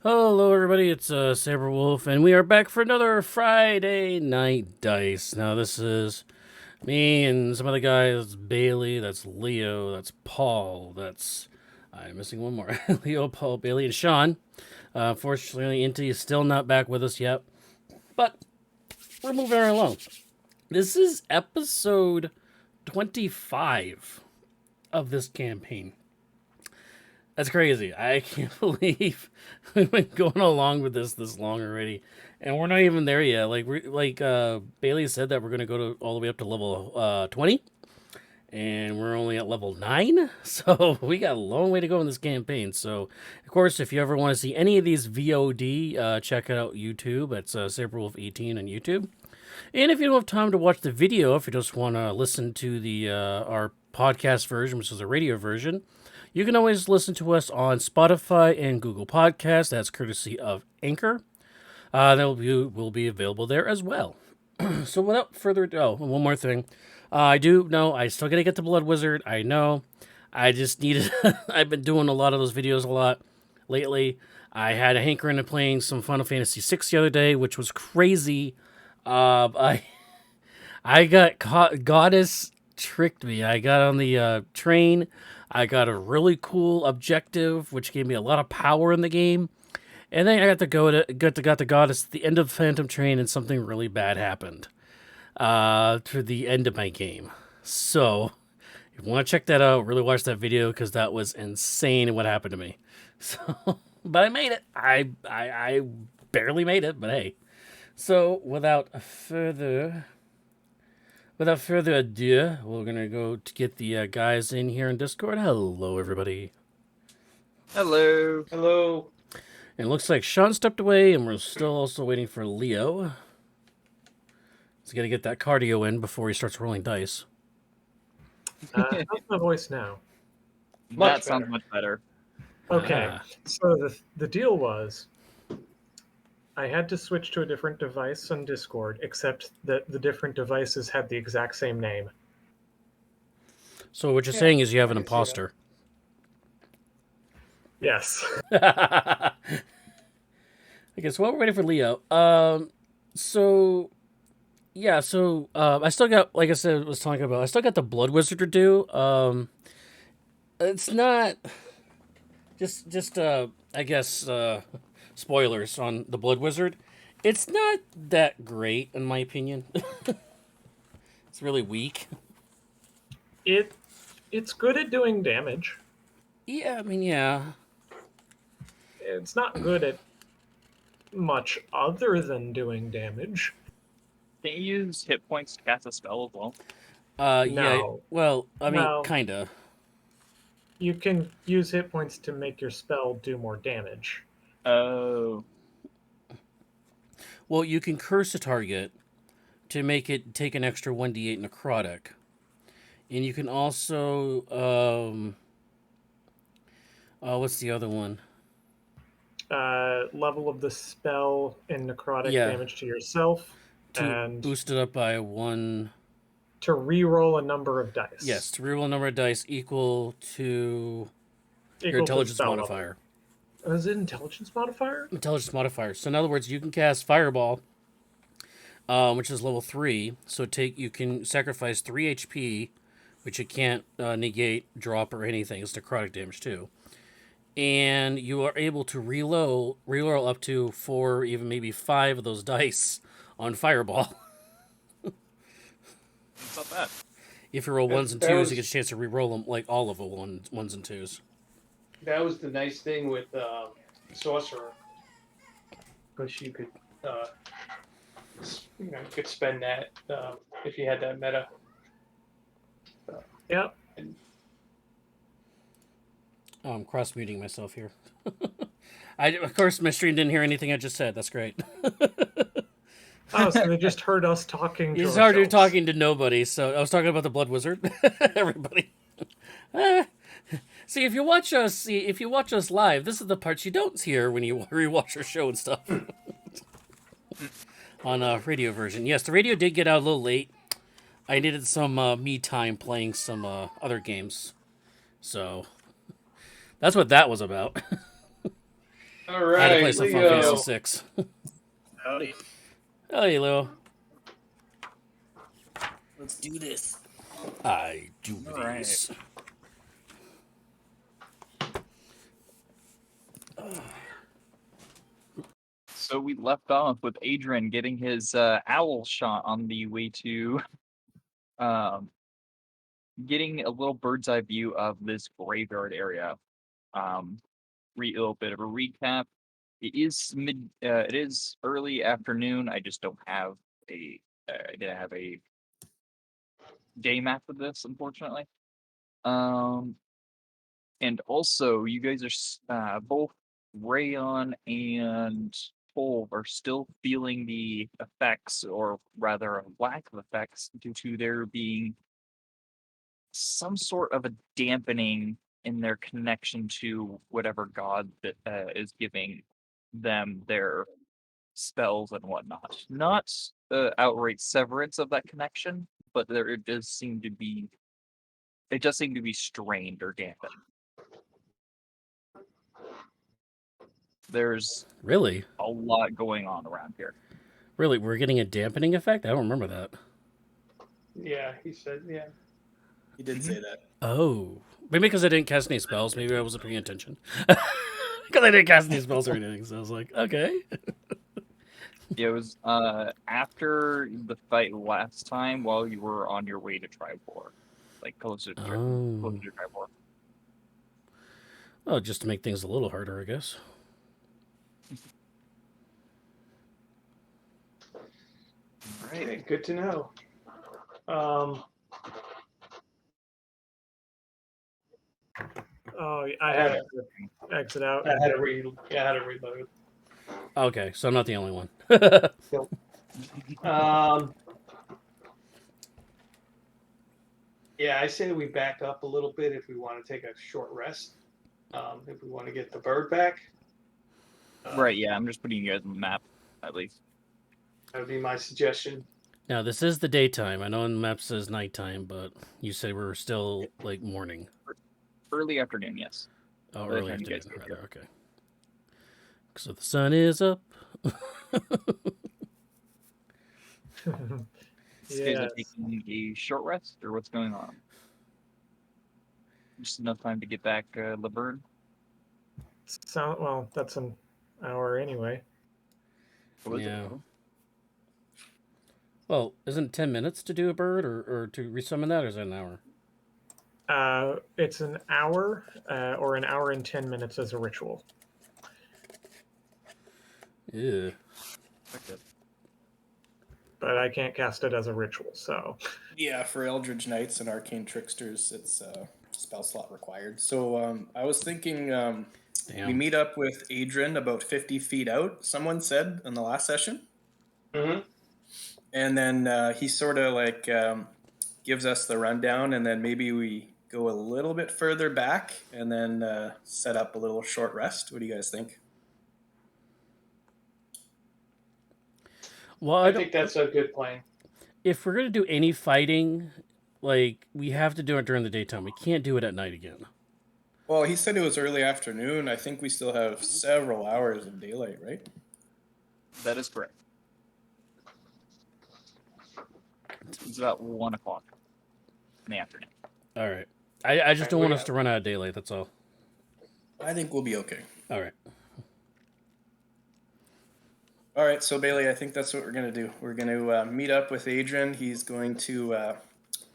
Hello, everybody. It's Sabre Wolf, and we are back for another Friday Night Dice. Now, this is me and some other guys. That's Bailey. That's Leo. That's Paul. I'm missing one more. Leo, Paul, Bailey, and Sean. Fortunately, Inti is still not back with us yet, but we're moving right along. This is episode 25 of this campaign. That's crazy. I can't believe we've been going along with this long already, and we're not even there yet. Bailey said that we're gonna go all the way up to level 20, and we're only at level 9. So we got a long way to go in this campaign. So, of course, if you ever want to see any of these VOD, check out YouTube. It's Saberwolf18 on YouTube. And if you don't have time to watch the video, if you just want to listen to the our podcast version, which is a radio version, you can always listen to us on Spotify and Google Podcasts. That's courtesy of Anchor. That will be available there as well. So without further ado, one more thing. I do know I still got to get the Blood Wizard. I know. I just needed... I've been doing a lot of those videos a lot lately. I had a hankering of playing some Final Fantasy VI the other day, which was crazy. I got caught. Goddess tricked me. I got on the train. I got a really cool objective, which gave me a lot of power in the game. And then I got the goddess at the end of Phantom Train, and something really bad happened to the end of my game. So, if you want to check that out, really watch that video because that was insane what happened to me. So, but I made it. I barely made it, but hey. So, without further ado, we're gonna go to get the guys in here in Discord. Hello, everybody. Hello. Hello. And it looks like Sean stepped away, and we're still also waiting for Leo. He's got to get that cardio in before he starts rolling dice. How's my voice now? That sounds much better. Okay, so the deal was I had to switch to a different device on Discord, except that the different devices had the exact same name. So what you're saying is you have an imposter. Yes. Okay, so while we're waiting for Leo, I still got, like I said, I still got the Blood Wizard to do. It's not I guess, spoilers on the Blood Wizard. It's not that great, in my opinion. It's really weak. It's good at doing damage. Yeah, I mean, yeah. It's not good at much other than doing damage. Can you use hit points to cast a spell as well? Yeah. No. Well, I mean, No. kinda. You can use hit points to make your spell do more damage. Oh. Well, you can curse a target to make it take an extra 1d8 necrotic. And you can also, what's the other one? Level of the spell and necrotic damage to yourself. And boost it up by 1... To re-roll a number of dice. Yes, to re-roll a number of dice equal to your intelligence modifier. Is it intelligence modifier? Intelligence modifier. So in other words, you can cast Fireball, which is level 3. So you can sacrifice 3 HP, which you can't negate, drop, or anything. It's necrotic damage too. And you are able to reroll up to 4, even maybe 5 of those dice on Fireball. It's not bad. If you roll 1s and 2s, you get a chance to re-roll them, like all of the 1s and 2s. That was the nice thing with Sorcerer, because you could, you could spend that if you had that meta. Yep. Oh, I'm cross-muting myself here. Of course, my stream didn't hear anything I just said. That's great. Oh, so they just heard us talking to You just heard you talking to nobody, so I was talking about the Blood Wizard. Everybody. See, if you watch us live, this is the parts you don't hear when you rewatch our show and stuff. On a radio version. Yes, the radio did get out a little late. I needed some me time playing some other games. So, that's what that was about. All I had to play right, some Final Fantasy Leo. 6. Howdy. Hey, Leo. Let's do this. I do All right. these. So we left off with Adrian getting his owl shot on the way to um, getting a little bird's eye view of this graveyard area. A little bit of a recap. It is early afternoon. I just don't have I didn't have a day map of this, unfortunately. And also, you guys are both Rayon and Polv are still feeling the effects, or rather, a lack of effects, due to there being some sort of a dampening in their connection to whatever god that is giving them their spells and whatnot. Not outright severance of that connection, but it does seem to be strained or dampened. There's Really? a lot going on around here. Really? We're getting a dampening effect? I don't remember that. Yeah, he said, yeah. He did say that. Oh. Maybe because I didn't cast any spells. Maybe I wasn't paying attention. Because I didn't cast any spells or anything. So I was like, okay. It was after the fight last time while you were on your way to Tribor. Like closer to Tribor. Oh, just to make things a little harder, I guess. Right. Okay, good to know. Oh, I had to exit out. I had to reload. Okay, so I'm not the only one. Yeah, I say we back up a little bit if we want to take a short rest. If we want to get the bird back. Right, yeah, I'm just putting you guys on the map, at least. That would be my suggestion. Now, this is the daytime. I know on the map says nighttime, but you said we're still, like, morning. Early afternoon, yes. Oh, By the early time you guys afternoon, get rather. here. Okay. So the sun is up. You guys are Yes. taking a short rest, or what's going on? Just enough time to get back Laverne? Well, that's an hour anyway. Yeah. Well, isn't it 10 minutes to do a bird or to resummon that, or is it an hour? It's an hour or an hour and 10 minutes as a ritual. Yeah. Okay. But I can't cast it as a ritual, so. Yeah, for Eldritch Knights and Arcane Tricksters, it's spell slot required. So I was thinking we meet up with Adrian about 50 feet out, someone said in the last session. Mm-hmm. And then he sort of like gives us the rundown, and then maybe we go a little bit further back and then set up a little short rest. What do you guys think? Well, I think that's a good plan. If we're going to do any fighting, like, we have to do it during the daytime. We can't do it at night again. Well, he said it was early afternoon. I think we still have several hours of daylight, right? That is correct. It's about 1 o'clock in the afternoon. All right. I just don't want us to run out of daylight, that's all. I think we'll be okay. All right. All right, so Bailey, I think that's what we're going to do. We're going to meet up with Adrian. He's going to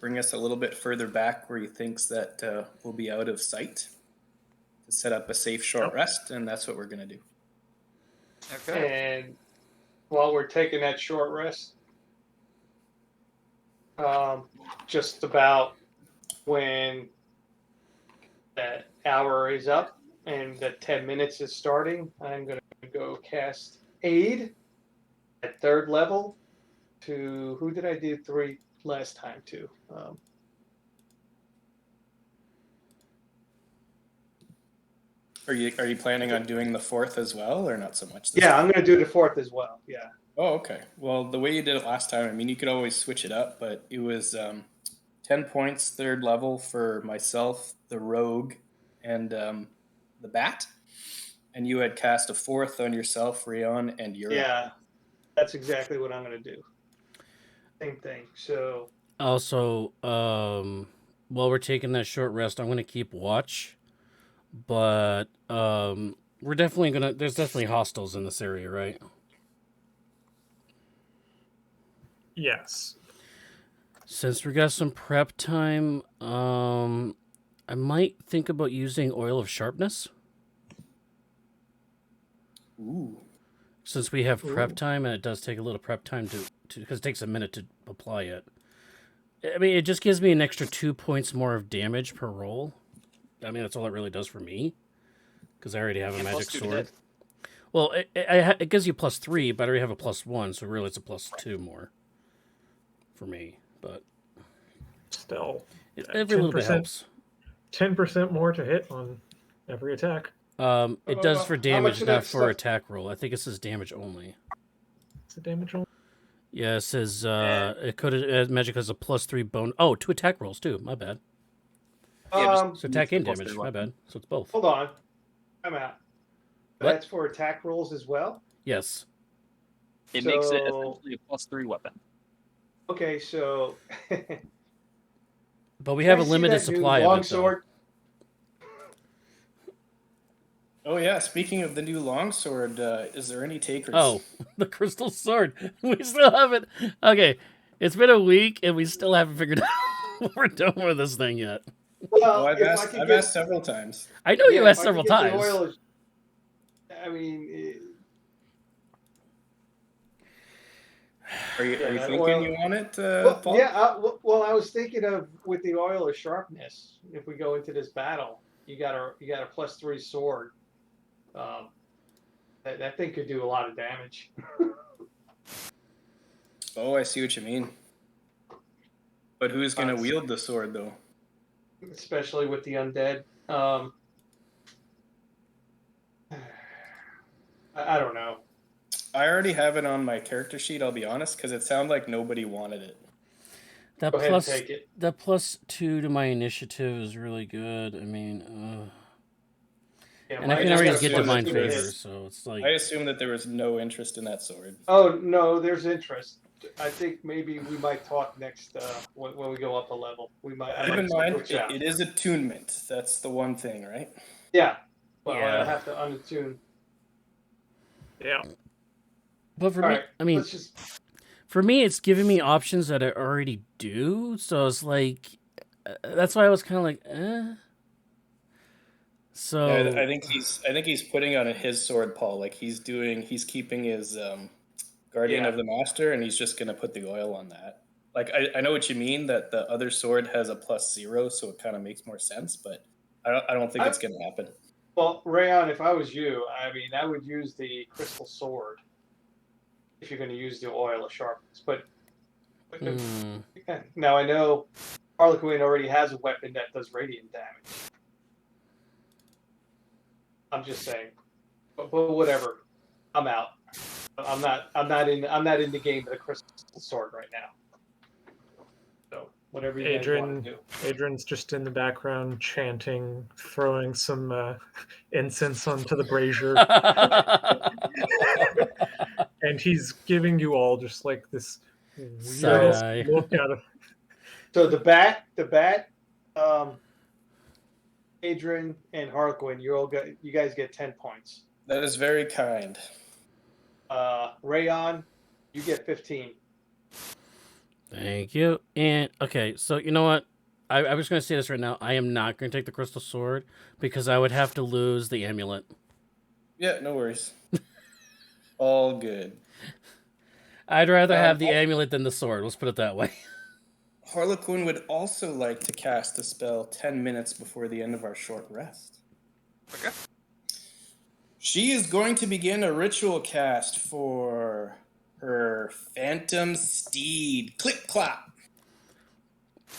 bring us a little bit further back where he thinks that we'll be out of sight to set up a safe short rest, and that's what we're going to do. Okay. And while we're taking that short rest, just about when that hour is up and the 10 minutes is starting, I'm going to go cast Aid at 3rd level to, who did I do 3 last time to? Are you planning on doing the 4th as well, or not so much? Yeah, I'm going to do the 4th as well. Yeah. Oh, okay. Well, the way you did it last time, I mean, you could always switch it up, but it was 10 points 3rd level for myself, the rogue, and the bat. And you had cast a 4th on yourself, Rayon, and Yura. Yeah, that's exactly what I'm going to do. Same thing. So Also, while we're taking that short rest, I'm gonna keep watch, but we're definitely gonna. There's definitely hostiles in this area, right? Yes. Since we got some prep time, I might think about using oil of sharpness. Ooh. Since we have prep Ooh. time, and it does take a little prep time to because it takes a minute to apply it. I mean, it just gives me an extra 2 points more of damage per roll. I mean, that's all it really does for me, because I already have a And magic +2 to sword. hit. Well, it gives you +3, but I already have a +1, so really it's a +2 more for me. But Still, every little bit 10%. helps. 10% more to hit on every attack. It does for how much damage, of not that for stuff- attack roll. I think it says damage only. Is it damage roll? Yeah, it says it could magic has a +3 bone. Oh, 2 attack rolls too. My bad. Yeah, just Um, So attack and use the damage. +3 My weapon. bad. So it's both. hold on. I'm out. What? That's for attack rolls as well. Yes. It makes it So- essentially a +3 weapon. Okay, so But we have I a see limited that new supply of it. longsword. Oh, yeah. Speaking of the new longsword, is there any takers? Oh, the crystal sword. We still haven't. Okay, it's been a week and we still haven't figured out what we're doing with this thing yet. Well, Oh, I've if I asked, could I've get, asked several times. I know you yeah, asked if I could several get the times. oil is- I mean, Are you Yeah, that thinking oil- you want it, well, Paul? yeah. Well, I was thinking of with the oil of sharpness. If we go into this battle, you got a +3 sword. That thing could do a lot of damage. Oh, I see what you mean. But who's going to That's- wield the sword, though? Especially with the undead. I don't know. I already have it on my character sheet, I'll be honest, because it sounded like nobody wanted it. That Go ahead plus, and take it. that +2 to my initiative is really good. I mean, Yeah, and I mine can just already got a get assume divine that there is- favor, so it's like I assume that there was no interest in that sword. Oh no, there's interest. I think maybe we might talk next when we go up a level. I Keep might in mind, switch out. it is attunement. That's the one thing, right? Yeah. Well, Yeah. I have to unattune. Yeah. But for All me, right. I mean, let's just. for me, it's giving me options that I already do. So it's like, that's why I was kind of like, eh. So Yeah, I think he's putting on his sword, Paul. Like he's keeping his Guardian Yeah. of the Master, and he's just gonna put the oil on that. Like I know what you mean, that the other sword has a +0, so it kind of makes more sense. But I don't think it's gonna happen. Well, Rayon, if I was you, I mean, I would use the crystal sword if you're going to use the oil of sharpness. But now I know Harlequin already has a weapon that does radiant damage. I'm just saying, but whatever. I'm out. I'm not in the game of the crystal sword right now. So whatever you guys want to do. Adrian's just in the background chanting, throwing some incense onto the brazier, and he's giving you all just like this weirdest Sigh. look out of. So the bat, Adrian and Harlequin, you guys get 10 points. That is very kind. Rayon, you get 15. Thank you. And okay, so you know what? I was going to say this right now. I am not going to take the crystal sword because I would have to lose the amulet. Yeah, no worries. All good. I'd rather have the amulet than the sword. Let's put it that way. Harlequin would also like to cast a spell 10 minutes before the end of our short rest. Okay. She is going to begin a ritual cast for her Phantom Steed. Click clap.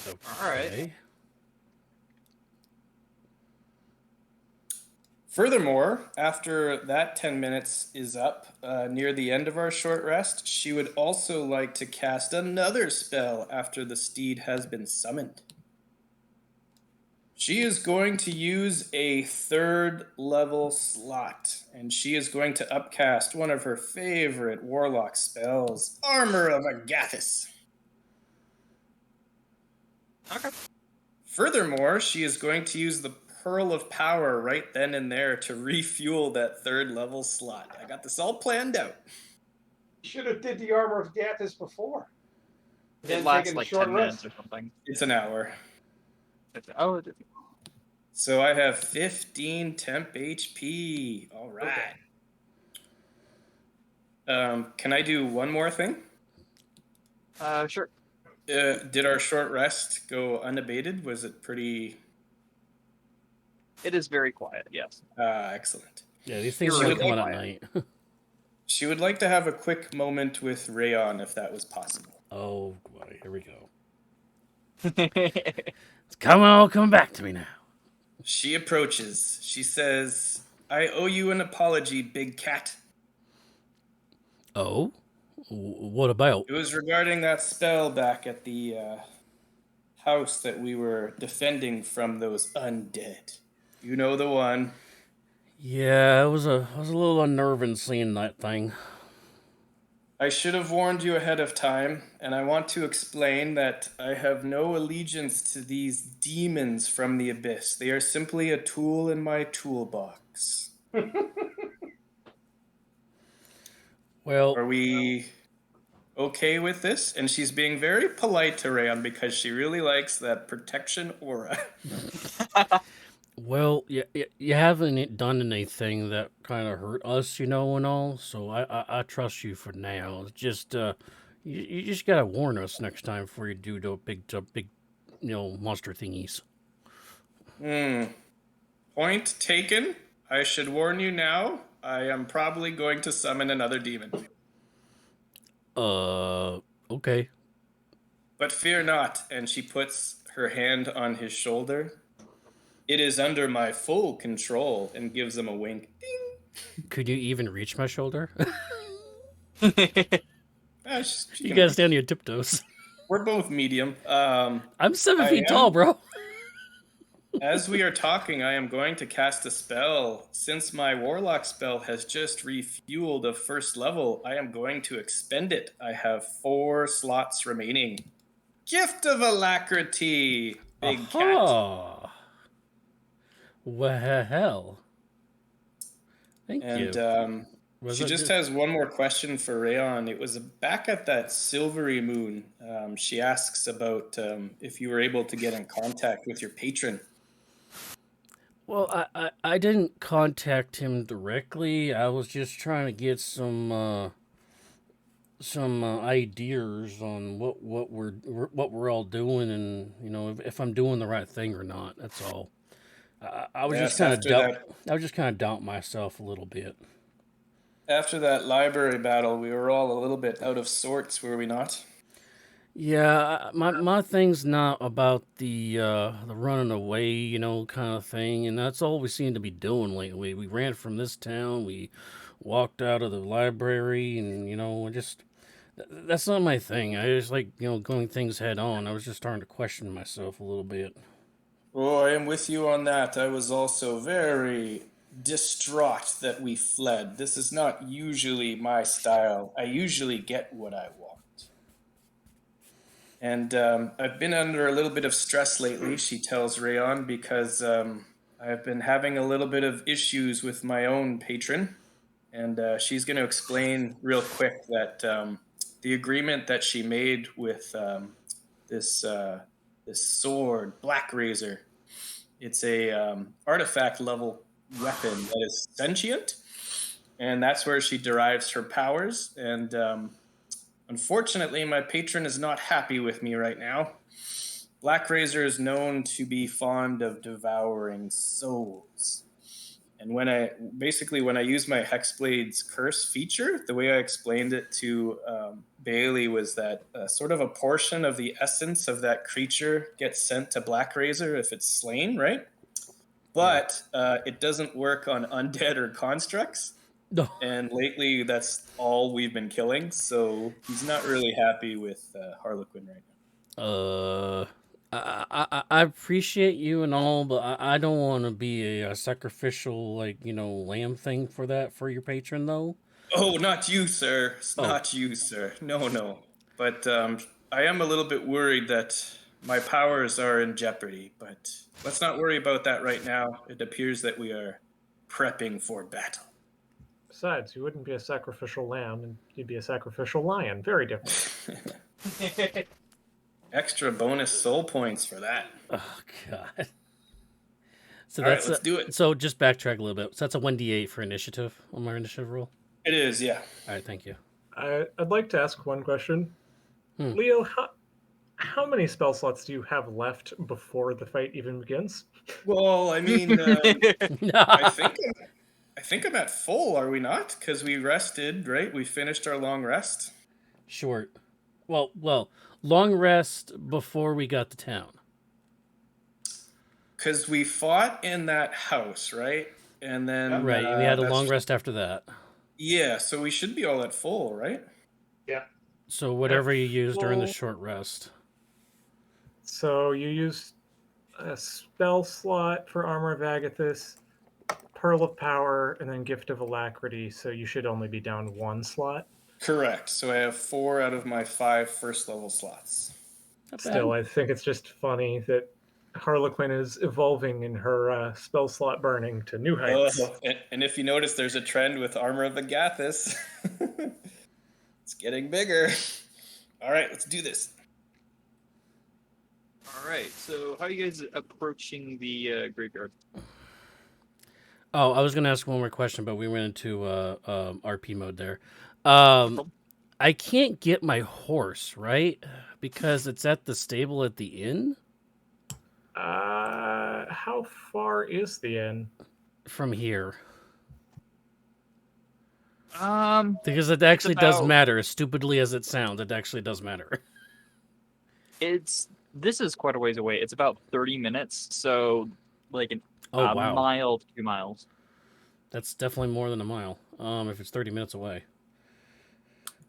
All right. Okay. Furthermore, after that 10 minutes is up, near the end of our short rest, she would also like to cast another spell after the steed has been summoned. She is going to use a 3rd level slot, and she is going to upcast one of her favorite warlock spells, Armor of Agathis. Okay. Furthermore, she is going to use the Pearl of Power right then and there to refuel that 3rd level slot. I got this all planned out. You should have did the Armor of Gathis before. It Then lasts taking a like short 10 rest. minutes or something. It's an hour. Oh, it is. So I have 15 temp HP. All right. Can I do one more thing? Sure. Did our short rest go unabated? Was it pretty... It is very quiet, yes. Excellent. Yeah, these things You're only really come out at quiet. night. She would like to have a quick moment with Rayon, if that was possible. Oh boy, here we go. Come back to me now. She approaches. She says, I owe you an apology, big cat. Oh? What about? It was regarding that spell back at the house that we were defending from those undead. You know the one. Yeah, it was a little unnerving seeing that thing. I should have warned you ahead of time, and I want to explain that I have no allegiance to these demons from the abyss. They are simply a tool in my toolbox. Well, Are we okay with this? And she's being very polite to Rayon because she really likes that protection aura. well, you haven't done anything that kind of hurt us, and all. So I trust you for now. It's just you just gotta warn us next time before you do the big monster thingies. Point taken. I should warn you now. I am probably going to summon another demon. Okay. But fear not. And she puts her hand on his shoulder. It is under my full control, and gives him a wink. Ding. Could you even reach my shoulder? She You can gotta reach. stand on your tiptoes. We're both medium. I'm 7 I feet am? tall, bro. As we are talking, I am going to cast a spell. Since my warlock spell has just refueled a 1st level, I am going to expend it. I have 4 slots remaining. Gift of Alacrity, big cat. Aha. Well, thank you. And Was she that just has one more question for Rayon. It was back at that silvery moon. She asks about if you were able to get in contact with your patron. Well, I didn't contact him directly. I was just trying to get some ideas on what we're all doing, and if I'm doing the right thing or not. That's all. I was Yes, just kind of after doubt. that- I was just kind of doubting myself a little bit. After that library battle, we were all a little bit out of sorts, were we not? Yeah, my thing's not about the running away, kind of thing, and that's all we seem to be doing lately. We ran from this town, we walked out of the library, and that's not my thing. I just like going things head on. I was just starting to question myself a little bit. Oh, I am with you on that. I was also very distraught that we fled. This is not usually my style. I usually get what I want. And I've been under a little bit of stress lately, she tells Rayon, because I've been having a little bit of issues with my own patron. And she's going to explain real quick that the agreement that she made with this sword, Black Razor, it's a artifact level weapon that is sentient, and that's where she derives her powers. And unfortunately, my patron is not happy with me right now. Black Razor is known to be fond of devouring souls. And when I use my Hexblade's Curse feature, the way I explained it to Bailey was that sort of a portion of the essence of that creature gets sent to Black Razor if it's slain, right? But it doesn't work on undead or constructs. No. And lately, that's all we've been killing. So he's not really happy with Harlequin right now. I appreciate you and all, but I don't want to be a sacrificial, lamb thing for your patron, though. Oh, not you, sir. Oh. Not you, sir. No, no. But I am a little bit worried that my powers are in jeopardy. But let's not worry about that right now. It appears that we are prepping for battle. Besides, you wouldn't be a sacrificial lamb, and you'd be a sacrificial lion. Very different. Extra bonus soul points for that. Oh God. So All right, that's let's do it. So just backtrack a little bit. So that's a 1d8 for initiative on my initiative roll. It is, yeah. All right, thank you. I'd like to ask one question. Leo, how many spell slots do you have left before the fight even begins? Well, I mean, I think I'm at full. Are we not? Because we rested, right? We finished our long rest. Short. Well, long rest before we got to town. Because we fought in that house, right? And then Right, we had a long rest after that. Yeah, so we should be all at full, right? Yeah. So whatever you used during the short rest. So you used a spell slot for Armor of Agathis, Pearl of Power, and then Gift of Alacrity, so you should only be down one slot. Correct. So I have 4 out of my 5 first level slots. Still, I think it's just funny that Harlequin is evolving in her spell slot burning to new heights. And if you notice, there's a trend with Armor of Agathis. It's getting bigger. All right, let's do this. All right. So, how are you guys approaching the graveyard? Oh, I was going to ask one more question, but we went into RP mode there. I can't get my horse, right? Because it's at the stable at the inn? How far is the inn? From here. Because it actually does matter. As stupidly as it sounds, it actually does matter. This is quite a ways away. It's about 30 minutes, so like a mile, 2 miles. That's definitely more than a mile. If it's 30 minutes away.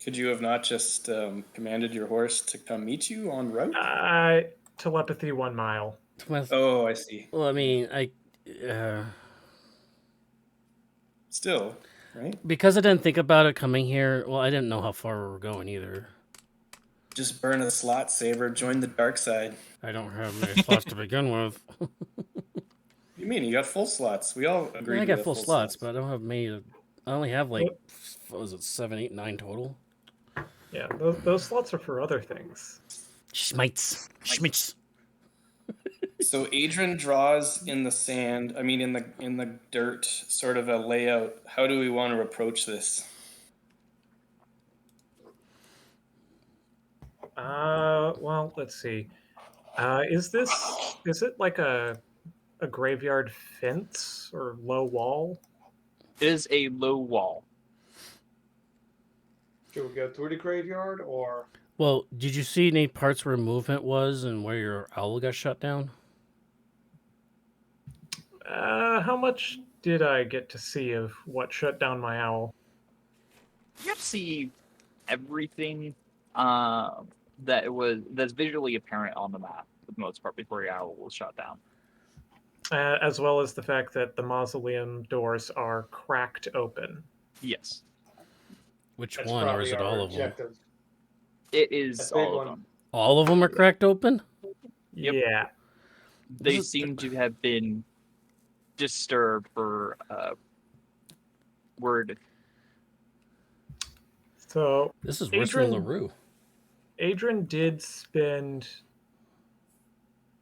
Could you have not just commanded your horse to come meet you en route? Telepathy 1 mile. Oh, I see. Well, I mean, Still, right? Because I didn't think about it coming here. Well, I didn't know how far we were going either. Just burn a slot, Sabre. Join the dark side. I don't have many slots to begin with. What do you mean? You got full slots. We all agreed. I got full slots, but I don't have many. I only have what was it, 7, 8, 9 total? Yeah, those slots are for other things. Schmitz. So Adrian draws in the sand. I mean, in the dirt, sort of a layout. How do we want to approach this? Well, let's see. Is it like a graveyard fence or low wall? It is a low wall. Should we go through the graveyard or? Well, did you see any parts where movement was and where your owl got shut down? How much did I get to see of what shut down my owl? You got to see everything that's visually apparent on the map for the most part before your owl was shut down. As well as the fact that the mausoleum doors are cracked open. Yes. Which one, or is it all of them? It is all of them. All of them are cracked open? Yep. Yeah. They seem to have been disturbed for word. So this is worse than LaRue. Adrian did spend,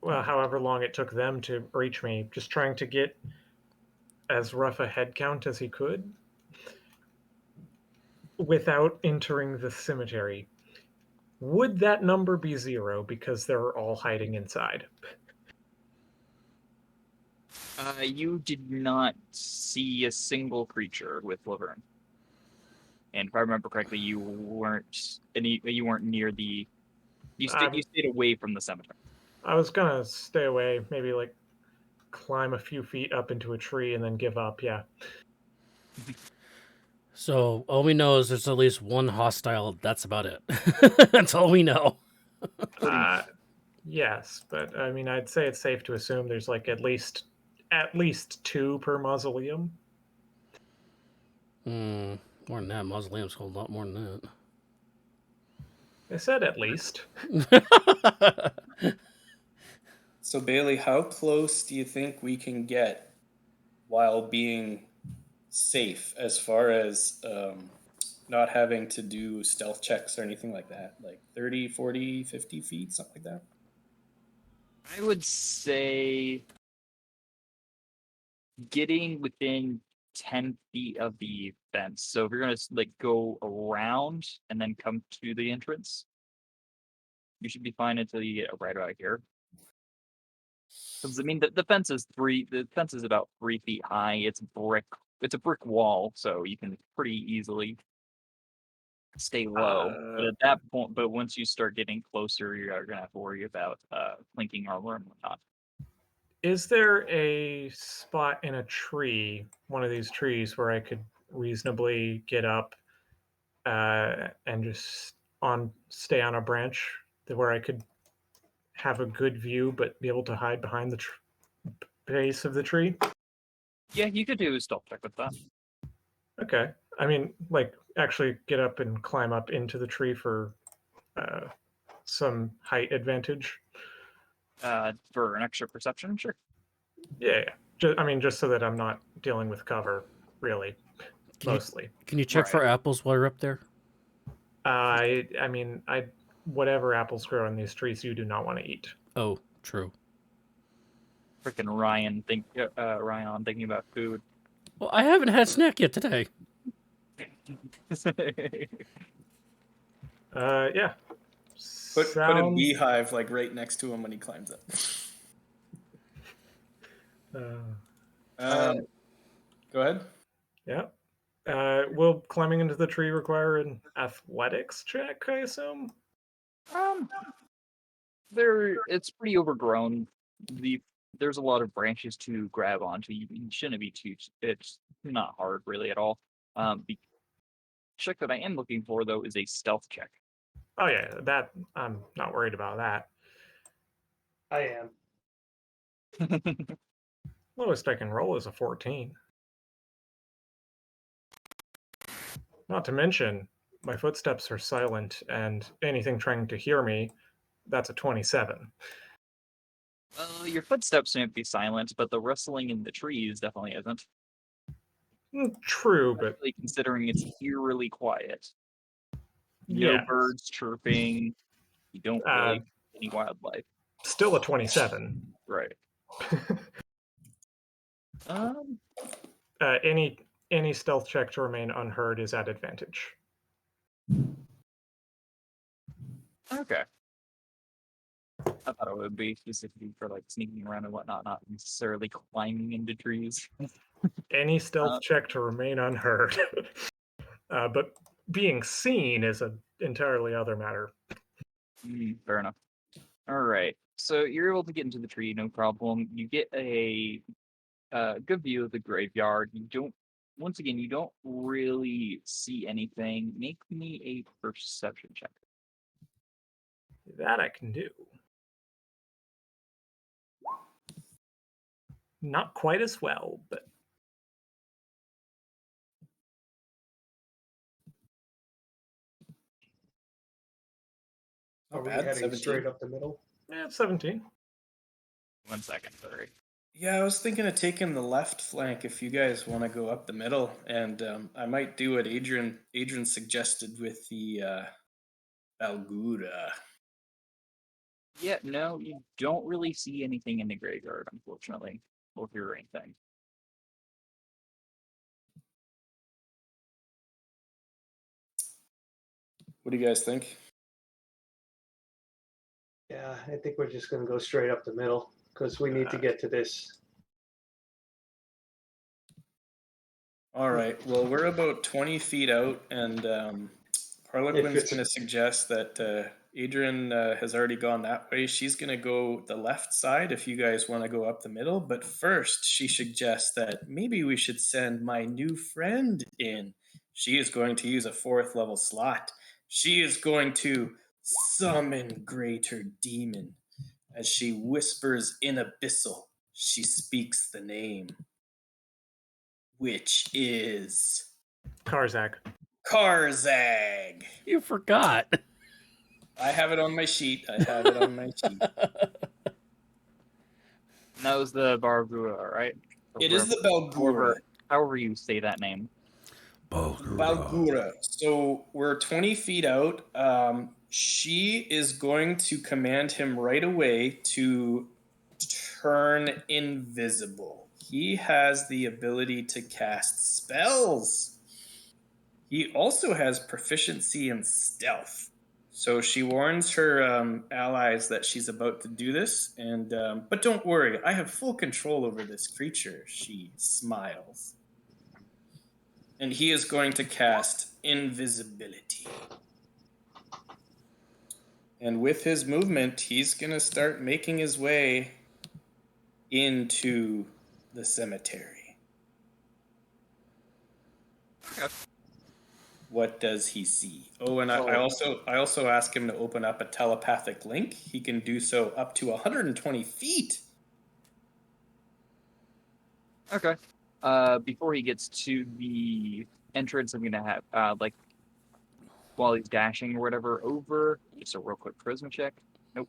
well, however long it took them to reach me, just trying to get as rough a head count as he could without entering the cemetery. Would that number be 0 because they're all hiding inside? You did not see a single creature with Laverne. And if I remember correctly, you weren't near the. You stayed away from the cemetery. I was gonna stay away, maybe like climb a few feet up into a tree and then give up. Yeah. So all we know is there's at least one hostile. That's about it. That's all we know. Yes, but I mean, I'd say it's safe to assume there's like at least 2 per mausoleum. More than that. Mausoleum's hold a lot more than I said at least. that. So Bailey, how close do you think we can get while being safe as far as not having to do stealth checks or anything like that? Like 30, 40, 50 feet, something like that? I would say getting within 10 feet of the fence. So if you're gonna like go around and then come to the entrance, you should be fine until you get right out here. Because I mean, the fence is about 3 feet high. It's brick. It's a brick wall, so you can pretty easily stay low. But at that point, but once you start getting closer, you're gonna have to worry about clinking armor and whatnot. Is there a spot in a tree, one of these trees, where I could reasonably get up and just stay on a branch where I could have a good view but be able to hide behind the base of the tree? Yeah, you could do a stealth check with that. Okay. I mean, like, actually get up and climb up into the tree for some height advantage. For an extra perception, sure. Yeah. I mean, just so that I'm not dealing with cover, really, mostly. Can you check for apples while you're up there? I mean, whatever apples grow in these trees, you do not want to eat. Oh, true. Freaking Ryan, Ryan thinking about food. Well, I haven't had a snack yet today. Yeah. Put a beehive like right next to him when he climbs up. Go ahead. Yeah. Will climbing into the tree require an athletics check, I assume? It's pretty overgrown. There's a lot of branches to grab onto. You shouldn't be too. It's not hard really at all. The check that I am looking for though is a stealth check. Oh yeah, that I'm not worried about that. I am. Lowest I can roll is a 14. Not to mention, my footsteps are silent, and anything trying to hear me, that's a 27. Well, your footsteps might be silent, but the rustling in the trees definitely isn't. True, but Especially considering it's eerily quiet. No yeah, birds chirping. You don't really see any wildlife. still a 27. Right. Any stealth check to remain unheard is at advantage. Okay. I thought it would be specifically for like sneaking around and whatnot, not necessarily climbing into trees. Any stealth check to remain unheard. But being seen is an entirely other matter. Fair enough. All right. So you're able to get into the tree, no problem. You get a good view of the graveyard. Once again, you don't really see anything. Make me a perception check. That I can do. Not quite as well, but Are we bad, heading 17. straight up the middle? yeah, 17. 1 second, sorry. Yeah, I was thinking of taking the left flank if you guys want to go up the middle, and I might do what Adrian suggested with the Algura. Yeah, no, you don't really see anything in the graveyard, unfortunately, or hear anything. What do you guys think? Yeah, I think we're just going to go straight up the middle because we need to get to this. All right. Well, we're about 20 feet out, and Harlequin's going to suggest that Adrian has already gone that way. She's going to go the left side if you guys want to go up the middle. But first, she suggests that maybe we should send my new friend in. She is going to use a 4th level slot. She is going to summon Greater Demon. As she whispers in abyssal, she speaks the name, which is Karzak. Karzag. You forgot. I have it on my sheet. That was the Bargura, right? Or It is the wherever- Balgura. however you say that name. Balgura. So we're 20 feet out. She is going to command him right away to turn invisible. He has the ability to cast spells. He also has proficiency in stealth. So she warns her allies that she's about to do this, and but don't worry, I have full control over this creature. She smiles. And he is going to cast invisibility. And with his movement, he's going to start making his way into the cemetery. Okay. What does he see? Oh, and I also ask him to open up a telepathic link. He can do so up to 120 feet. Okay. Before he gets to the entrance, I'm gonna have like while he's dashing or whatever over, just a real quick charisma check. Nope.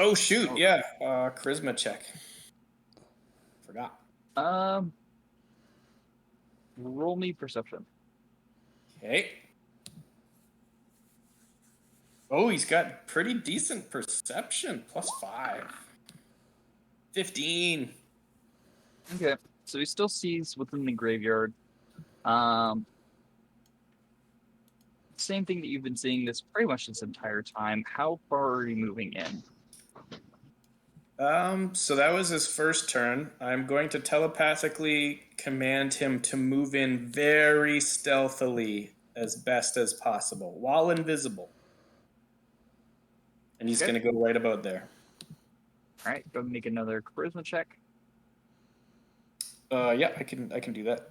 Oh shoot, Oh. yeah. Charisma check. Forgot. Roll me perception. Okay. Oh, he's got pretty decent perception. +5. 15. Okay. So he still sees within the graveyard. Same thing that you've been seeing this pretty much this entire time. How far are you moving in? So that was his first turn. I'm going to telepathically command him to move in very stealthily as best as possible while invisible. And he's Okay. going to go right about there. All right, go make another charisma check. Yeah, I can do that.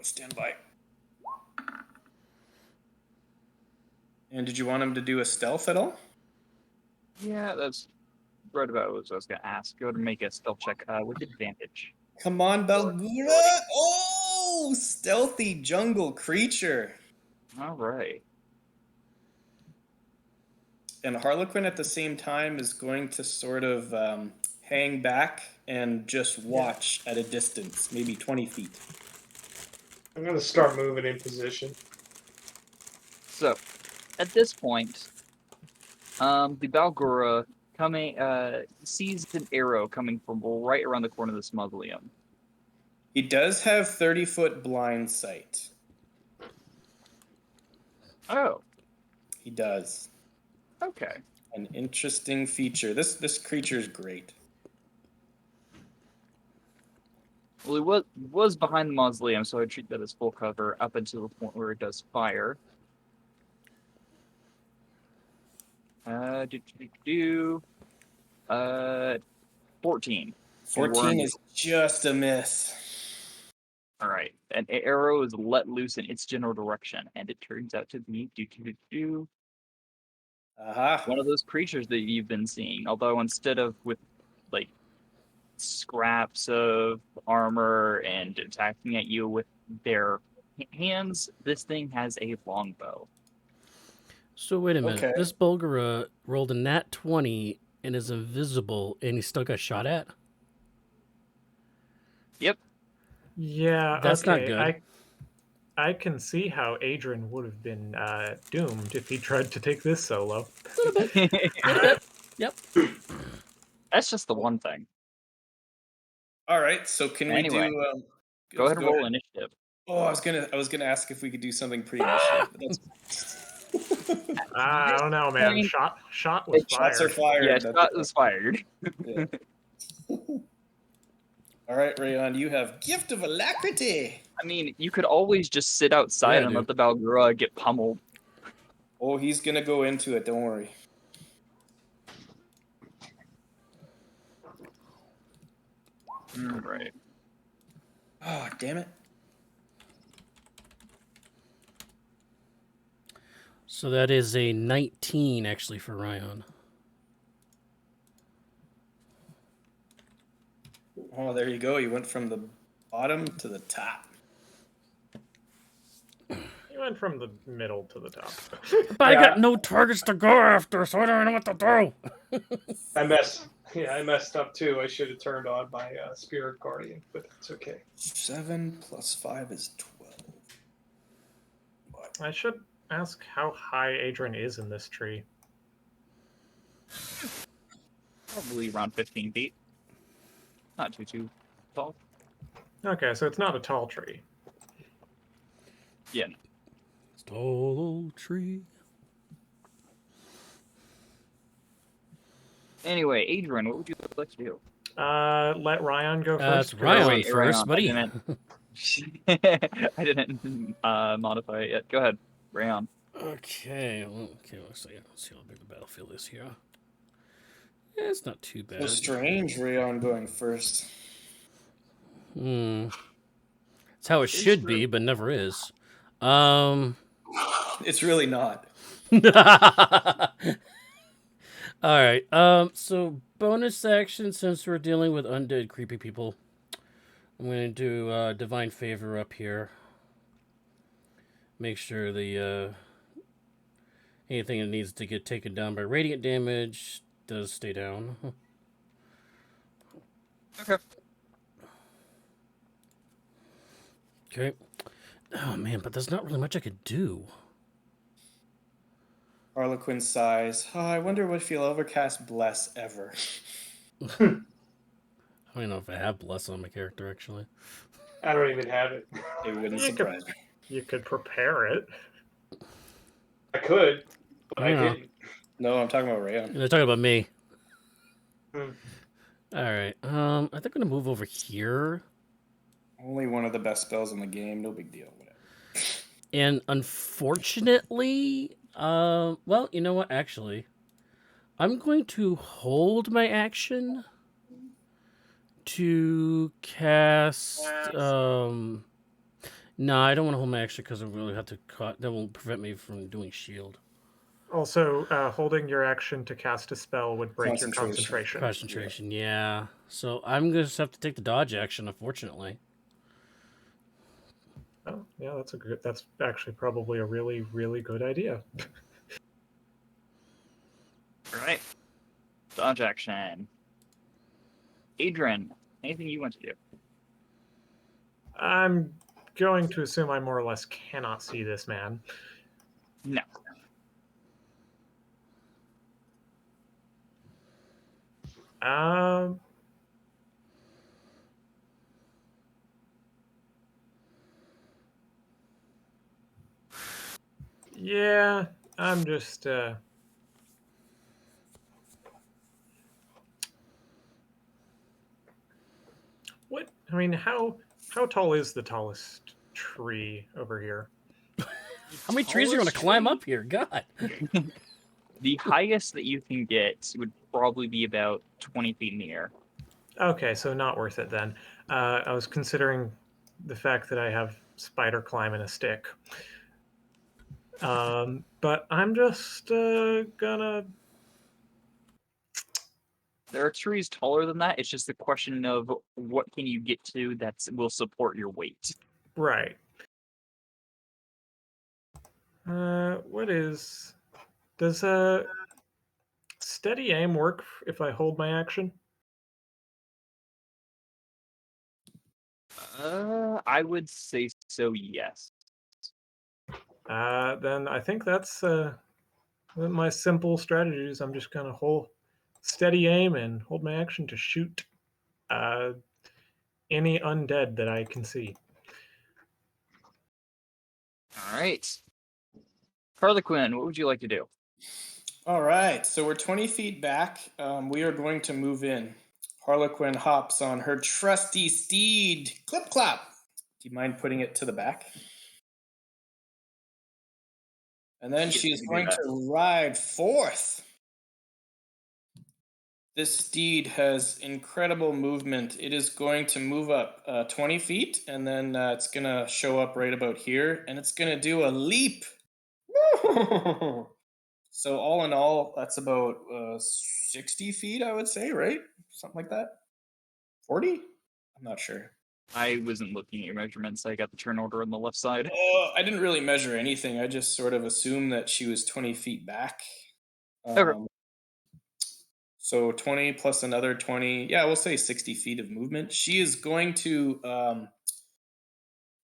Stand by. And did you want him to do a stealth at all? Yeah, that's right about what I was going to ask. Go ahead and make a stealth check with advantage. Come on, Balgura! Oh, stealthy jungle creature. All right. And Harlequin at the same time is going to sort of hang back and just watch at a distance, maybe 20 feet. I'm going to start moving in position. So, at this point, the Balgura sees an arrow coming from right around the corner of this mausoleum. He does have 30-foot blind sight. Oh, He does. okay. An interesting feature. This creature is great. Well, he was behind the mausoleum, so I treat that as full cover up until the point where it does fire. 14. 14 is just a miss. All right. An arrow is let loose in its general direction, and it turns out to be Aha. one of those creatures that you've been seeing. Although instead of with like scraps of armor and attacking at you with their hands, this thing has a longbow. So wait a minute. Okay. This Bulgara rolled a nat 20 and is invisible, and he still got shot at? Yep. Yeah, That's not okay. good. I can see how Adrian would have been doomed if he tried to take this solo. A little bit. Yep. That's just the one thing. All right. So can Anyway, we do? Go ahead and roll initiative. Oh, I was gonna ask if we could do something pre-initiative. But that's I don't know, man. Fine. Shot was shots are fired. fired. Yeah, That's- shot was fired. yeah. All right, Rayon, you have gift of alacrity. I mean, you could always just sit outside Yeah, and let the Balgura get pummeled. Oh, he's gonna go into it. Don't worry. Right. Oh, damn it. So that is a 19 actually for Ryan. Oh, there you go. You went from the bottom to the top. You went from the middle to the top. But I Yeah. got no targets to go after, so I don't know what to do. I messed up too. I should have turned on my spirit guardian, but it's okay. 7 plus 5 is 12. I should ask how high Adrian is in this tree. Probably around 15 feet. Not too tall. Okay, so it's not a tall tree. Yeah. Tall tree. Anyway, Adrian, what would you like to do? Let Ryan go first. It's Ryan wait, first, Ryan, buddy. I didn't modify it yet. Go ahead, Rayon. Okay, let's see how big the battlefield is here. Yeah, it's not too bad. So strange, Rayon going first. It's how it should be, but never is. It's really not. All right. So bonus action, since we're dealing with undead creepy people, I'm going to do divine favor up here. Make sure the anything that needs to get taken down by radiant damage does stay down. Okay. Okay. Oh man, but there's not really much I could do. Harlequin sighs. Oh, I wonder if you'll ever cast Bless ever. I don't even know if I have bless on my character actually. I don't even have it. It wouldn't You surprise me. You could prepare it. I could, but I Yeah. didn't. No, I'm talking about Rayon. They're talking about me. Hmm. All right. I think I'm gonna move over here. Only one of the best spells in the game. No big deal. Whatever. And unfortunately, well, you know what? Actually, I'm going to hold my action to cast. No, I don't want to hold my action because I really have to cut. That will prevent me from doing shield Also, holding your action to cast a spell would break your Concentration. concentration. concentration. Yeah. So I'm gonna just have to take the dodge action, unfortunately. Oh, yeah, that's actually probably a really, really good idea. All right. Dodge action. Adrian, anything you want to do? I'm going to assume I more or less cannot see this man. No. Um. Yeah, I'm just. What? I mean, how tall is the tallest tree over here? How many trees are you gonna climb up here? God. The highest that you can get would probably be about 20 feet in the air. Okay, so not worth it then. I was considering the fact that I have spider climb and a stick. But I'm just gonna. There are trees taller than that. It's just a question of what can you get to that will support your weight. Right. What is. Does steady aim work if I hold my action? I would say so, yes. Then I think that's my simple strategies. I'm just gonna hold steady aim and hold my action to shoot any undead that I can see. All right. Harlequin, what would you like to do? All right, so we're 20 feet back. We are going to move in. Harlequin hops on her trusty steed. Clip clop. Do you mind putting it to the back? And then Yes, she is we can do going that. to ride forth. This steed has incredible movement. It is going to move up 20 feet, and then it's going to show up right about here, and it's going to do a leap. Woo! So all in all, that's about 60 feet, I would say, right? Something like that. 40? I'm not sure. I wasn't looking at your measurements. I got the turn order on the left side. I didn't really measure anything. I just sort of assumed that she was 20 feet back. Okay. So 20 plus another 20. Yeah, we'll say 60 feet of movement. She is going to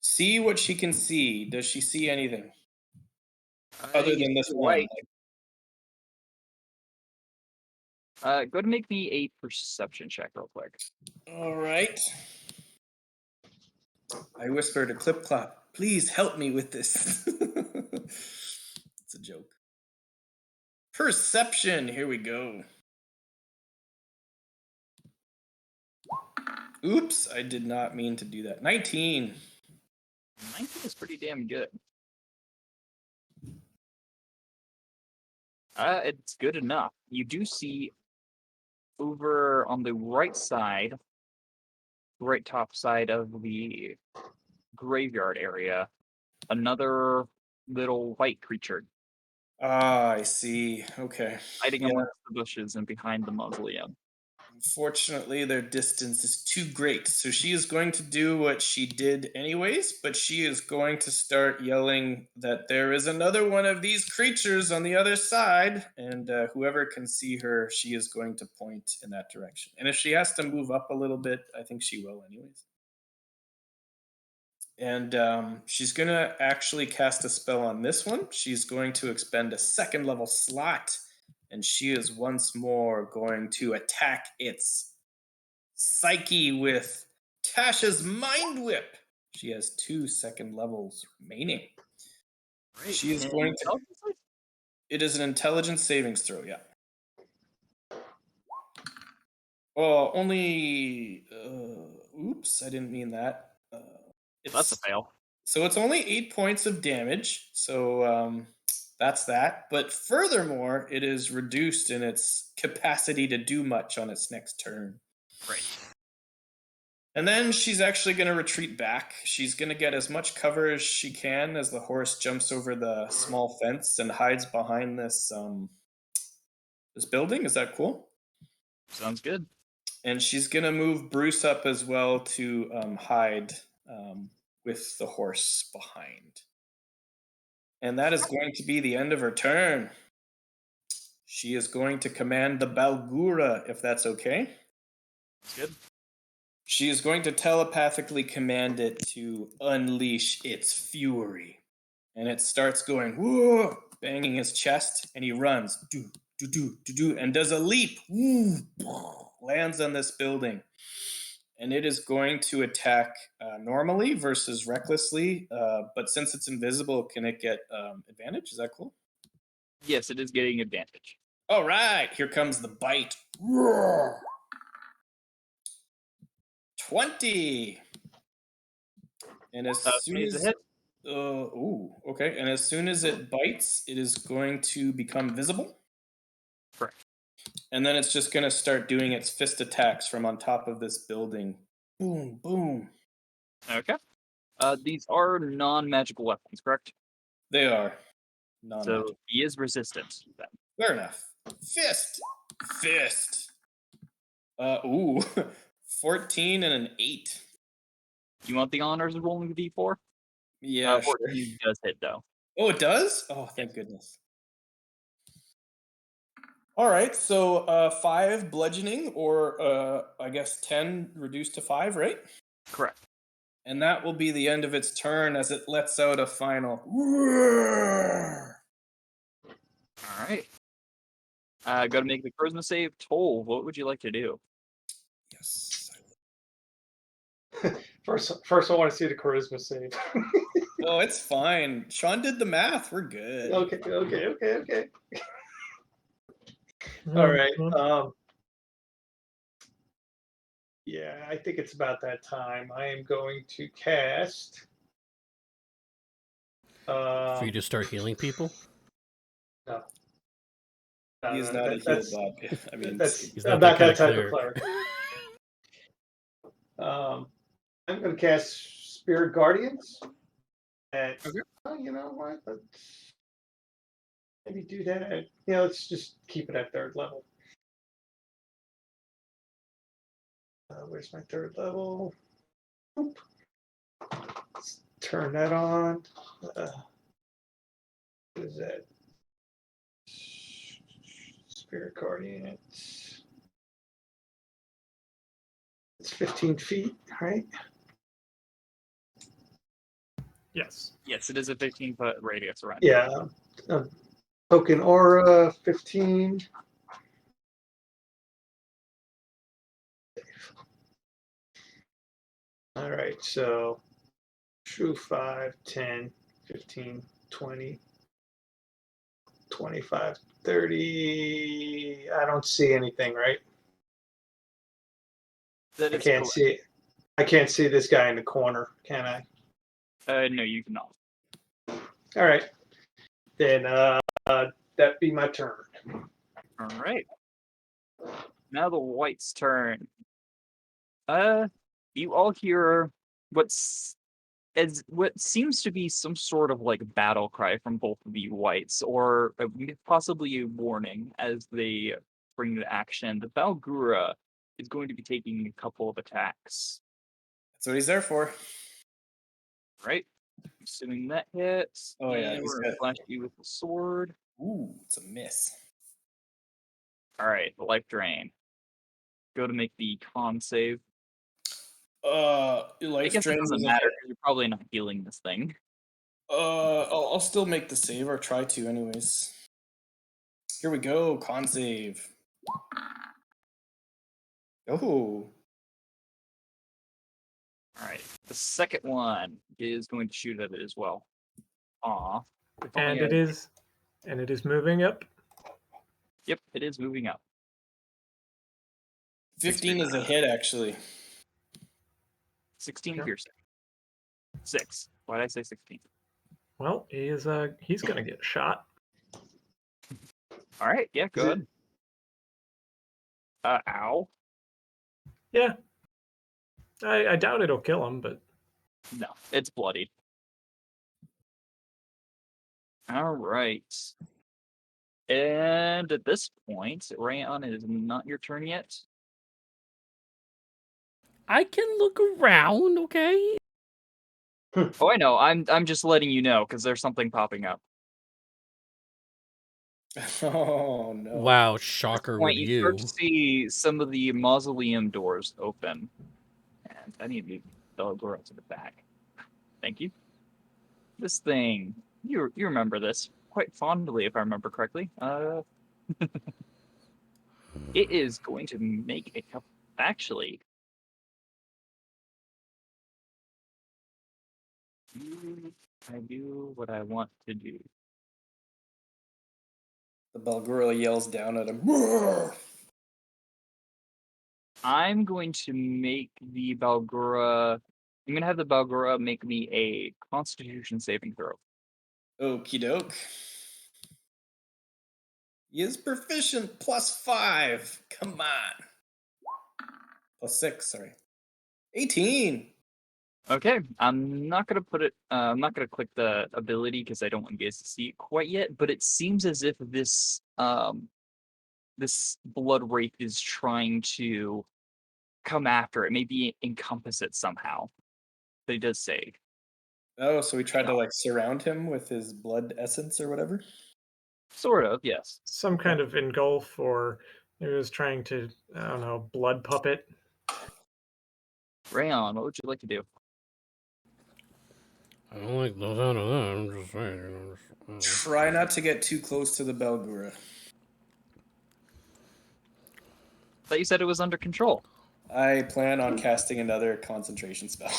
see what she can see. Does she see anything other You than this see one? white. Go ahead and make me a perception check real quick. All right. I whisper to Clip Clop, please help me with this. It's a joke. Perception. Here we go. Oops, I did not mean to do that. 19. 19 is pretty damn good. It's good enough. You do see over on the right side, right top side of the graveyard area, another little white creature Ah, I see. Okay. hiding Yeah. amongst the bushes and behind the mausoleum. Unfortunately, their distance is too great. So she is going to do what she did anyways, but she is going to start yelling that there is another one of these creatures on the other side. And whoever can see her, she is going to point in that direction. And if she has to move up a little bit, I think she will anyways. And she's going to actually cast a spell on this one. She's going to expend a second level slot. And she is once more going to attack its psyche with Tasha's Mind Whip. She has 2 second levels remaining. Right. She is going to. It is an intelligence savings throw, yeah. Oh, only. Oops, I didn't mean that. That's a fail. So it's only 8 points of damage. So that's that. But furthermore, it is reduced in its capacity to do much on its next turn. Right. And then she's actually going to retreat back. She's going to get as much cover as she can as the horse jumps over the small fence and hides behind this this building. Is that cool? Sounds good. And she's going to move Bruce up as well to hide with the horse behind. And that is going to be the end of her turn. She is going to command the Balgura, if that's okay. That's good. She is going to telepathically command it to unleash its fury. And it starts going, whoa, banging his chest, and he runs, and does a leap, lands on this building. And it is going to attack normally versus recklessly, but since it's invisible, can it get advantage? Is that cool? Yes, it is getting advantage. All right, here comes the bite. 20. And as soon as hit. Okay. And as soon as it bites, it is going to become visible. Correct. And then it's just going to start doing its fist attacks from on top of this building. Boom, boom. Okay. These are non-magical weapons, correct? They are So non-magic. he is resistant to them. Fair enough. Fist. 14 and an 8. Do you want the honors of rolling the d4? Yeah, sure. 14 does hit, though. Oh, it does? Oh, thank goodness. All right, so 5 bludgeoning, or I guess 10 reduced to 5, right? Correct. And that will be the end of its turn as it lets out a final. All right. Got to make the charisma save. Toll, what would you like to do? Yes. First, I want to see the charisma save. Oh, it's fine. Sean did the math. We're good. Okay. All right. Yeah, I think it's about that time. I am going to cast. For you to start healing people? No. He's not a heal god. I mean, that's not about that that kind type of of cleric. I'm going to cast Spirit Guardians. You know what? maybe do that. Yeah, let's just keep it at 3rd level. Where's my 3rd level? Oop. Let's turn that on. What is that? Spirit Guardian. It's 15 feet, right? Yes. Yes, it is a 15-foot radius around. Yeah. Token Aura, 15. All right, so true 5, 10, 15, 20, 25, 30. I don't see anything, right? That I is can't correct. see it. I can't see this guy in the corner, can I? No, you cannot. All right. Then that be my turn. All right. Now the white's turn. You all hear what seems to be some sort of like battle cry from both of you whites, or possibly a warning as they bring to action. The Balgura is going to be taking a couple of attacks. That's what he's there for. Right? Assuming that hits. Oh, yeah, and he's we're gonna got- flash you with the sword. Ooh, it's a miss. All right, the life drain. Go to make the con save. I Life guess it drain doesn't is a matter hit. because you're probably not healing this thing. I'll still make the save or try to, anyways. Here we go. Con save. Oh, All right, the second one is going to shoot at it as well. Aw. If only And I- it is moving up. Yep, it is moving up. 15 is a hit, actually. 16 Yep. piercing. 6. Why did I say 16? Well, he's gonna get shot. All right, yeah, go Is it- ahead. Ow. Yeah. I doubt it'll kill him, but No, it's bloodied. All right. And at this point, Rayon, it is not your turn yet. I can look around, okay? Oh, I know. I'm just letting you know because there's something popping up. Oh, no. Wow, At shocker this with point, you start you. to see some of the mausoleum doors open. And I need to go up to the back. Thank you. This thing, you remember this quite fondly, if I remember correctly. It is going to make a couple. Actually, I do what I want to do. The Balgura yells down at him. Roar! I'm going to make the Balgura. I'm going to have the Balgura make me a Constitution saving throw. Okie doke. He is proficient. +5. Come on. +6, sorry. 18. Okay, I'm not gonna put it. I'm not gonna click the ability because I don't want you guys to see it quite yet. But it seems as if this this blood wraith is trying to come after it, maybe encompass it somehow. But he does save. Oh, so we tried to like surround him with his blood essence or whatever? Sort of, yes. some kind of engulf, or it was trying to, I don't know, blood puppet. Rayon, what would you like to do? I don't like those out of that. I'm just saying. Try not to get too close to the Balgura. Thought you said it was under control. I plan on casting another concentration spell.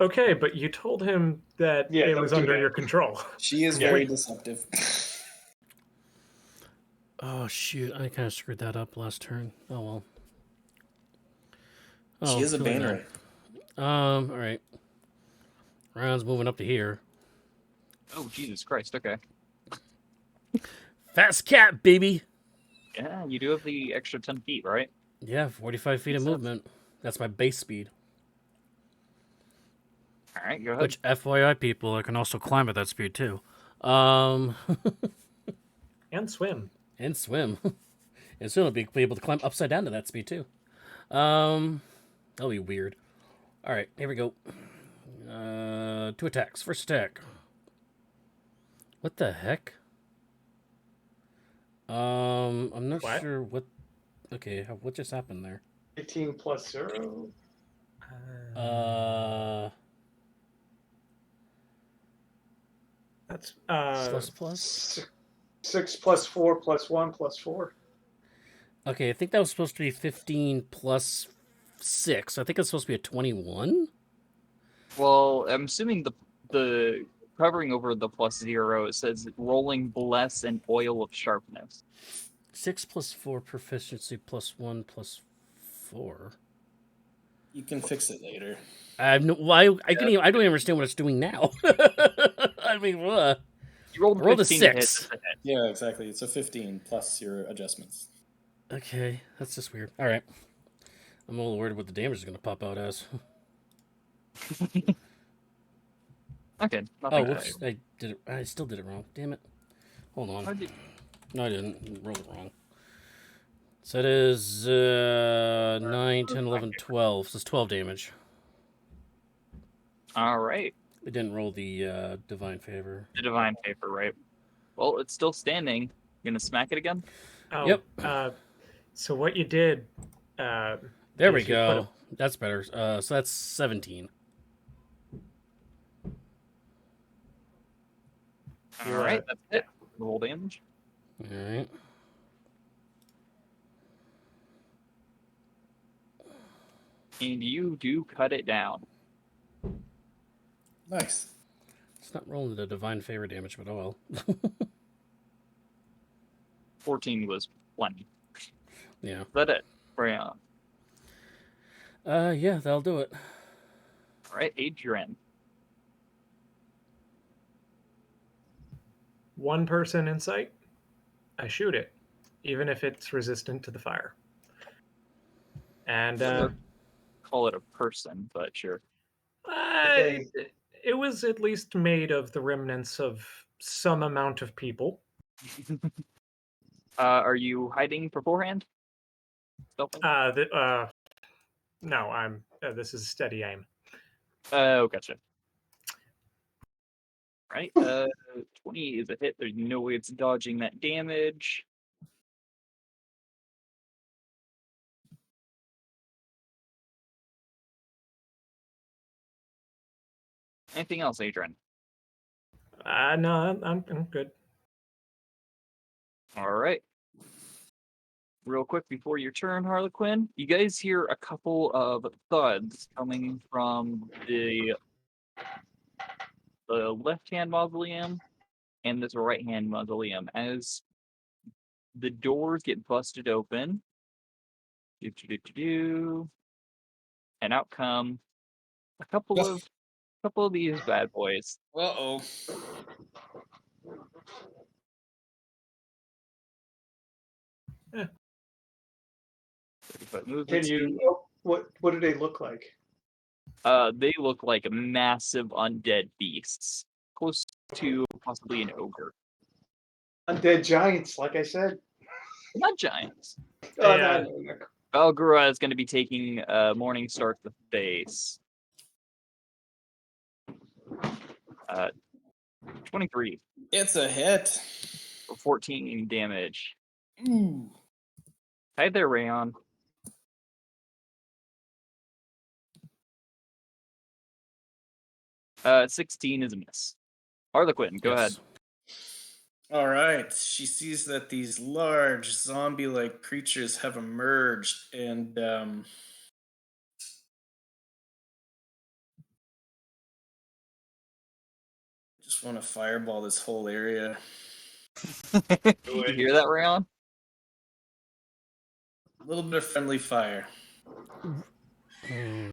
Okay, but you told him that Yeah, it don't was do under that. your control. She is very deceptive. Oh shoot! I kind of screwed that up last turn. Oh well. She is a too late Banner. now. All right. Round's moving up to here. Oh, Jesus Christ, okay. Fast cat, baby. Yeah, you do have the extra 10 feet, right? Yeah, 45 feet of Makes sense. movement. That's my base speed. All right, go ahead. Which, FYI, people, I can also climb at that speed too. And swim. And swim. And soon it'll be able to climb upside down to that speed too. That'll be weird. All right, here we go. 2 attacks. First attack. What the heck? I'm not What? sure what. Okay, what just happened there? 18 plus 0. That's Plus. 6 plus 4 plus 1 plus 4. Okay, I think that was supposed to be 15 plus 6. I think it's supposed to be a 21. Well, I'm assuming the covering over the +0, it says rolling bless and oil of sharpness. 6 plus 4 proficiency plus 1 plus 4. You can fix it later. I have no. Well, I don't even understand what it's doing now. I mean, You rolled rolled a 15 to hit, 6. that's a hit. Yeah, exactly. It's a 15 plus your adjustments. Okay, that's just weird. All right, I'm a little worried what the damage is going to pop out as. Okay. Oh, Nothing. whoops! I still did it wrong. Damn it! Hold on. No, I didn't. Roll it wrong. So it is 9, 10, 11, 12. So it's 12 damage. All right. It didn't roll the divine favor. The divine favor, right? Well, it's still standing. You gonna smack it again? Oh, Yep. So what you did? There is we you go. That's better. So that's 17. All right, that's it. Roll damage. All right. And you do cut it down. Nice. It's not rolling the divine favor damage, but oh well. 14 was plenty. Yeah. Is that it? Rayon. Yeah, that'll do it. All right, Adrian. One person in sight. I shoot it, even if it's resistant to the fire. And Call it a person, but sure. it was at least made of the remnants of some amount of people. Are you hiding beforehand? Stealthing? No, I'm. This is steady aim. Oh, gotcha. Right. 20 is a hit. There's no way it's dodging that damage. Anything else, Adrian? No, I'm good. All right. Real quick before your turn, Harlequin, you guys hear a couple of thuds coming from the left-hand mausoleum and this right-hand mausoleum as the doors get busted open. And out come a couple of these bad boys. Uh-oh. But movement Can speed. you? What do they look like? They look like massive undead beasts, close to possibly an ogre. Undead giants, like I said. Not giants. Oh, Yeah. no. Valgura is going to be taking Morning Star to the face. 23 It's a hit. for 14 damage. Ooh. Hi there, Rayon. Uh, 16 is a miss. Harlequin, go ahead. All right. She sees that these large zombie-like creatures have emerged, and just want to fireball this whole area. You hear that, Rayon? A little bit of friendly fire.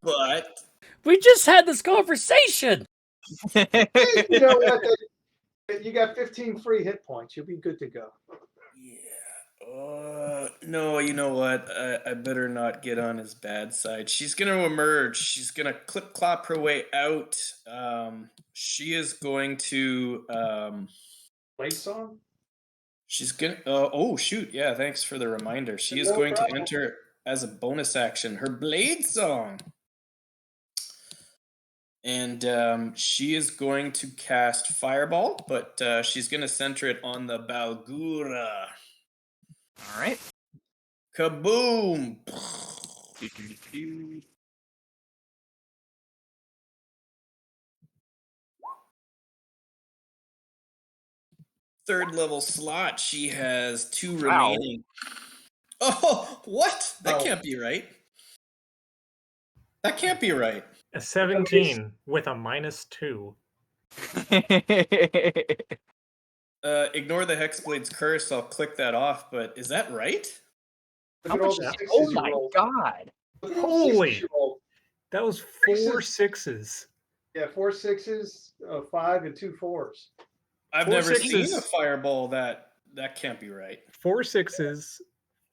But We just had this conversation. You know what? You got 15 free hit points. You'll be good to go. yeah. No, you know what? I better not get on his bad side. She's going to emerge. She's going to clip-clop her way out. She is going to... Blade song? She's gonna. Oh shoot! Yeah, thanks for the reminder. She is No going to problem. enter as a bonus action her blade song, and she is going to cast fireball, but she's going to center it on the Balgura. All right. Kaboom! Do-do-do-do. Third level slot. She has 2 Wow. remaining. Oh, what? That Oh. can't be right. That can't be right. A 17 with a -2. Ignore the Hexblade's curse. I'll click that off. But is that right? Look How at all much? the Yeah. sixes Oh you my rolled. god! Look at all the Holy. sixes you rolled. That was 4 Sixes. 6s. Yeah, 4 6s, 5, and 2 4s. I've 4 never 6s. seen a fireball that can't be right. 4 6s,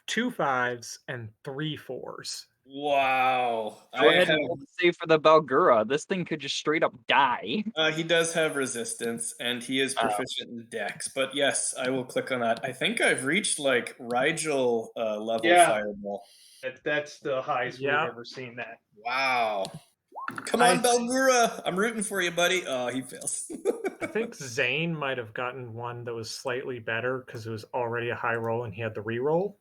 2 5s, and 3 4s. Wow. Go ahead and roll the save for the Balgura. This thing could just straight up die. He does have resistance, and he is proficient in Dex. But yes, I will click on that. I think I've reached like Rigel level Yeah. fireball. That's the highest Yeah. we've ever seen that. Wow. Come on, I- Balgura. I'm rooting for you, buddy. Oh, he fails. I think Zane might have gotten one that was slightly better because it was already a high roll and he had the reroll.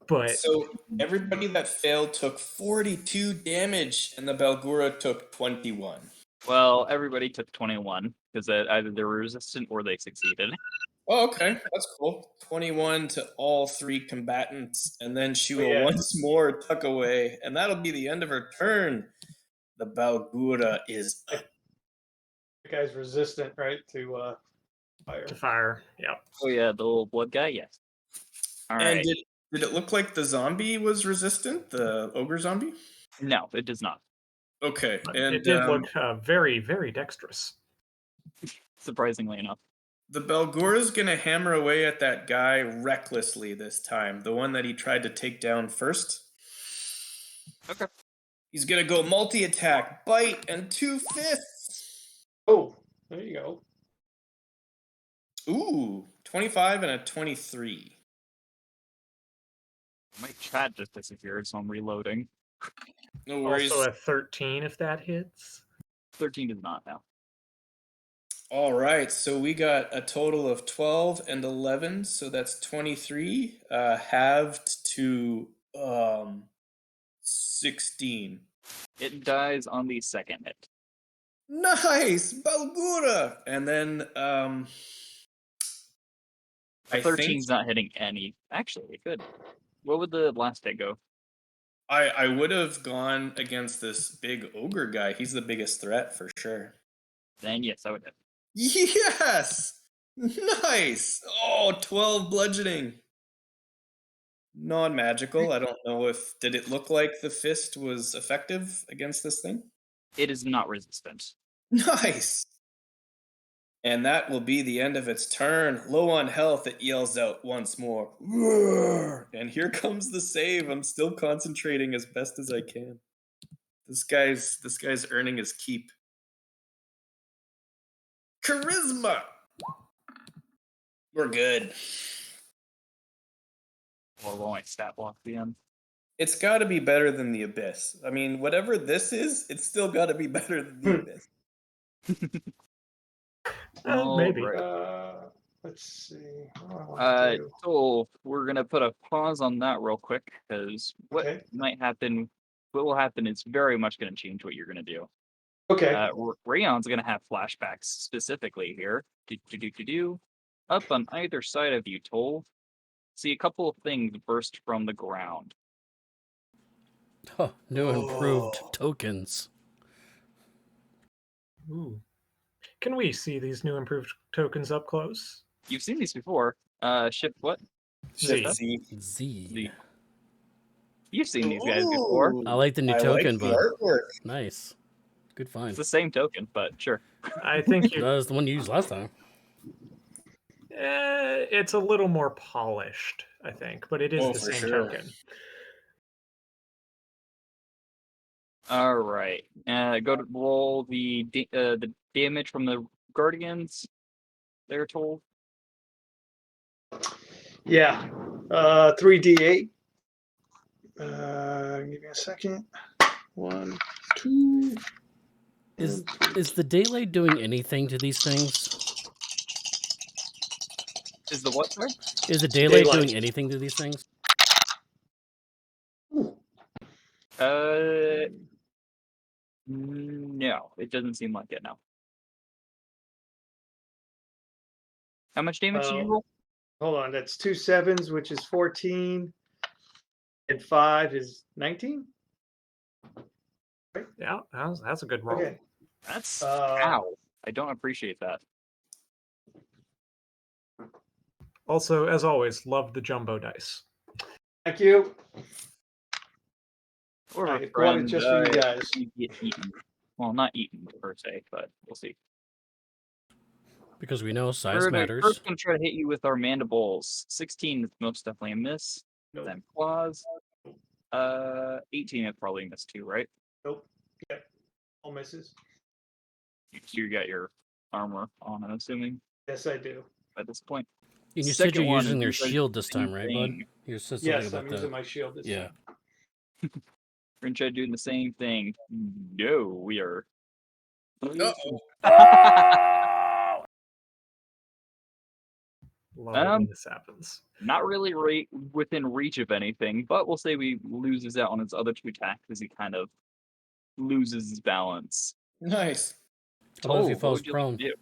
But So everybody that failed took 42 damage, and the Balgura took 21. Well, everybody took 21 because either they were resistant or they succeeded. Oh, okay. That's cool. 21 to all 3 combatants, and then she will yeah. once more tuck away, and that'll be the end of her turn. The Balgura is up. The guy's resistant, right, to fire. to fire, yeah. Oh yeah, the little blood guy. Yes. All And right. did it look like the zombie was resistant? The ogre zombie? No, it does not. Okay. But And it did look very, very dexterous. Surprisingly enough. the Balgura's gonna hammer away at that guy recklessly this time. The one that he tried to take down first. Okay. He's gonna go multi-attack, bite, and 2 fists. Oh, there you go. Ooh, 25 and a 23. My chat just disappeared, so I'm reloading. No worries. Also a 13 if that hits. 13 does not now. All right, so we got a total of 12 and 11, so that's 23, halved to 16. It dies on the second hit. Nice, Balgura! And then I 13's think not hitting any. Actually, it could. What would the last hit go? I would have gone against this big ogre guy. He's the biggest threat for sure. Then yes, I would hit. Yes! Nice! Oh, 12 bludgeoning. Non-magical. I don't know if... Did it look like the fist was effective against this thing? It is not resistant. Nice! And that will be the end of its turn. Low on health, it yells out once more. Roar! And here comes the save. I'm still concentrating as best as I can. This guy's earning his keep. Charisma! We're good. Or will my stat block the end? It's got to be better than the Abyss. I mean, whatever this is, it's still got to be better than the Abyss. Maybe. Alright. Let's see. What do I want to do? So we're gonna put a pause on that real quick because what Okay. might happen, what will happen is very much gonna change what you're gonna do. Okay. Rayon's gonna have flashbacks specifically here. Up on either side of you, Toll. See a couple of things burst from the ground. Oh, new improved tokens. Ooh. Can we see these new improved tokens up close? You've seen these before. Shift what? Z. Z. Z. You've seen these guys before. I like the new I token, like the but artwork. nice. Good find. It's the same token, but sure. I think That you, was the one you used last time. it's a little more polished, I think, but it is Oh, the for same sure. token. All right. Go to roll the damage from the guardians. They're told. Yeah. 3d8. Give me a second. 1, 2. Is the daylight doing anything to these things? Is the what, sorry? Is the daylight Daylight. doing anything to these things? No, it doesn't seem like it now. How much damage did you roll? Hold on. That's 2 7s, which is 14. And 5 is 19. Yeah, that's a good roll. Okay. That's Uh, ow. I don't appreciate that. Also, as always, love the jumbo dice. Thank you. Or I bought it just for you guys. You get eaten. Well, not eaten per se, but we'll see. Because we know size We're matters. first gonna try to hit you with our mandibles. 16 is most definitely a miss. Nope. Then claws. 18 is probably a miss too, right? Nope. Yep. All misses. You got your armor on, I'm assuming, Yes, I do. at this point. And you said Second you're one using is their you guys shield do this the same time, right, bud? thing. You said something Yes, about I'm that. using my shield this Yeah. time. We're gonna try doing the same thing. No, we are. Love it when this happens. Not really within reach of anything, but we'll say we loses out on his other 2 attacks as he kind of loses his balance. Nice. How about if he What falls would you like prone? to do?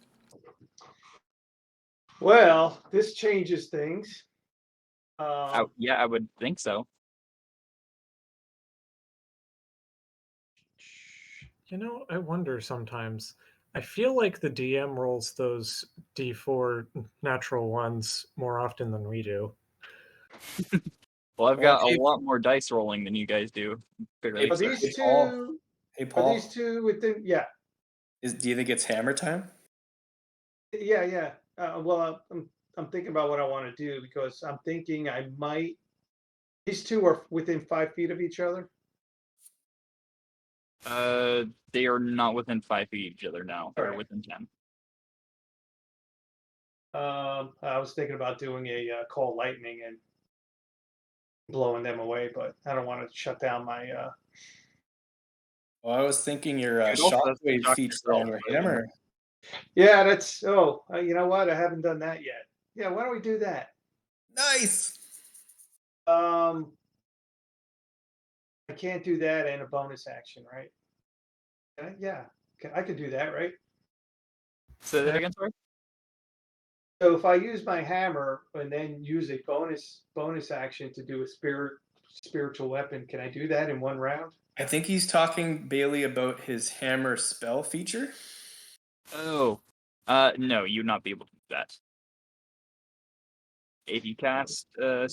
Well, this changes things. Yeah, I would think so. You know, I wonder sometimes. I feel like the DM rolls those D4 natural ones more often than we do. Well, I've Well, got a hey- lot more dice rolling than you guys do. Fairly Are certain. these Paul. two? Hey, Are Paul. these two within? Yeah. Do you think it's hammer time? Yeah, yeah. Well, I'm thinking about what I want to do because I'm thinking I might. These two are within 5 feet of each other. They are not within 5 feet of each other now. They're Alright. within 10. I was thinking about doing a call lightning and blowing them away, but I don't want to shut down my. Well, I was thinking your You'd also have to shockwave shock feature yourself, on your but- hammer. Yeah, that's. Oh, you know what? I haven't done that yet. Yeah, why don't we do that? Nice. I can't do that and a bonus action, right? Yeah, I could do that, right? Say that again, sorry? So if I use my hammer and then use a bonus action to do a spiritual weapon, can I do that in one round? I think he's talking, Bailey, about his hammer spell feature. Oh. No, you'd not be able to do that. If you cast a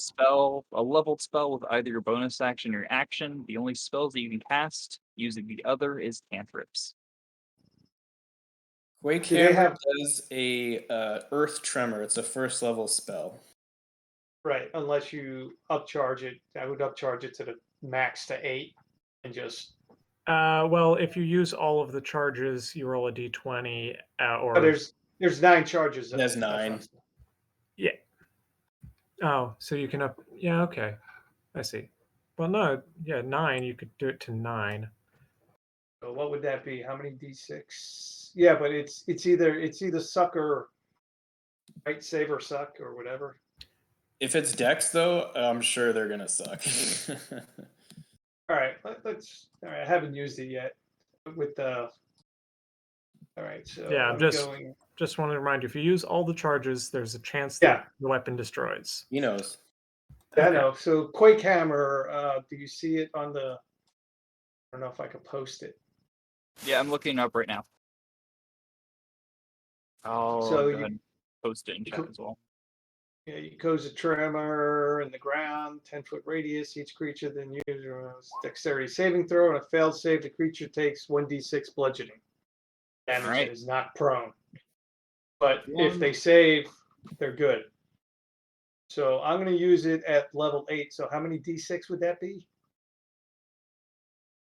leveled spell with either your bonus action or your action, the only spells that you can cast using the other is cantrips. Quake Do they hammer have- does a earth tremor. It's a first level spell. Right, unless you upcharge it. I would upcharge it to the max to 8 and just. Well, if you use all of the charges, you roll a d20, or Oh, there's 9 charges. There's That's what I'm 9. saying. yeah. Oh, so you can up. Yeah, okay, I see. Well, no, yeah, 9. You could do it to 9. So what would that be? How many d6? Yeah, but it's either suck or right, save or suck or whatever. If it's Dex, though, I'm sure they're gonna suck. All right, let's. All right, I haven't used it yet. With the. All right, so Yeah, I'm just- going. Just want to remind you, if you use all the charges, there's a chance Yeah. that the weapon destroys. He knows. I Okay. know. So Quake Hammer. Do you see it on the? I don't know if I could post it. Yeah, I'm looking up right now. I'll So go you- ahead and post it in chat as well. Yeah, you cause a tremor in the ground, 10-foot radius. Each creature then uses dexterity saving throw. On a failed save, the creature takes 1d6 bludgeoning damage Alright. and is not prone. But if One. they save, they're good. So I'm going to use it at level 8. So how many d6 would that be?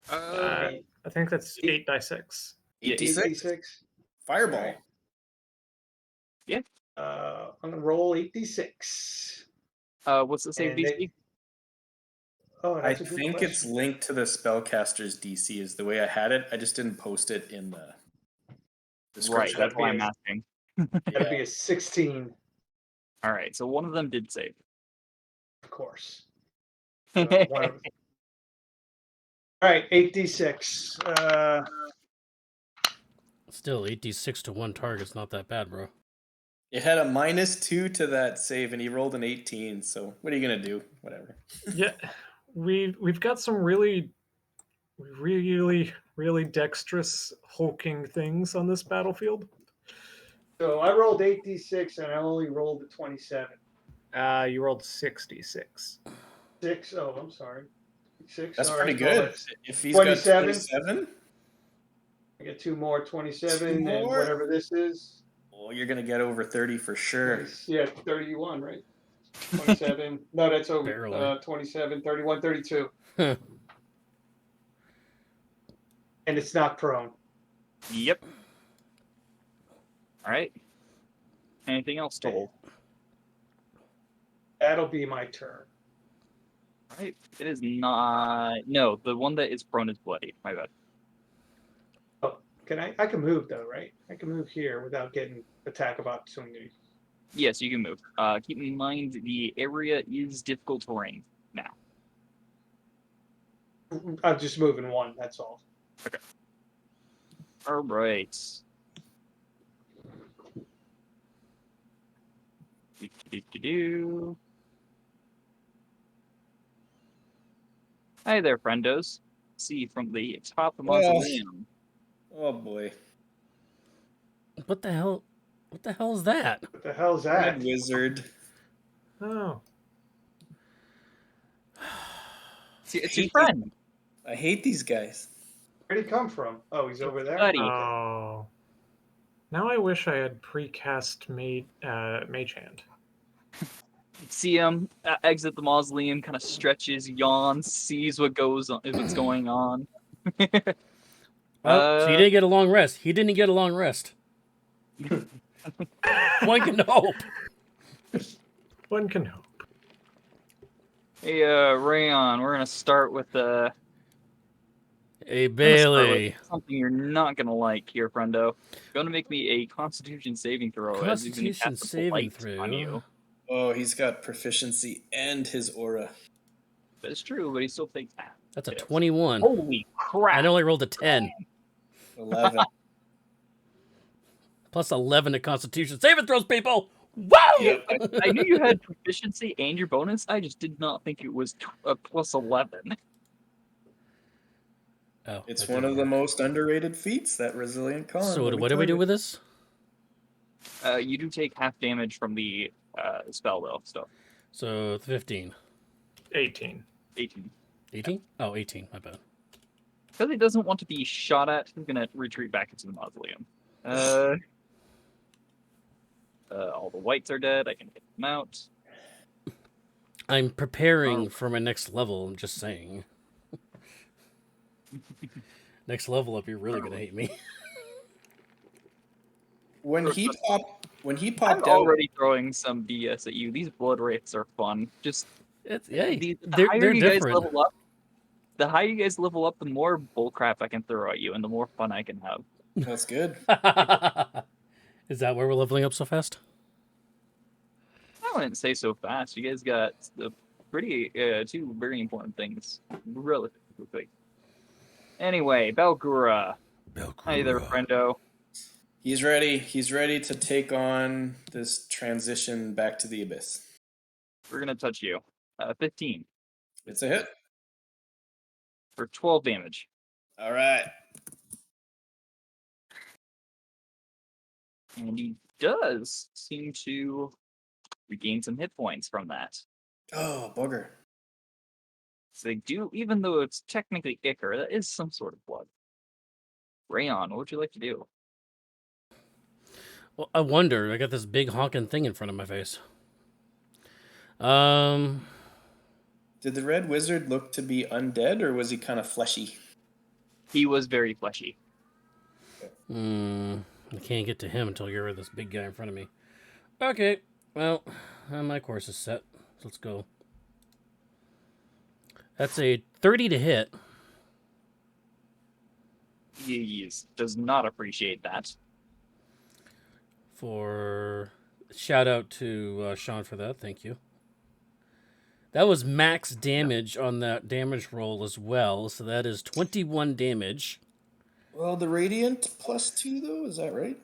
I think that's 8 die 6. Yeah, 86? 8d6. Fireball. Alright. Yeah. I'm going to roll 8d6. What's the save And DC? Oh, I that's a good think question. it's linked to the spellcaster's DC is the way I had it. I just didn't post it in the Right, description. that's why I'm be a- asking. Gotta be a 16, All right, so one of them did save. of course. So one of- All right, 8d6. Still, 8d6 to one target's not that bad, bro. It had a -2 to that save, and he rolled an 18. So what are you gonna do? Whatever. Yeah, we've got some really dexterous hulking things on this battlefield. So I rolled 8d6 and I only rolled a 27. You rolled 66. 6. Oh, I'm sorry. 6. That's all pretty right, well, good. that's- If he's 27? got 27, I get 2 more, 27, Two and more? whatever this is. well, you're gonna get over 30 for sure. 20 yeah, 31, right? 27. No, that's over. Barely. 27, 31, 32. Huh. And it's not prone. Yep. All right. Anything else to hold? That'll be my turn. All right. It is not. No, the one that is prone is bloody. My bad. Oh, I can move though, right? I can move here without getting attack of opportunity. Yes, you can move. Keep in mind the area is difficult terrain now. I'm just moving one, that's all. All right. Do-do-do-do. Hi there, friendos. See from the top of the mausoleum. Oh boy. What the hell? What the hell is that? What the hell's that? Red wizard. Oh, It's your friend. I hate these guys. Where'd he come from? Oh, he's over there? Buddy. oh. Now I wish I had precast Mage Hand. See him exit the mausoleum, kind of stretches, yawns, sees what's going on. Oh, so he didn't get a long rest. He didn't get a long rest. One can hope. One can hope. Hey, Rayon, we're gonna start with Hey, we're gonna start with Bailey. something you're not gonna like here, friendo. You're gonna make me a Constitution saving throw as he's gonna Constitution cast a saving blight on throw. you. Oh, he's got proficiency and his aura. That's true, but he still takes that. That's a Yes. 21. Holy crap! I only rolled a 10. 11. Plus 11 to Constitution saving throws, people. Wow! Yep. I knew you had proficiency and your bonus. I just did not think it was plus 11. Oh, It's that one didn't of the work. most underrated feats, that resilient con. So let me what do tell we do you. with this? You do take half damage from the spell though, so So 15. 18. 18. 18? Oh, 18. My bad. Because he doesn't want to be shot at, he's gonna retreat back into the mausoleum. All the whites are dead. I can get them out. I'm preparing for my next level. I'm just saying. Next level up, you're really gonna hate me. When he I'm popped out, already throwing some BS at you. These blood wraiths are fun. Just It's yeah, the they're higher you guys different. level up, the higher you guys level up, the more bullcrap I can throw at you, and the more fun I can have. that's good. Is that why we're leveling up so fast? I wouldn't say so fast. You guys got the pretty two very important things relatively quick. Anyway, Belgura. Hi there, friendo. He's ready. He's ready to take on this transition back to the abyss. We're gonna touch you. 15 It's a hit. for 12 damage. All right. And he does seem to regain some hit points from that. Oh, bugger. So they do, even though it's technically ichor, that is some sort of blood. Rayon, what would you like to do? Well, I wonder. I got this big honking thing in front of my face. Did the red wizard look to be undead, or was he kind of fleshy? He was very fleshy. I can't get to him until you're this big guy in front of me. Okay, well, my course is set. Let's go. That's a 30 to hit. He does not appreciate that. For shout out to Sean for that. Thank you. That was max damage on that damage roll as well. So that is 21 damage. Well, the radiant +2 though, is that right?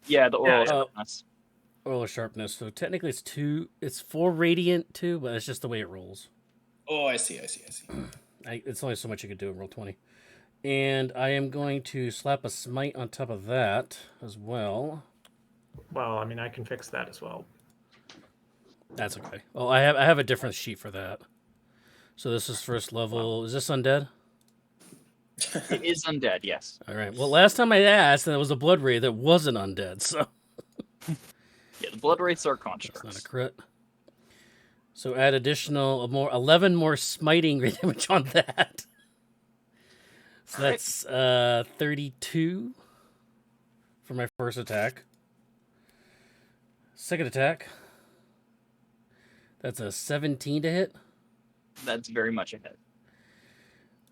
Yeah, the oral Yeah. sharpness. Roll of sharpness. So technically it's 2. It's 4 radiant too, but it's just the way it rolls. Oh, I see. It's only so much you could do in roll 20. And I am going to slap a smite on top of that as well. Well, I mean, I can fix that as well. That's okay. Well, I have a different sheet for that. So this is first level. Is this undead? It is undead, yes. All right. Well, last time I asked, that was a blood ray that wasn't undead. So Yeah, the blood wraiths are that's not a constructs. crit. So add additional 11 more smiting damage on that. So All right. that's 32 for my first attack. Second attack. That's a 17 to hit. That's very much a hit.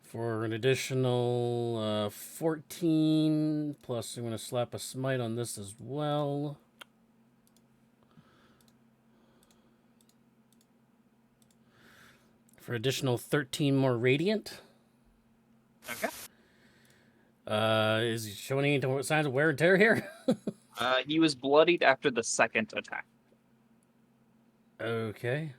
For an additional 14, plus I'm going to slap a smite on this as well. For additional 13 more radiant. Okay. Is he showing any signs of wear and tear here? He was bloodied after the second attack. Okay.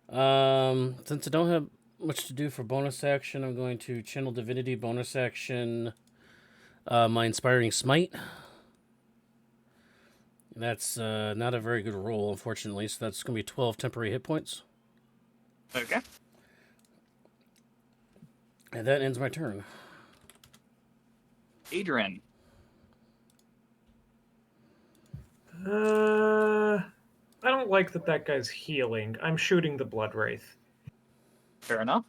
Since I don't have much to do for bonus action, I'm going to channel divinity bonus action. My inspiring smite. That's not a very good roll, unfortunately. So that's going to be 12 temporary hit points. Okay. And that ends my turn. Adrian. I don't like that guy's healing. I'm shooting the blood wraith. Fair enough.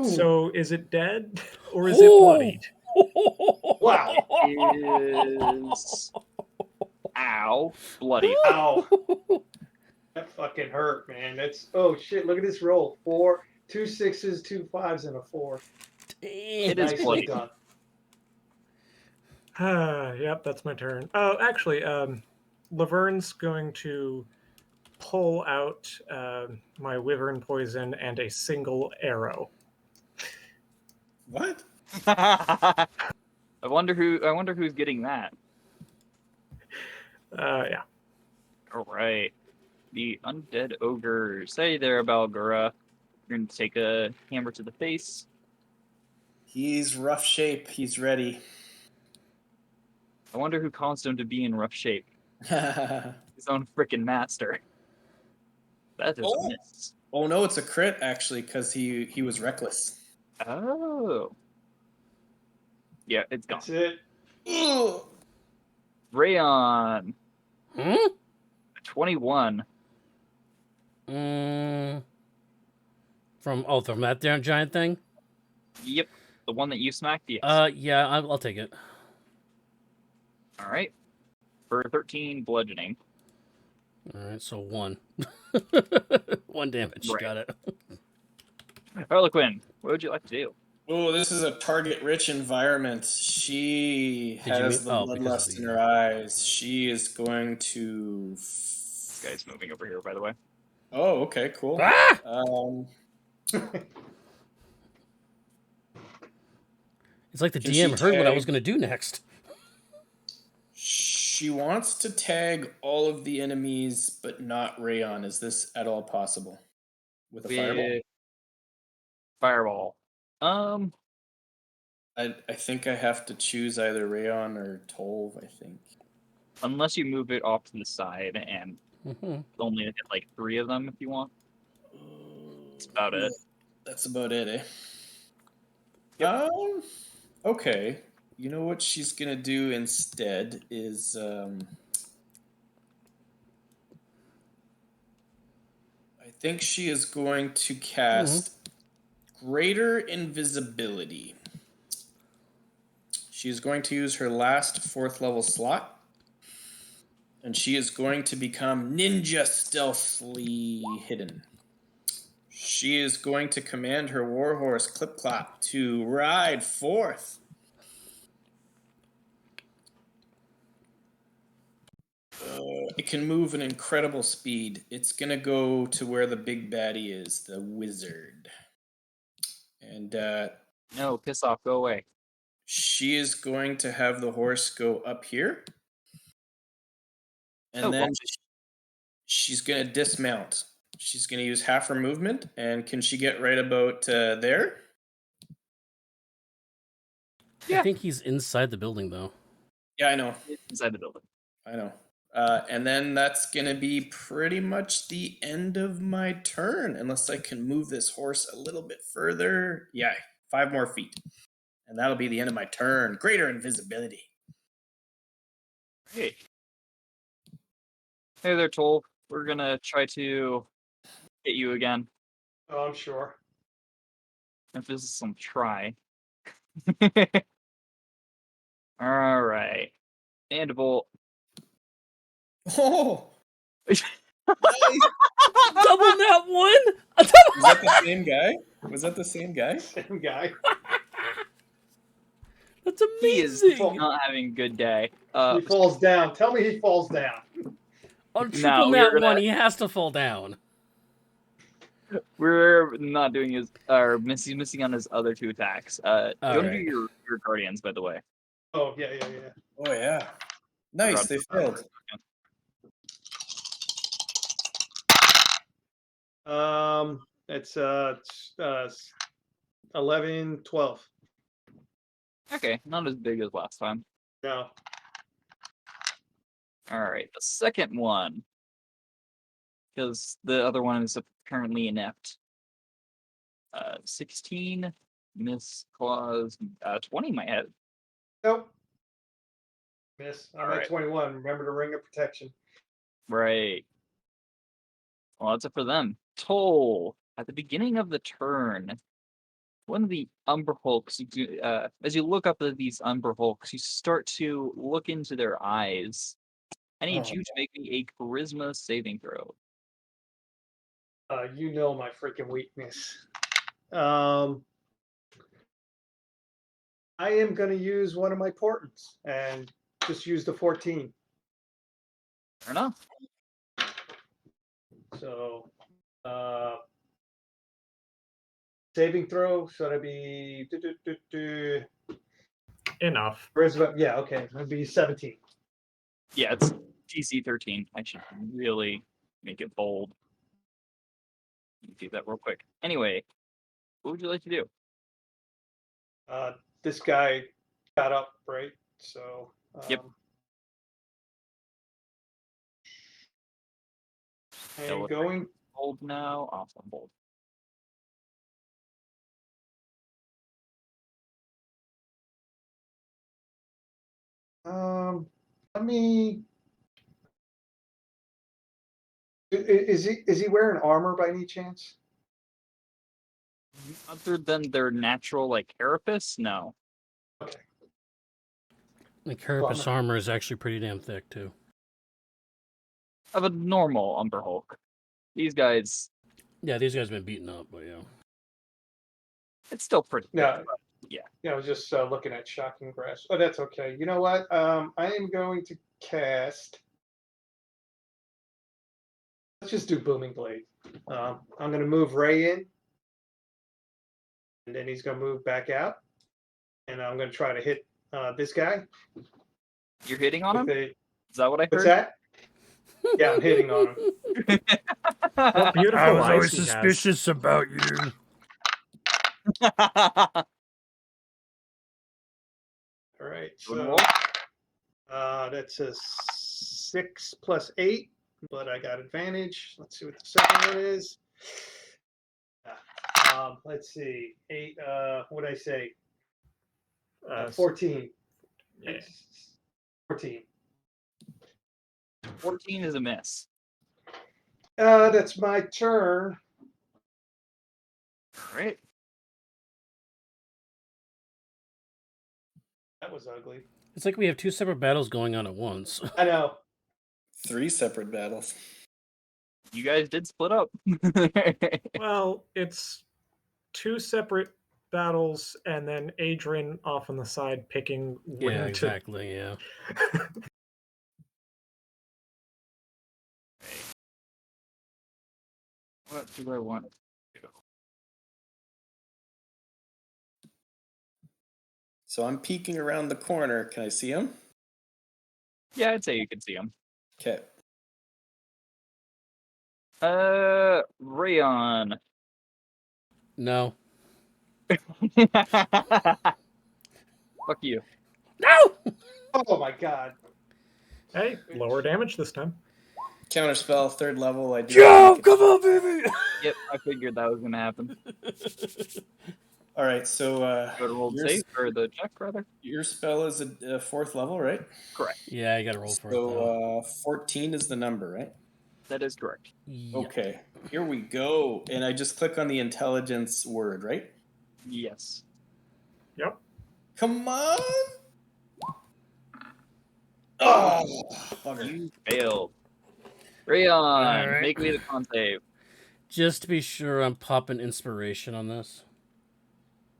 So is it dead or is it bloodied? Wow. Is ow bloody. Ow. That fucking hurt, man. That's shit. Look at this roll. 4, 2 6s, 2 5s, and a 4. It is Nicely bloody. done. Yep, that's my turn. Oh, actually, Laverne's going to pull out my wyvern poison and a single arrow. What? I wonder who's getting that. Yeah. All right. The undead ogre. Say there, Balgura. You're going to take a hammer to the face. He's rough shape. He's ready. I wonder who caused him to be in rough shape. His own freaking master. That is Oh. a miss. Oh no, it's a crit actually because he was reckless. Oh. Yeah, it's gone. That's it. Ugh. Rayon. Hmm? 21. From that damn giant thing? Yep. The one that you smacked? Yes. Yeah, I'll take it. All right. For 13 bludgeoning. All right, so 1. 1 damage. Right. Got it. Harlequin, what would you like to do? Oh, this is a target-rich environment. She Did you has mean- the oh, because of bloodlust the- in her eyes. She is going to. This guy's moving over here, by the way. Oh, okay, cool. Ah! It's like the Can DM she heard what I tag- was going to do next. She wants to tag all of the enemies, but not Rayon. Is this at all possible? With a fireball? Fireball. I think I have to choose either Rayon or Tolv, I think. Unless you move it off to the side and Mm-hmm. only hit like 3 of them if you want. That's about it. That's about it, eh? Yep. Okay. You know what she's gonna do instead is I think she is going to cast Greater Invisibility. She is going to use her last 4th level slot. and she is going to become ninja stealthily hidden. She is going to command her warhorse Clip Clop to ride forth. It can move an incredible speed. It's going to go to where the big baddie is, the wizard. And No, piss off. Go away. she is going to have the horse go up here. And then she's going to dismount. She's going to use half her movement. And can she get right about there? Yeah. I think he's inside the building, though. Yeah, I know. Inside the building. I know. And then that's going to be pretty much the end of my turn, unless I can move this horse a little bit further. Yeah, 5 more feet. And that'll be the end of my turn. Greater invisibility. Hey. Hey there, Toll. We're going to try to get you again. Oh, I'm sure. If this is some try. All right. Mandible. Oh! Nice. Double that one? Was that the same guy? Was that the same guy? Same guy. That's He is amazing. not having a good day. He falls down. Tell me he falls down. On triple we're nat gonna- 1, he has to fall down. We're not doing his, or he's missing on his other 2 attacks. Don't do right. your guardians, by the way. Oh, yeah. Oh, yeah. Nice, they failed. It's 11, 12. Okay, not as big as last time. No. All right, the second one, because the other one is currently inept. 16, miss clause, 20 might hit. Nope. Miss. I'm Alright. at 21. Remember the ring of protection. Right. Well, that's it for them. Toll. At the beginning of the turn, one of the Umber Hulks, as you look up at these Umber Hulks, you start to look into their eyes. I need you to make me a charisma saving throw. You know my freaking weakness. I am going to use one of my portents and just use the 14. Fair enough. So, saving throw, so that'd be Enough. charisma. Yeah, okay, that'd be 17. Yeah, it's DC 13. I should really make it bold. Let me do that real quick. Anyway, what would you like to do? This guy got up, right? So, Yep. And going. Bold now. Awesome, bold. Let me. Is he wearing armor by any chance? Other than their natural, like, carapace? No. Okay. The carapace armor is actually pretty damn thick, too. Of a normal Umber Hulk. These guys, Yeah, these guys have been beaten up, but yeah. it's still pretty Yeah. thick, but yeah. Yeah, I was just looking at shocking grasp. Oh, that's okay. You know what? I am going to cast. Let's just do booming blade. I'm going to move Ray in, and then he's going to move back out, and I'm going to try to hit this guy. You're hitting on him? with Is that what I What's heard? that? Yeah, I'm hitting on him. What beautiful I was eyes always he has. suspicious about you. All right. Good So roll. that's a 6 plus 8, but I got advantage. Let's see what the second one is. Let's see. 8, what did I say? 14. Yeah. 14. 14 is a miss. That's my turn. All right. That was ugly. It's like we have 2 separate battles going on at once. I know. 3 separate battles. You guys did split up. Well, it's 2 separate battles, and then Adrian off on the side picking when Yeah, to. exactly. Yeah. What do I want to do? So I'm peeking around the corner. Can I see him? Yeah, I'd say you can see him. Okay. Rayon. No. Fuck you. No. Oh my god. Hey, lower damage this time. Counterspell, 3rd level. I do. Joe, come on, baby. Yep, I figured that was gonna happen. All right, so Go to roll the your, save or the check, rather. your spell is a 4th level, right? Correct. Yeah, you got to roll for it though. So 14 is the number, right? That is correct. Yeah. Okay, here we go. And I just click on the intelligence word, right? Yes. Yep. Come on! Oh, bugger. You failed. Rayon, Alright. make me the con save. Just to be sure, I'm popping inspiration on this.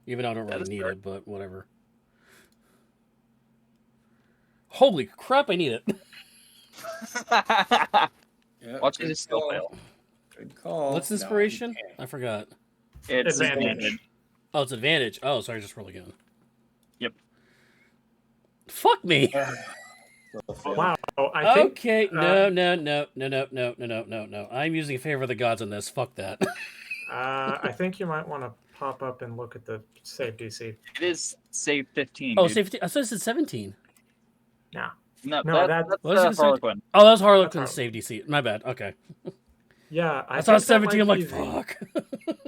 Even though I don't That really is need correct. it, but whatever. Holy crap, I need it. Yeah, Watch good it still call. fail. Good call. What's No, inspiration? you can't. I forgot. It's Advantage. Oh, it's advantage. Oh, sorry, just roll again. Yep. Fuck me. So fail. Wow. I think. Okay, no. I'm using a favor of the gods on this. Fuck that. I think you might want to pop up and look at the save DC. It is save 15. Oh, dude. safety. I thought it said 17. Nah. No, No, that's What is it, Harlequin. Oh, that was That's Harlequin's save DC. My bad. Okay. Yeah, I saw think that 17. I'm might like, be the- fuck.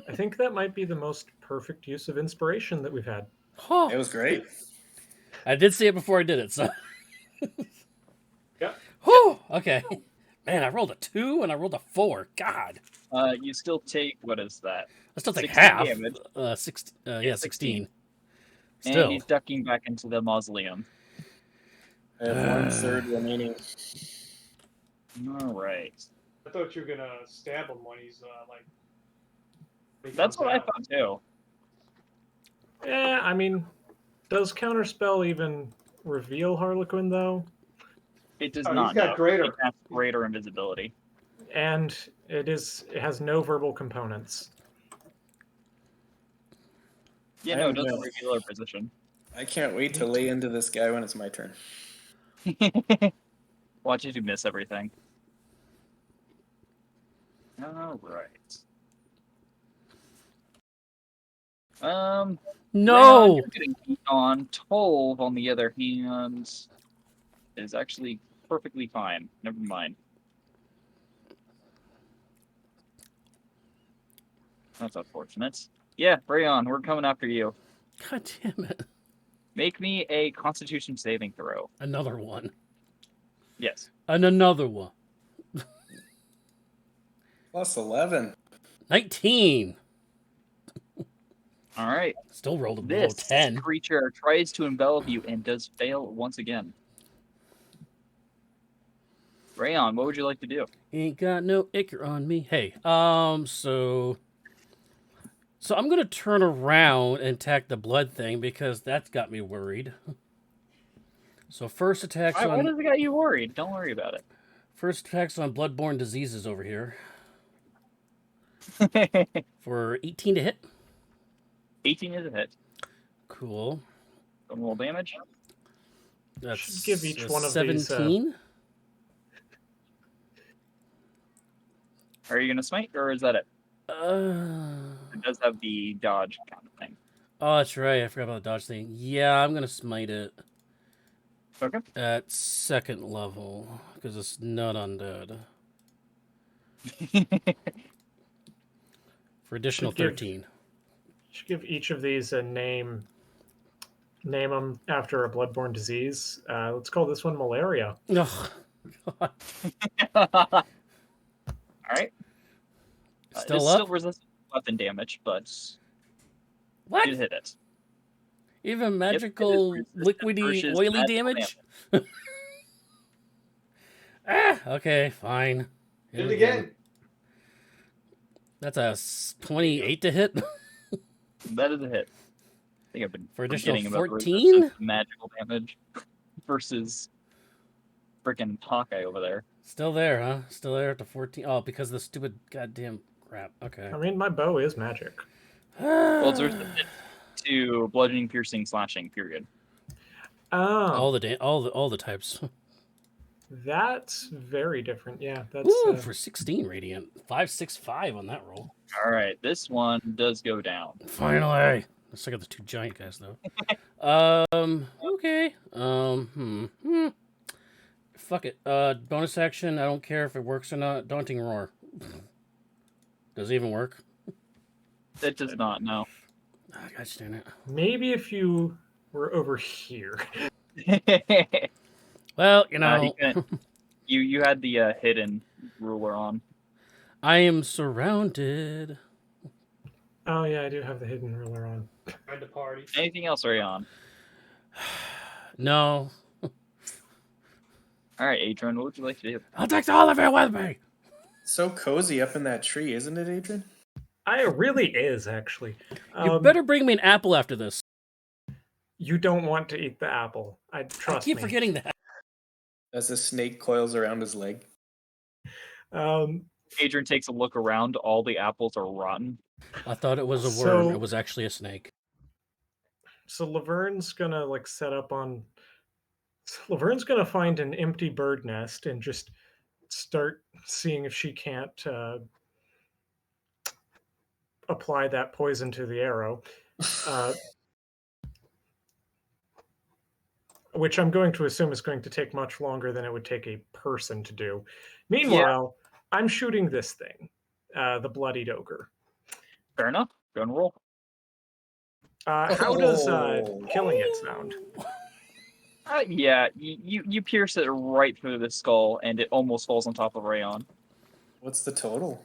I think that might be the most perfect use of inspiration that we've had. Huh. It was great. I did see it before I did it, so. Yep. Whew. Okay. Man, I rolled a 2 and I rolled a 4. God. You still take, what is that? I still take 16 half. damage. 16. 16. Still. And he's ducking back into the mausoleum. I have 1/3 remaining. All right. I thought you were gonna stab him when he's like. when he That's comes what I out. thought too. I mean, does Counterspell even reveal Harlequin, though? It does Oh, not. he's got know. greater. It has greater invisibility. And it has no verbal components. Yeah, no, it doesn't reveal our position. I can't wait to lay into this guy when it's my turn. Watch you miss everything. All right. No! Ron, you're getting beat on. 12, on the other hand, is actually perfectly fine. Never mind. That's unfortunate. Yeah, Rayon, we're coming after you. God damn it. Make me a Constitution saving throw. Another one. Yes. And another one. Plus 11. 19. All right. Still rolled below This 10. creature tries to envelop you and does fail once again. Rayon, what would you like to do? Ain't got no ichor on me. Hey, so I'm gonna turn around and attack the blood thing because that's got me worried. So first attacks What on has it got you worried? Don't worry about bloodborne diseases over here it. for 18 to hit. 18 is a hit. Cool. Don't roll damage. That's Should give each one of 17. these, Are you going to smite, or is that it? Uh, It does have the dodge kind of thing. oh, that's right. I forgot about the dodge thing. Yeah, I'm gonna smite it Okay. at 2nd level because it's not undead. For additional Should give- 13. Should give each of these a name. Name them after a bloodborne disease. Let's call this one malaria. Ugh. God. All right. Still it's up? still resistant to weapon damage, but What? you hit it. Even it magical is resistant liquidy versus oily magical damage? Okay, fine. Hit it again. That's a 28 to hit That is a hit. I think I've been for additional forgetting about the 14. resistance to magical damage versus freaking Hawkeye over there. Still there, huh? Still there at the 14. Oh, because of the stupid goddamn crap. Okay. I mean, my bow is magic. Well, it's resistant to bludgeoning, piercing, slashing. Period. Oh, all the types. that's very different. Yeah, that's Ooh, for 16 radiant. 565 on that roll. All right, this one does go down. Finally. Let's look at the two giant guys though. Okay. Fuck it. Bonus action. I don't care if it works or not. Daunting Roar. Does it even work? It does not. No. Oh, gosh damn it. maybe if you were over here. Well, you know, You had the hidden ruler on. I am surrounded. Oh yeah, I do have the hidden ruler on. Join the party. Anything else, Rayon? No. All right, Adrian, what would you like to do? I'll take all of it with me. So cozy up in that tree, isn't it, Adrian? It really is actually. You better bring me an apple after this. You don't want to eat the apple. I trust I keep me. forgetting that. As the snake coils around his leg. Adrian takes a look around. All the apples are rotten. I thought it was a worm. So- It was actually a snake. So Laverne's gonna like set up on. Laverne's gonna find an empty bird nest and just start seeing if she can't apply that poison to the arrow, which I'm going to assume is going to take much longer than it would take a person to do. Meanwhile, I'm shooting this thing, the bloodied ogre. Fair enough. Go and roll. How does killing it sound? Yeah, you pierce it right through the skull, and it almost falls on top of Rayon. What's the total?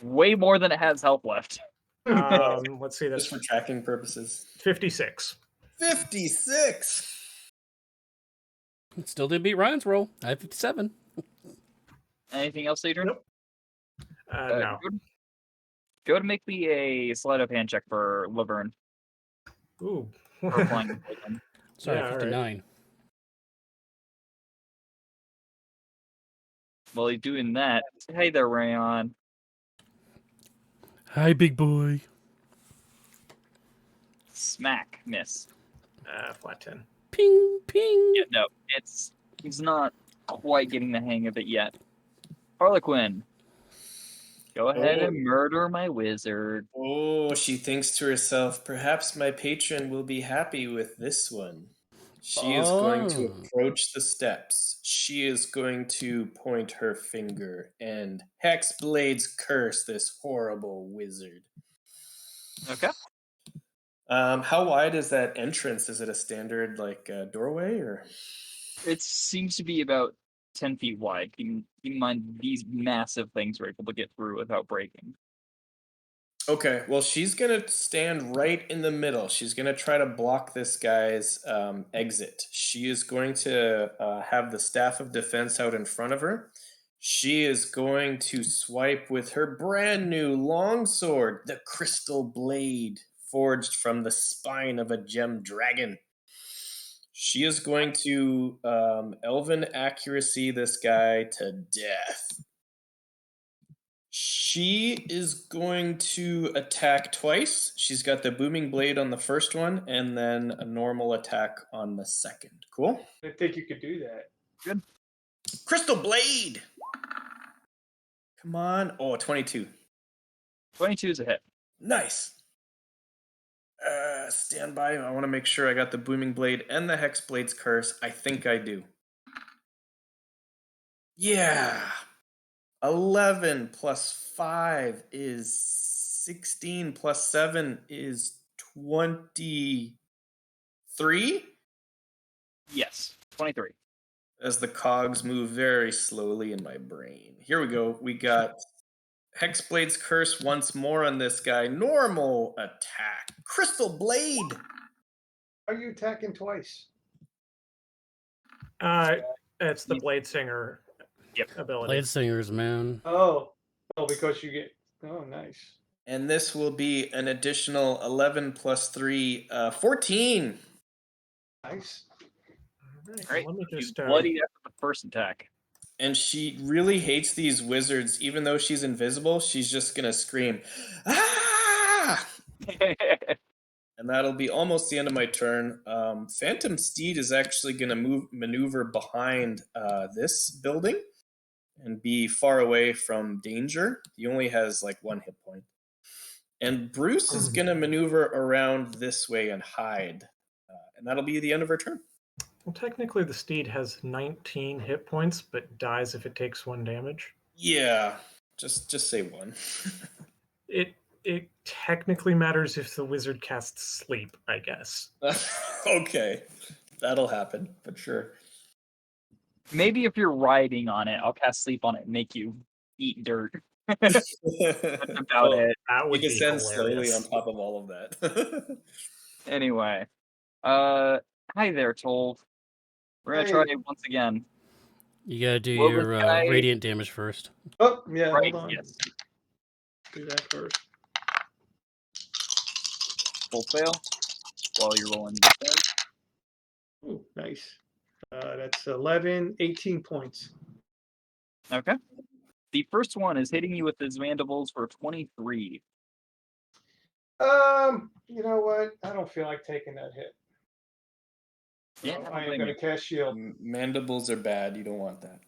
Way more than it has health left. Let's see, that's Just for tracking purposes. 56. 56! It still did beat Ryan's roll. I have 57. Anything else, Adrian? Nope. No. Go to make me a sleight of hand check for Laverne. Ooh. For applying the poison. Sorry, Yeah, all right. 59. While he's doing that, hey there, Rayon. Hi, big boy. Smack, miss. Flat 10. Ping, ping. Yeah, no, he's not quite getting the hang of it yet. Harlequin, go ahead and murder my wizard. Oh, she thinks to herself, perhaps my patron will be happy with this one. She is going to approach the steps. She is going to point her finger and Hexblade's curse this horrible wizard. Okay. How wide is that entrance? Is it a standard doorway or? It seems to be about 10 feet wide. Keep in mind these massive things are able to get through without breaking. Okay, well, she's going to stand right in the middle. She's going to try to block this guy's exit. She is going to have the Staff of Defense out in front of her. She is going to swipe with her brand new longsword, the Crystal Blade, forged from the spine of a gem dragon. She is going to Elven Accuracy this guy to death. She is going to attack twice. She's got the booming blade on the first one and then a normal attack on the second. Cool? I didn't think you could do that. Good. Crystal Blade! Come on. Oh, 22. 22 is a hit. Nice. Stand by. I want to make sure I got the booming blade and the Hexblade's curse. I think I do. Yeah. 11 plus 5 is 16 plus 7 is 23? Yes, 23. As the cogs move very slowly in my brain. Here we go. We got Hexblade's curse once more on this guy. Normal attack. Crystal Blade. Are you attacking twice? It's the Blade Singer Yep. ability. Blade Singers, man. Oh, because you get. Oh, nice. And this will be an additional 11 plus 3, 14. Nice. All right, All right. let me You just bloodied after the first attack. And she really hates these wizards. Even though she's invisible, she's just going to scream, ah! And that'll be almost the end of my turn. Phantom Steed is actually going to maneuver behind this building and be far away from danger. He only has like 1 hit point. And Bruce is going to maneuver around this way and hide. And that'll be the end of her turn. Well, technically, the steed has 19 hit points, but dies if it takes 1 damage. Yeah, just say 1. It technically matters if the wizard casts sleep, I guess. Okay, that'll happen, but sure. Maybe if you're riding on it, I'll cast sleep on it and make you eat dirt. That's about it. That You would can be stand slowly hilarious. on top of all of that. Anyway, hi there, Tolv. We're gonna try it once again. You gotta do Well, your this guy- radiant damage first. Oh, yeah. Right? Hold on. Yes. Do that first. Full fail. While you're rolling. Oh, nice. That's 11, 18 points. Okay. The first one is hitting you with his mandibles for 23. You know what? I don't feel like taking that hit. So Yeah, I am going to cast shield. Mandibles are bad. You don't want that.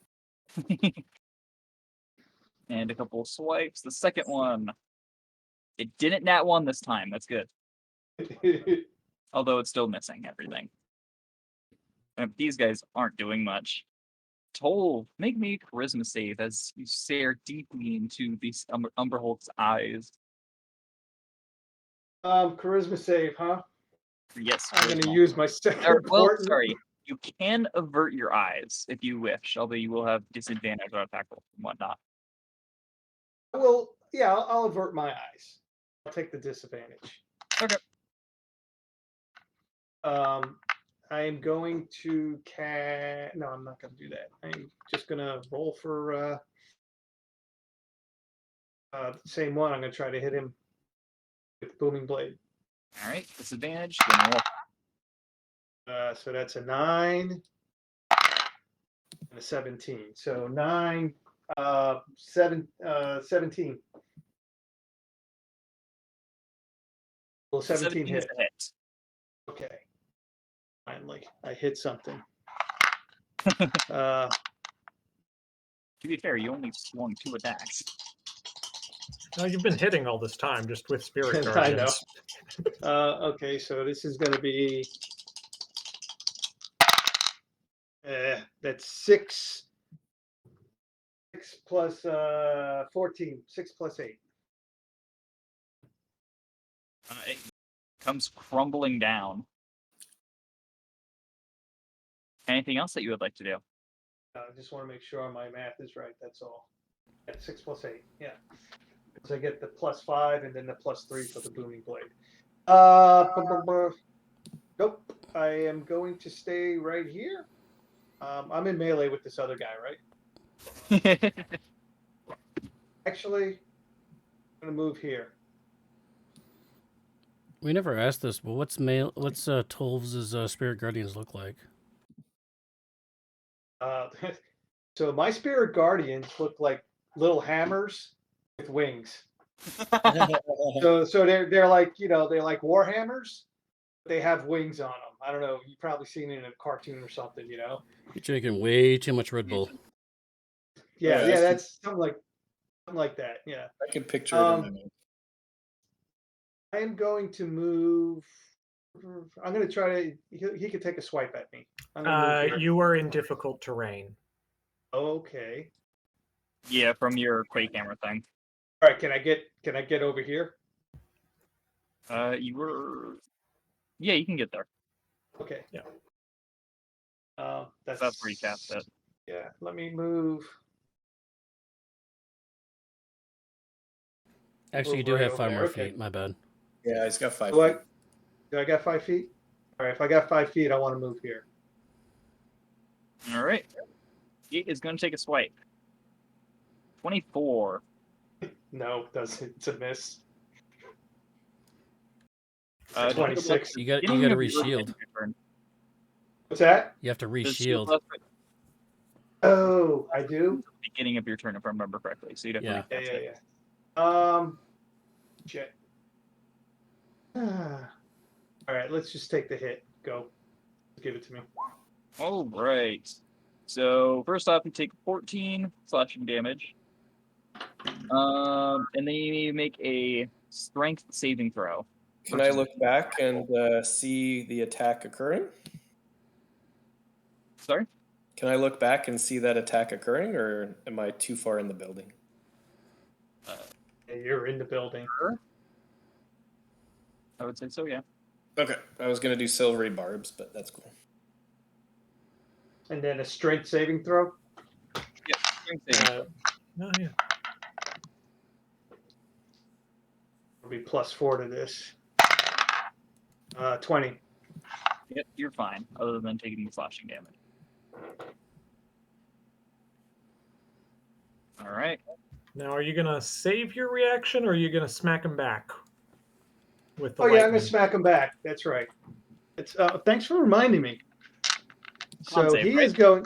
And a couple of swipes. The second one. It didn't nat 1 this time. That's good. Although it's still missing everything. And these guys aren't doing much. Tolv, make me a charisma save as you stare deeply into these Umberholt's eyes. Charisma save, huh? Yes. I'm going to charisma. use my second Well, important. sorry. You can avert your eyes if you wish, although you will have disadvantage on attack rolls and whatnot. Well, yeah, I'll avert my eyes. I'll take the disadvantage. Okay. I am going to cast. No, I'm not going to do that. I'm just going to roll for the same one. I'm going to try to hit him with Booming Blade. All right. Disadvantage. Then roll. So that's a 9 and a 17. So 9, 17. Well, 17 is hit. a hit. Okay. Finally, I hit something. To be fair, you only swung 2 attacks. No, you've been hitting all this time, just with Spirit I Guardians. know. Okay, so this is going to be that's 6 plus 14. 6 plus 8. It comes crumbling down. Anything else that you would like to do? I just want to make sure my math is right. That's all. At 6 plus 8. Yeah. So I get the plus 5 and then the plus 3 for the Booming Blade. Nope. I am going to stay right here. I'm in melee with this other guy, right? Actually, I'm going to move here. We never asked this, but what's Tolv's spirit guardians look like? So my spirit guardians look like little hammers with wings. So they're like, they're like war hammers. But they have wings on them. I don't know. You've probably seen it in a cartoon or something, You're drinking way too much Red Bull. Yeah, Yeah, that's something like that. Yeah. I can picture it in my mind. I am going to move. I'm going to try to. He could take a swipe at me. I'm gonna move here. You are in difficult terrain. Okay. Yeah, from your Quake hammer thing. All right. Can I get over here? You were. Yeah, you can get there. Okay. Yeah. That's where you cast it. Yeah. Let me move. Actually, you Move do right have over 5 there, more okay. feet. My bad. Yeah, he's got 5 Do I, feet. do I got 5 feet? All right. If I got 5 feet, I want to move here. All right. It is going to take a swipe. 24. No, doesn't. It's a miss. Don't go back to 26. the You got beginning to of your reshield. turn. What's that? You have to The shield reshield. lasts for Oh, I do. the beginning of your turn, if I remember correctly. So you'd have Yeah. to recast it. Yeah. Shit. All right, let's just take the hit. Go. Give it to me. All right. So first off, you take 14 slashing damage. And then you make a strength saving throw. Can I look back and see the attack occurring? Sorry? Can I look back and see that attack occurring, or am I too far in the building? Yeah, you're in the building. I would say so, yeah. Okay, I was going to do silvery barbs, but that's cool. And then a strength saving throw. Yeah, strength saving throw. No, yeah. It'll be +4 to this. 20. Yep, you're fine, other than taking the slashing damage. All right. Now, are you gonna save your reaction, or are you gonna smack him back with the Oh yeah, I'm gonna lightning? smack him back. That's right. It's thanks for reminding me. Con So save, he right? is going.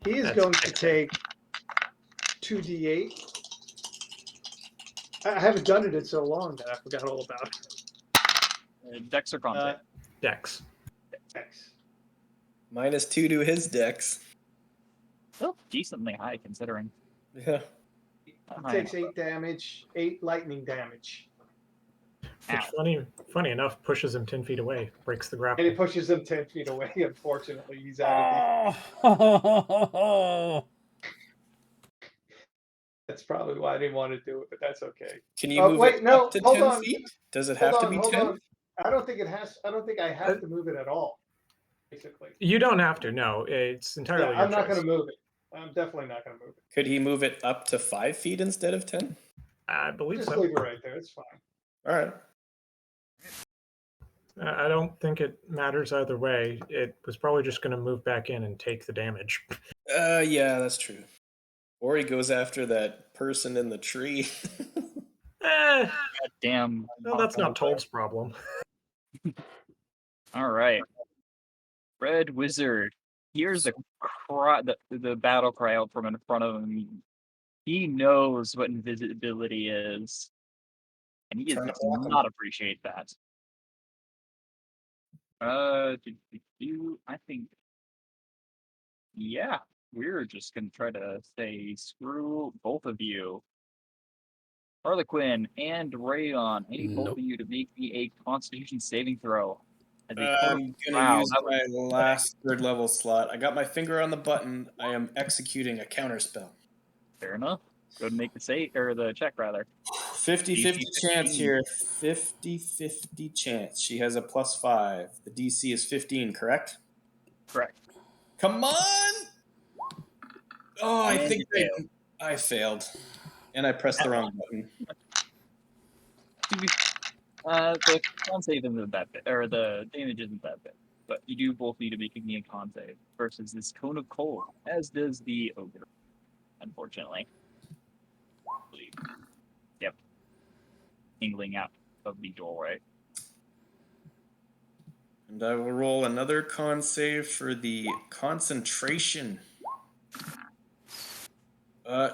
He is That's going to excellent. take 2d8. I haven't done it in so long that I forgot all about it. Dex or con save? Dex. X. -2 to his dex. Oh, decently high considering. Yeah. He takes 8 damage, 8 lightning damage, Which, funny enough, pushes him 10 feet away, breaks the and grapple. it pushes him 10 feet away. Unfortunately, he's out of the. Oh. That's probably why I didn't want to do it, but that's okay. Can you move wait, it no, up to hold 10 on. feet? Does it Hold have to on, be hold 10? on. I don't think it has. I don't think I have to move it at all. Basically, You don't have to. No, it's entirely yeah, I'm your not choice. going to move it. I'm definitely not going to move it. Could he move it up to 5 feet instead of 10? I believe Just so. leave it right there. It's fine. All right. I don't think it matters either way. It was probably just going to move back in and take the damage. Yeah, that's true. Or he goes after that person in the tree. Eh, Damn. well, that's not Told's problem. All right. Red Wizard hears the battle cry out from in front of him. He knows what invisibility is, and he Trying to does block him. not appreciate that. I think, yeah, we're just gonna try to say screw both of you. Harlequin and Rayon, I need both Nope. of you to make me a Constitution saving throw. As a I'm going to wow, use that was my last 3rd level slot. I got my finger on the button. I am executing a counterspell. fair enough. Go ahead and make the save or the check rather. 50-50 chance 15. here. 50-50 chance. She has a +5. The DC is 15, correct? Correct. Come on! Oh, I And think you I failed. And I pressed the wrong button. The con save isn't that bit, or the damage isn't that bit. But you do both need to make me a con save versus this cone of cold, as does the ogre, unfortunately. Yep. Tingling out of the doorway. And I will roll another con save for the concentration.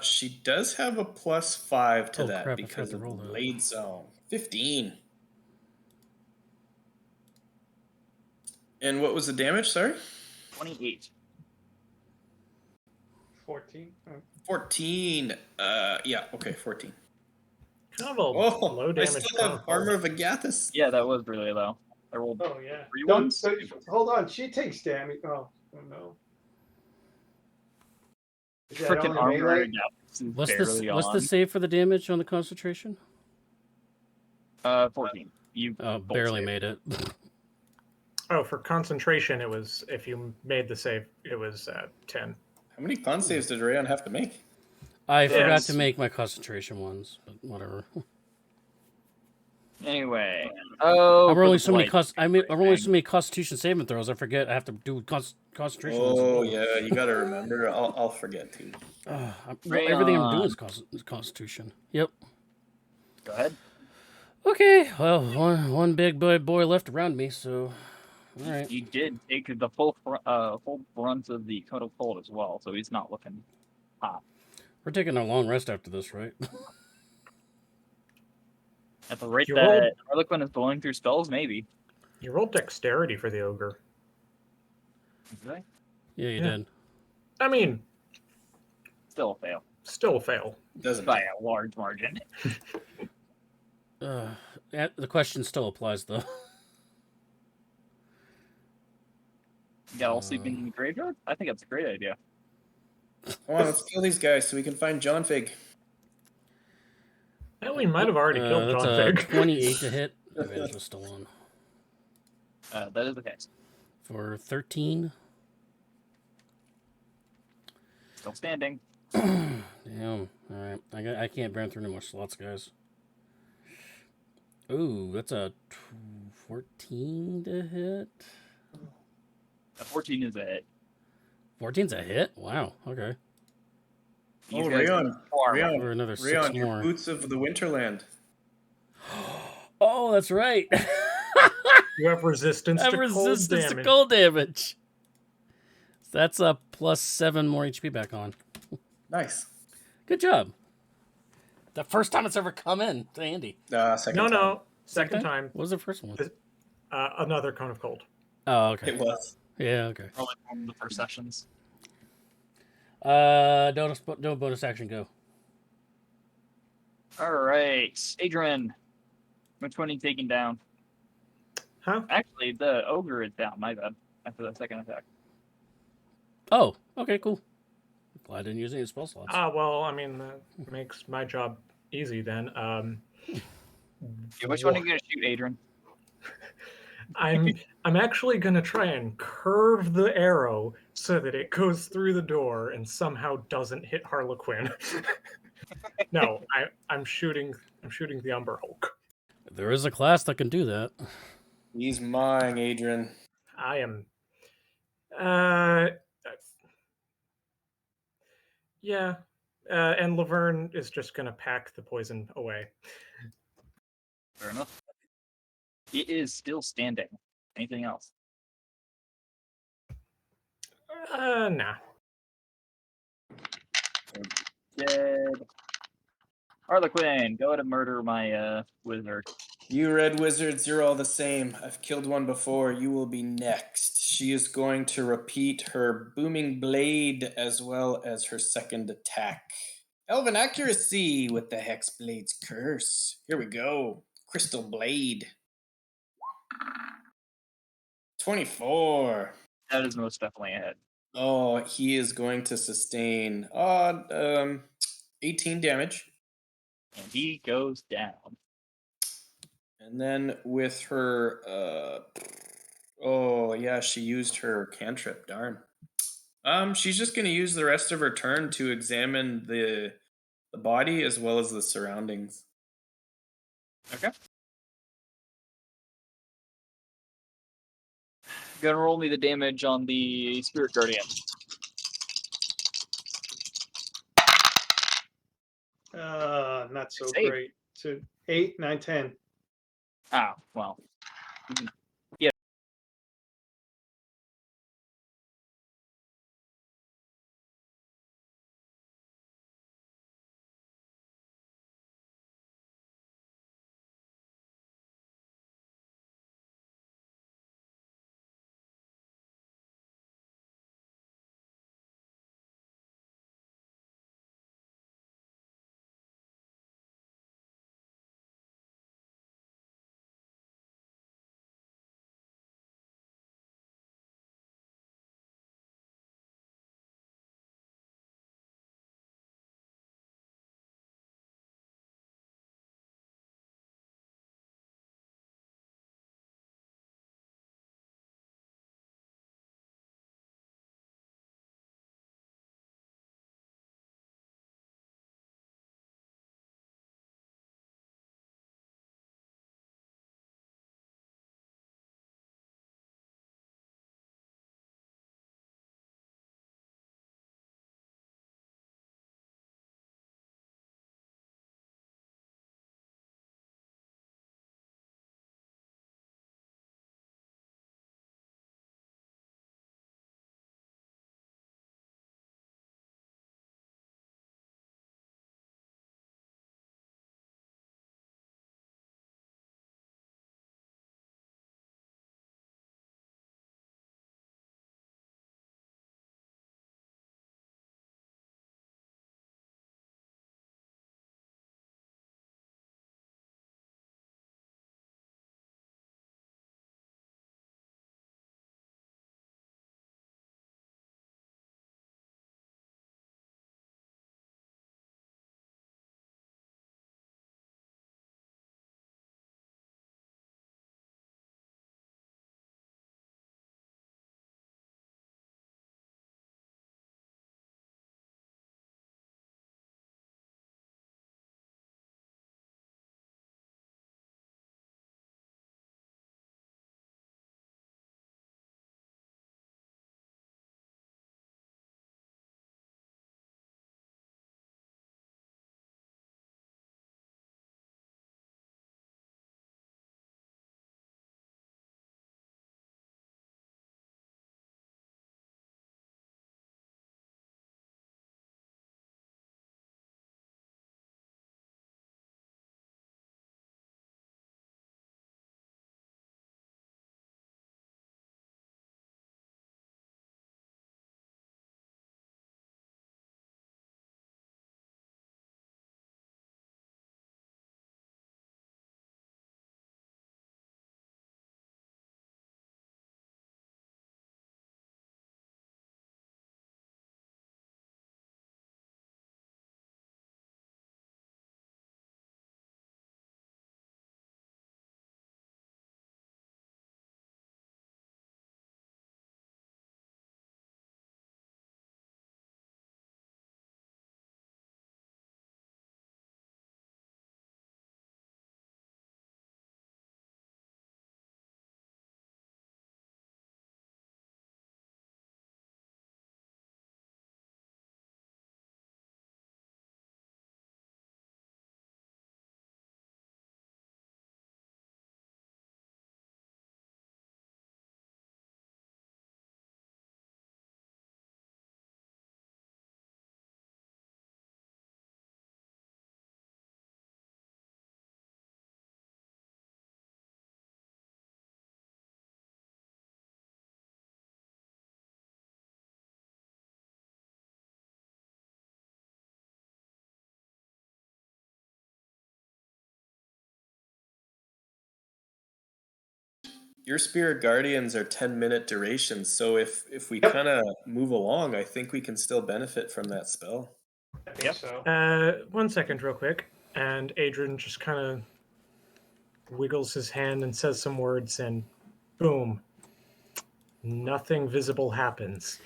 She does have a +5 to Oh, that crap, I forgot because to of the roll that. blade zone. 15. And what was the damage, sorry? 28. 14. 14. Yeah, okay, 14. Kind of a Oh, low I damage. still have Armor of Agathis. Yeah, that was really low. I rolled Oh yeah. 3 Don't. ones. Hold on. She takes damage. Oh no. Is that Frickin' only armor. melee? Yeah, What's the save for the damage on the concentration? 14. You both Barely saved. made it. Oh, for concentration, it was, if you made the save, it was 10. How many con saves did Rayon have to make? I forgot Yes. to make my concentration ones, but whatever. Anyway, oh, I'm for rolling the so many blight. I'm rolling so many Constitution saving throws. I forget I have to do concentration ones as Oh well. yeah, you got to remember. I'll forget too. Everything I'm doing Rayon. is Constitution. Yep. Go ahead. Okay. Well, one big boy left around me, so all right. He did take the full brunt of the cone of cold as well, so he's not looking hot. We're taking a long rest after this, right? At the rate You that rolled- Harlequin is blowing through spells, maybe. You rolled dexterity for the ogre. Okay. Yeah, you Yeah. did. I mean, Still a fail still a fail. Doesn't by matter. a large margin. The question still applies though. You got all sleeping in the graveyard? I think that's a great idea. Come on, let's kill these guys so we can find John Fig. Well, we might have already killed That's John a Fig. 28 to hit. Advantage was still on That is the case. for 13. Still standing. Damn. All right. I can't burn through any more slots, guys. Ooh, that's a 14 to hit. A 14 is a hit. 14's a hit. Wow. Okay. These Oh, guys Rayon, are far away. For another 6 Rayon, your more. boots of the Winterland. Oh, that's right. You have resistance I have to resistance cold to damage. cold damage. So that's a plus 7 more HP back on. Nice. Good job. The first time it's ever come in to Andy. Second No, time. no. Second time. What was the first one? Another cone of cold. Oh, okay. It was. Yeah, okay. Probably one of the first sessions. No bonus action, go. Alright. Adrian. Which one are you taking down? Huh? Actually, the ogre is down, my bad. After the second attack. Oh, okay, cool. Glad I didn't use any spell slots. Well, I mean, that makes my job easy then. Okay, which one are you gonna shoot, Adrian? I'm actually gonna try and curve the arrow so that it goes through the door and somehow doesn't hit Harlequin. No, I'm shooting the Umber Hulk. There is a class that can do that. He's mine, Adrian. I am. Yeah. And Laverne is just gonna pack the poison away. Fair enough. It is still standing. Anything else? Nah. Dead. Harlequin, go to murder my wizard. You red wizards, you're all the same. I've killed one before. You will be next. She is going to repeat her booming blade as well as her second attack. Elven accuracy with the Hexblade's curse. Here we go. Crystal blade. 24. That is most definitely a hit. Oh, he is going to sustain 18 damage. And he goes down. And then with her oh yeah, she used her cantrip, darn. She's just gonna use the rest of her turn to examine the body as well as the surroundings. Okay. Gonna roll me the damage on the Spirit Guardian. Not so Save. great. So 8, 9, 10. Ah, well. Your spirit guardians are 10-minute durations, so if we Yep. kind of move along, I think we can still benefit from that spell. I think so. 1 second, real quick. And Adrian just kind of wiggles his hand and says some words, and boom, nothing visible happens.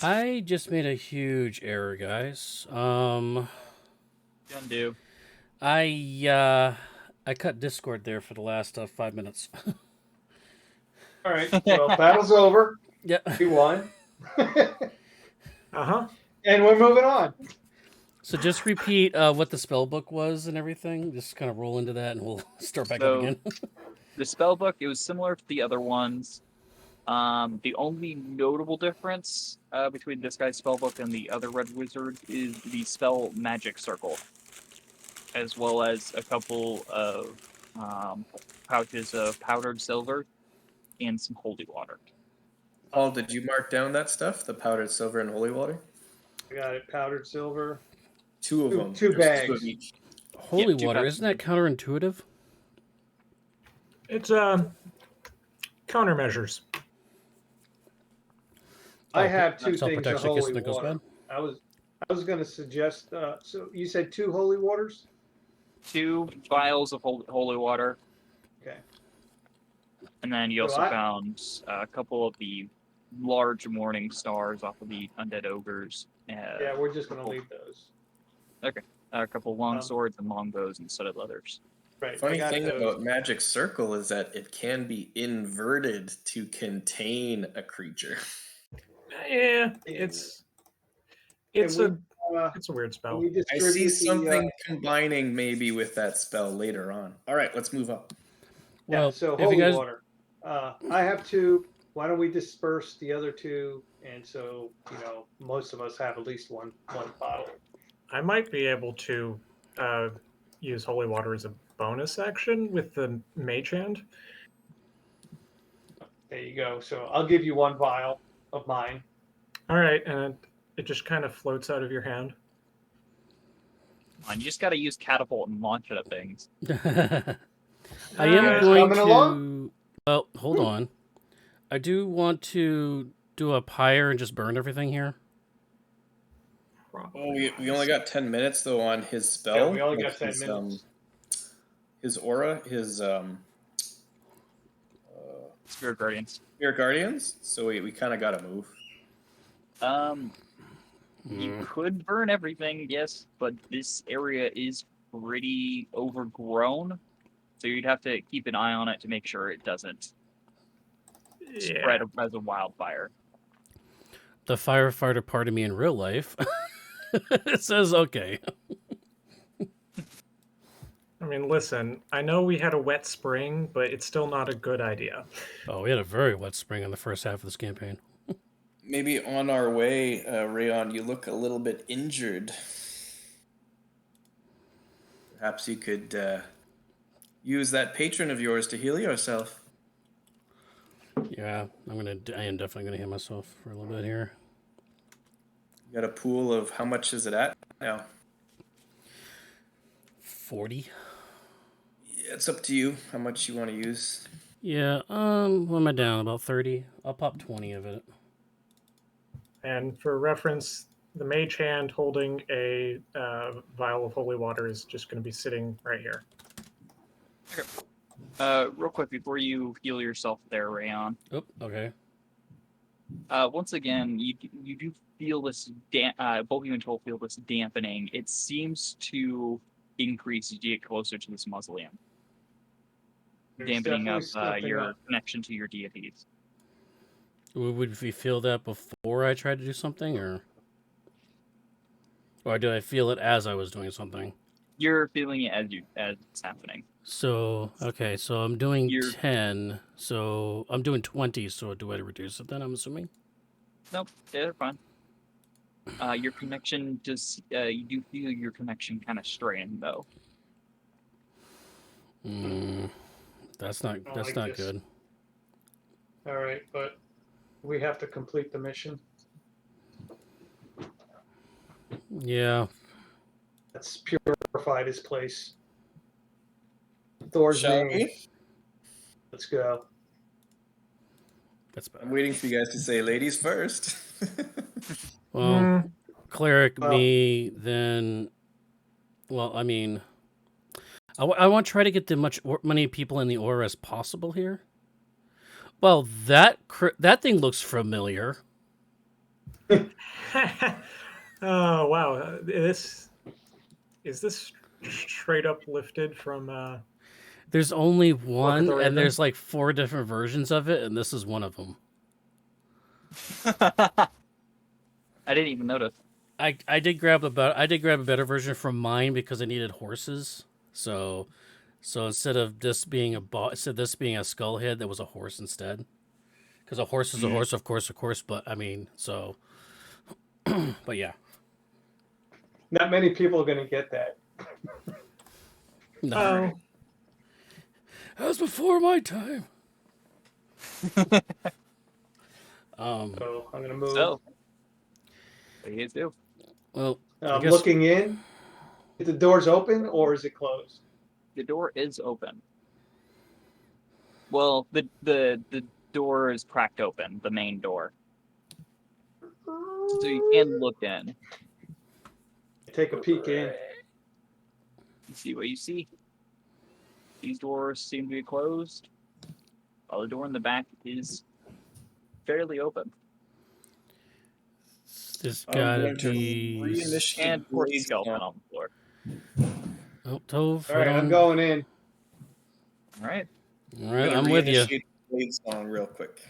I just made a huge error, guys. Undo. I cut Discord there for the last 5 minutes. All right. Well, battle's over. Yeah. We won. Uh-huh. And we're moving on. So just repeat what the spell book was and everything. Just kind of roll into that, and we'll start back up again. The spell book, it was similar to the other ones. The only notable difference between this guy's spellbook and the other red wizard is the spell Magic Circle, as well as a couple of pouches of powdered silver and some holy water. Paul, did you mark down that stuff? The powdered silver and holy water? I got it. Powdered silver. 2 of them. Two There's 2 bags. of each. Holy two water, pouches. isn't that counterintuitive? It's countermeasures. I have 2 things of Self-protection in case holy something goes water. bad. I was going to suggest. So you said 2 holy waters. 2 vials of holy water, Okay. and then you So also I- found a couple of the large morning stars off of the undead ogres. Yeah, we're just going to leave those. A couple long Um, swords and longbows and studded leathers. Right. I Funny got thing those. about Magic Circle is that it can be inverted to contain a creature. Yeah, it's it's we, a Uh, it's a weird spell. we I distribute see the, something combining maybe with that spell later on. All right, let's move up. Well, so if holy you guys, water. I have 2. Why don't we disperse the other 2? And so most of us have at least one bottle. I might be able to use holy water as a bonus action with the mage hand. There you go. So I'll give you 1 vial of mine. All right, and it just kind of floats out of your hand. And you just got to use catapult and launch it at things. I am guys going coming to. along? Well, hold on. I do want to do a pyre and just burn everything here. Oh, we only got 10 minutes though on his spell. Yeah, we only like got 10 his, minutes. His aura, his Spirit Guardians. Spirit Guardians. So we kind of got to move. You could burn everything, yes, but this area is pretty overgrown, so you'd have to keep an eye on it to make sure it doesn't spread as a wildfire. The firefighter part of me in real life it says okay. I mean, listen, I know we had a wet spring, but it's still not a good idea. Oh, we had a very wet spring in the first half of this campaign. Maybe on our way, Rayon, you look a little bit injured. Perhaps you could use that patron of yours to heal yourself. Yeah, I am definitely gonna hit myself for a little bit here. You got a pool of how much is it at now? 40. Yeah, it's up to you how much you want to use. Yeah, what am I down? About 30? I'll pop 20 of it. And for reference, the mage hand holding a vial of holy water is just going to be sitting right here. Real quick, before you heal yourself there, Rayon, Oh, okay. once again, you do feel this, both of you and Joel feel this dampening. It seems to increase as you get closer to this mausoleum. There's Dampening definitely of something your up. connection to your deities. Would we feel that before I tried to do something, or did I feel it as I was doing something? You're feeling it as it's happening. So, okay, so I'm doing You're- 10, so I'm doing 20, so do I reduce it then, I'm assuming? Nope, they're fine. Your connection just you do feel your connection kind of strained though. That's not I like this. good. All right, but we have to complete the mission. Yeah. Let's purify this place. Thor's Shall name. we? Let's go. That's better. I'm waiting for you guys to say ladies first. Well, Mm, cleric, Well- me, then. Well, I mean, I want to try to get the many people in the aura as possible here. Well, that thing looks familiar. oh wow, this is this straight up lifted from There's only Look at one, the and Raven. there's like 4 different versions of it, and this is one of them. I didn't even notice. I did grab a better version from mine because I needed horses. So instead of this being instead of this being a skull head, there was a horse instead. Because a horse is a horse, of course. But I mean, so. But yeah, Not many people are going to get that. no, Oh, that was before my time. So I'm going to move. So, what do you guys do? Well, I I'm guess looking in. Is the doors open or is it closed? The door is open. Well, the door is cracked open, the main door. So you can look in. Take a peek in. You see what you see. These doors seem to be closed. While the door in the back is fairly open. there's I'm gotta going to be. reinitiate And of course, Blades skeleton on. on the floor. Oh, Tove, All right, hold I'm on. going in. All right. All right, gonna I'm with you. reinitiate Blades on real quick.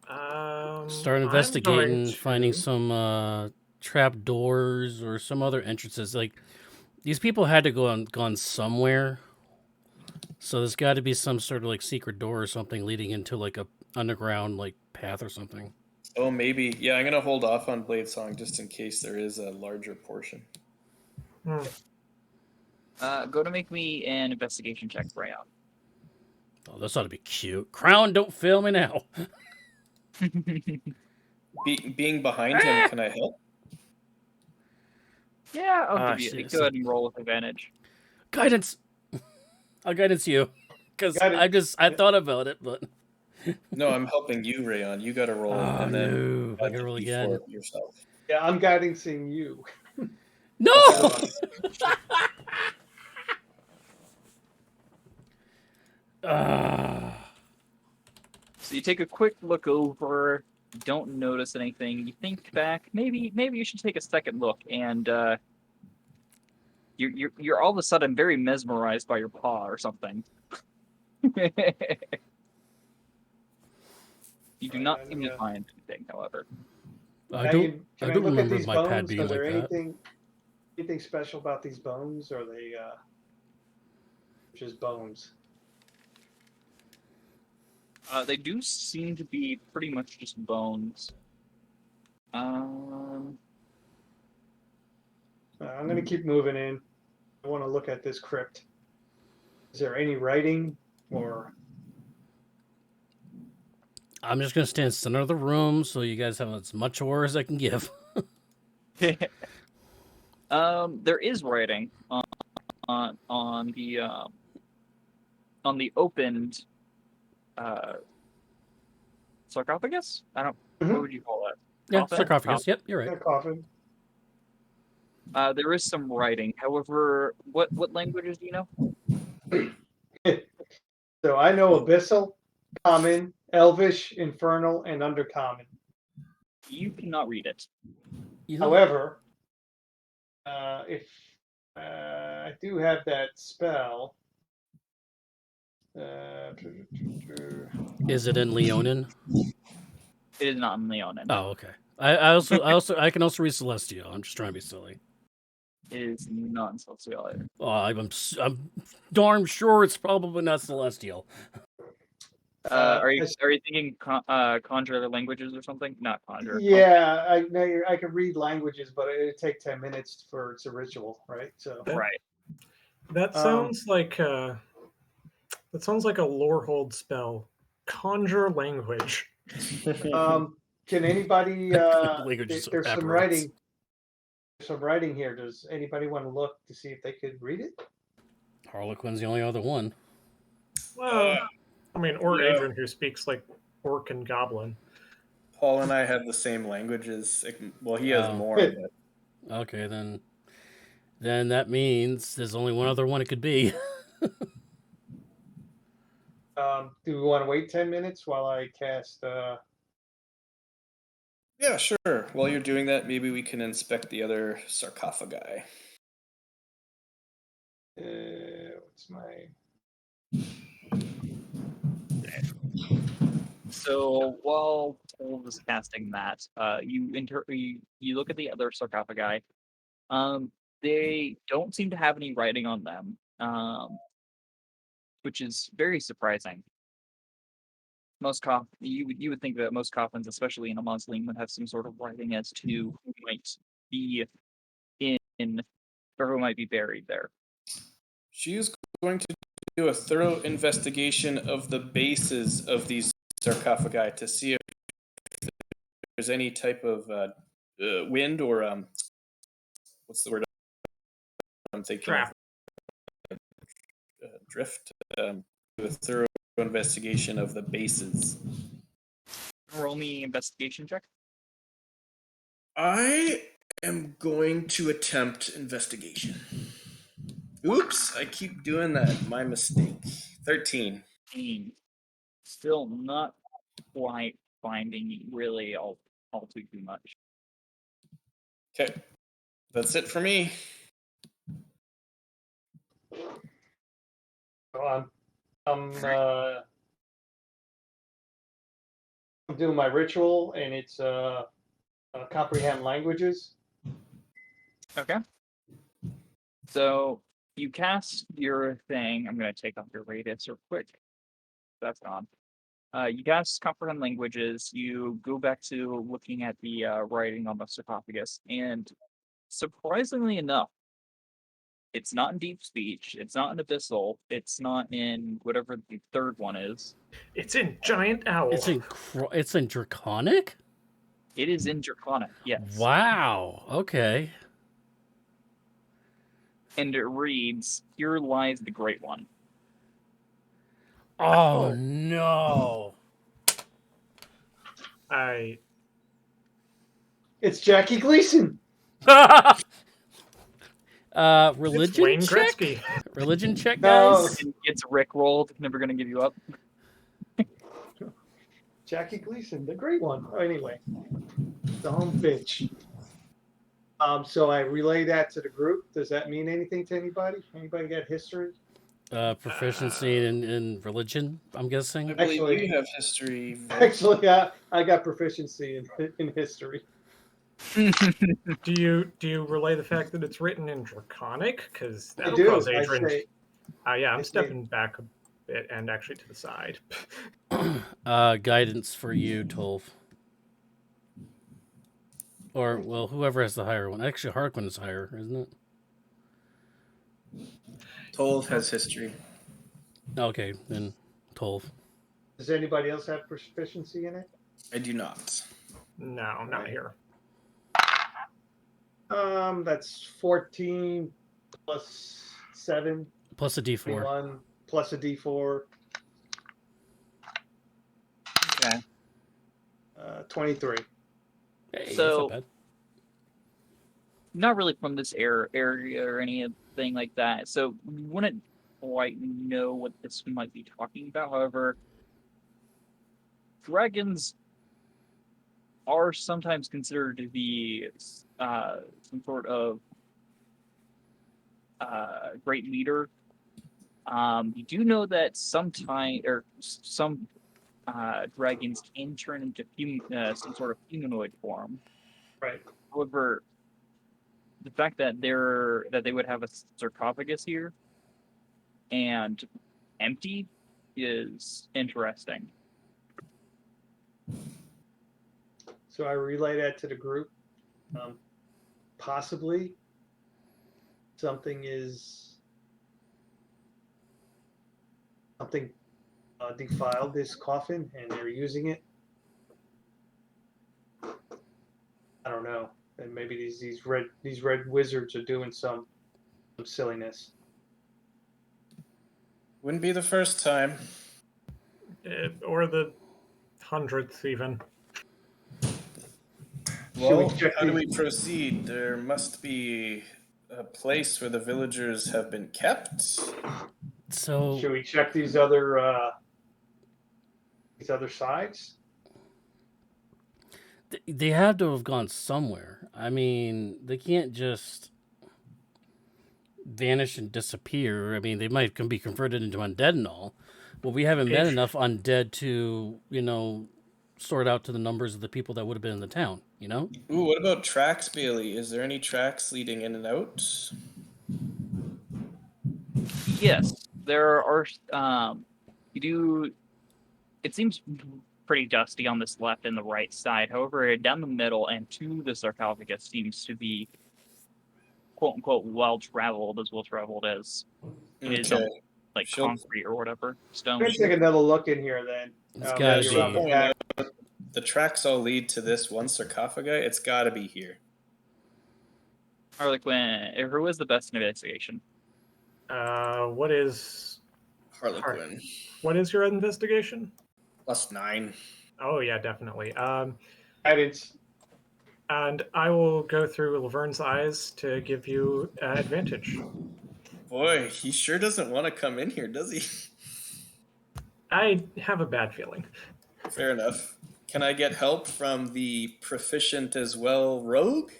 Start I'm investigating, going finding to- some trap doors or some other entrances. Like these people had to gone somewhere, so there's got to be some sort of like secret door or something leading into like a underground like path or something. Oh, maybe. Yeah, I'm gonna hold off on Blade Song just in case there is a larger portion. Hmm. Go to make me an investigation check, Rayon. Oh, this ought to be cute. Crown, don't fail me now. Being behind him, can I help? Yeah, I'll Ah, give you. shit, Go ahead and roll with advantage. Guidance. I'll guidance you because Guidance. I thought about it, but No, I'm helping you, Rayon. You got to roll, oh and then no, I add gotta the roll D4 again. yourself. Yeah, I'm guiding seeing you. No. Ah. So you take a quick look over, don't notice anything. You think back, maybe you should take a second look, and you're all of a sudden very mesmerized by your paw or something. You do not seem to find anything, however. I Now don't can I look remember at these my bones? pad being Is there like that. anything special about these bones? Or are they just bones? They do seem to be pretty much just bones. I'm going to keep moving in. I want to look at this crypt. Is there any writing or? I'm just gonna stand in the center of the room so you guys have as much horror as I can give. There is writing on the opened sarcophagus. I don't. Mhm. What would you call that? Yeah, Coffin? sarcophagus. Yep, you're A right. coffin. There is some writing. However, what languages do you know? So I know Abyssal, Common, Elvish, Infernal, and Undercommon. You cannot read it. You know, However, if I do have that spell, is it in Leonin? It is not in Leonin. Oh, okay. I can also read Celestial. I'm just trying to be silly. It is not in Celestial either. Oh, I'm darn sure it's probably not Celestial. Are you thinking conjure languages or something? Not conjure. Yeah, I know I can read languages, but it'd take 10 minutes for it's a ritual, right? So Right. That sounds like a lore hold spell. Conjure language. can anybody Languages there's some evaporates. writing. There's some writing here. Does anybody want to look to see if they could read it? Harlequin's the only other one. Well, I mean, or Yeah. Adrian who speaks like orc and goblin. Paul and I have the same languages. Well, he has Oh. more. But Okay, then that means there's only one other one it could be. Do we want to wait 10 minutes while I cast? yeah, sure. While you're doing that, maybe we can inspect the other sarcophagi. What's my? So while Toll is casting that, you look at the other sarcophagi. They don't seem to have any writing on them, which is very surprising. You would think that most coffins, especially in a mausoleum, would have some sort of writing as to who might be in or who might be buried there. She is going to do a thorough investigation of the bases of these sarcophagi to see if there's any type of wind or what's the word I'm thinking Trap. of? Drift. Do a thorough investigation of the bases. Roll me investigation check. I am going to attempt investigation. Oops, I keep doing that. My mistake. 13. Still not quite finding really all too much. Okay, that's it for me. So I'm doing my ritual, and it's comprehend languages. Okay. So you cast your thing. I'm going to take off your radius real quick. That's gone. You cast comprehend languages. You go back to looking at the writing on the sarcophagus, and surprisingly enough, it's not in deep speech. It's not in abyssal. It's not in whatever the third one is. It's in giant owl. It's in Draconic? It is in Draconic, yes. Wow. Okay. And it reads, "Here lies the Great One." Oh no. It's Jackie Gleason. Religion Wayne check? Gretzky. Religion check, No. guys? It's Rick rolled. Never gonna give you up. Jackie Gleason, the great one. Oh, anyway, dumb bitch. So I relay that to the group. Does that mean anything to anybody? Anybody got history? Proficiency in religion, I'm I guessing. believe Actually- you have history. Vic. Actually, I got proficiency in history. Do you relay the fact that it's written in Draconic? Because I that'll do. cause I Adrian. say, Yeah, I'm it's stepping back a bit and actually to the side. Guidance for you, Tolf. Or, well, whoever has the higher one. Actually, Harkonnen is higher, isn't it? Toll has history. Okay, then Tolf. does anybody else have proficiency in it? I do not. No, not here. That's 14 plus 7, Plus a d4. 21 plus a D4, Okay. 23. Hey, that's So- not bad. Not really from this area or anything like that. So we wouldn't quite know what this might be talking about. However, dragons are sometimes considered to be some sort of great leader. You do know that some dragons can turn into some sort of humanoid form. Right. However, the fact that they would have a sarcophagus here and empty is interesting. So I relay that to the group. Possibly something defiled this coffin and they're using it. I don't know. And maybe these red wizards are doing some silliness. Wouldn't be the first time. Or the hundredth even. Well, check how do the- we proceed? There must be a place where the villagers have been kept. So Should we check these other sides? they have to have gone somewhere. I mean, they can't just vanish and disappear. I mean, they might can be converted into undead and all, but we haven't met H- enough undead to, sort out to the numbers of the people that would have been in the town, Ooh, what about tracks, Bailey? Is there any tracks leading in and out? Yes, there are. You do. It seems pretty dusty on this left and the right side. However, down the middle and to the sarcophagus seems to be quote unquote well traveled as it is on Okay. like She'll- concrete or whatever stone. Let's take another look in here then. It's gotta maybe be. around the back. The tracks all lead to this one sarcophagi. It's got to be here. Harlequin, who is the best investigation? What is Harlequin. your investigation? +9. Oh yeah, definitely. Guidance. And I will go through Laverne's eyes to give you advantage. Boy, he sure doesn't want to come in here, does he? I have a bad feeling. Fair enough. Can I get help from the proficient as well rogue?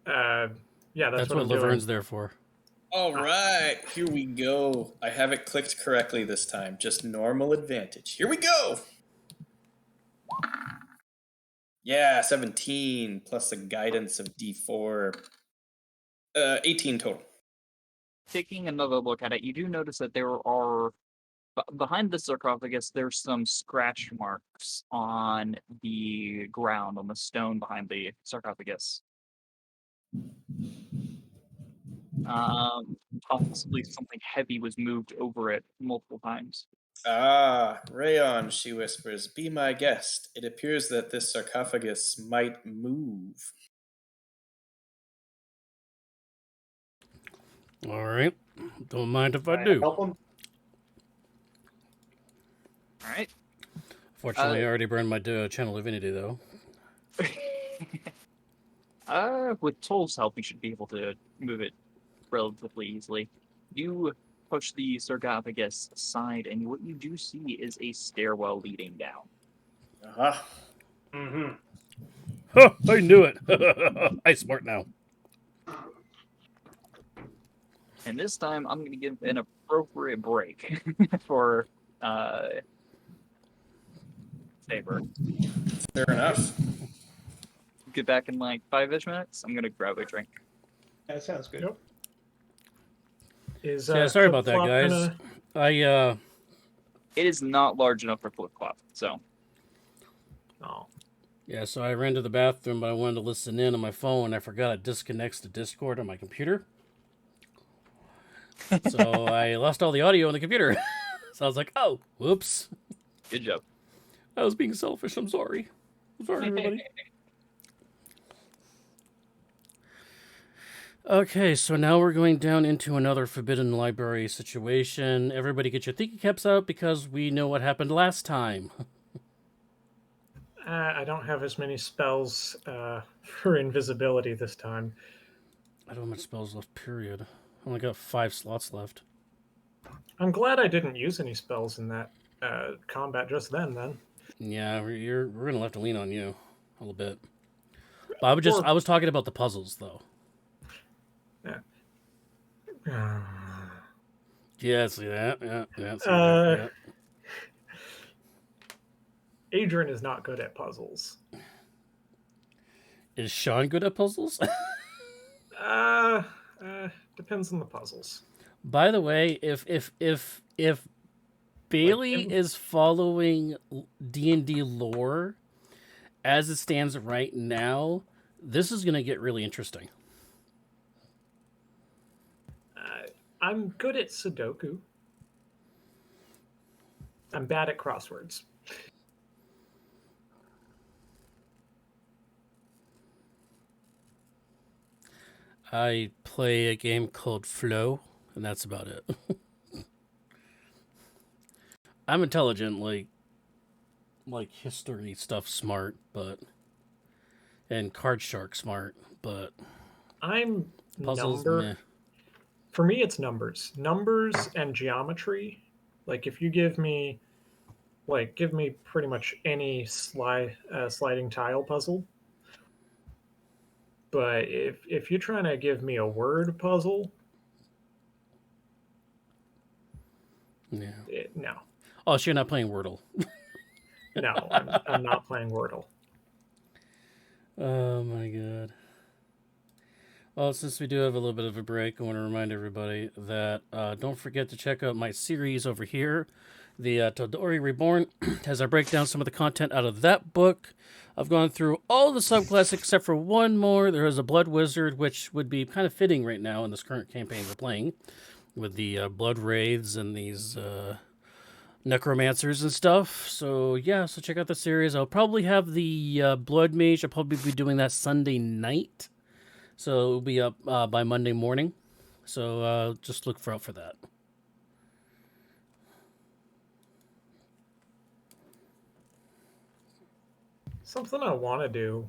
Yeah, That's what what I'm doing. Laverne's there for. All right, here we go. I have it clicked correctly this time. Just normal advantage. Here we go. Yeah, 17 plus a guidance of D4. 18 total. Taking another look at it, you do notice that there are behind the sarcophagus. There's some scratch marks on the ground, on the stone behind the sarcophagus. Possibly something heavy was moved over it multiple times. Ah, Rayon, she whispers, be my guest. It appears that this sarcophagus might move. All right. Don't mind if I Can do. help them. All right. Fortunately, I already burned my channel divinity, though. With Toll's help, you should be able to move it relatively easily. You push the sarcophagus aside, and what you do see is a stairwell leading down. Uh-huh. Mm-hmm. Huh, I knew it. I smart now. And this time, I'm going to give an appropriate break for Sabre. Fair enough. Get back in like 5-ish minutes. I'm going to grab a drink. That sounds good. Yep. Is, Yeah, sorry about that, Flip-Flop guys. gonna- It is not large enough for flip flop, so Oh. Yeah, so I ran to the bathroom, but I wanted to listen in on my phone. I forgot it disconnects to Discord on my computer. So I lost all the audio on the computer. So I was like, oh, whoops. good job. I was being selfish. I'm sorry. I'm sorry, everybody. Okay, so now we're going down into another Forbidden Library situation. Everybody get your thinking caps out because we know what happened last time. I don't have as many spells for invisibility this time. I don't have much spells left, period. I only got 5 slots left. I'm glad I didn't use any spells in that combat just then. Yeah, we're gonna have to lean on you a little bit. But I was talking about the puzzles though. Yeah. Yeah, see that? Yeah, see that. Adrian is not good at puzzles. Is Sean good at puzzles? Depends on the puzzles. By the way, if Bailey is following D&D lore as it stands right now, this is gonna get really interesting. I'm good at Sudoku. I'm bad at crosswords. I play a game called Flow, and that's about it. I'm intelligent, like, like history stuff smart, but and Card Shark smart, but I'm puzzles, number. meh. For me, it's numbers and geometry. Like if you give me pretty much any sliding tile puzzle. But if you're trying to give me a word puzzle, Yeah. no, Oh, so you're not playing Wordle. no, I'm not playing Wordle. Oh my god. Well, since we do have a little bit of a break, I want to remind everybody that don't forget to check out my series over here. The Todori Reborn as I break down some of the content out of that book. I've gone through all the subclasses except for one more. There is a Blood Wizard, which would be kind of fitting right now in this current campaign we're playing, with the Blood Wraiths and these necromancers and stuff. So yeah, so check out the series. I'll probably have the Blood Mage. I'll probably be doing that Sunday night. So it'll be up by Monday morning. So just look out for that. Something I want to do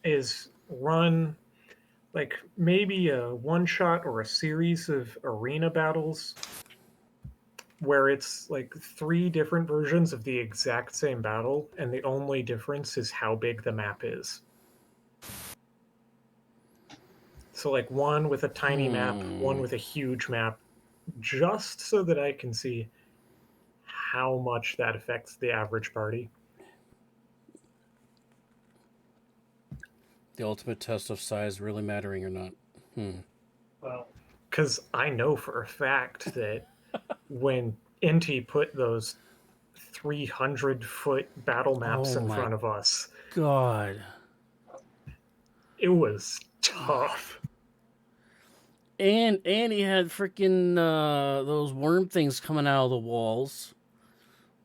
is run like maybe a one shot or a series of arena battles where it's like 3 different versions of the exact same battle, and the only difference is how big the map is. So like one with a tiny map, one with a huge map, just so that I can see how much that affects the average party. The ultimate test of size really mattering or not. Well, Because I know for a fact that when Inti put those 300-foot battle maps Oh in my front of us, God. it was tough. And he had freaking those worm things coming out of the walls.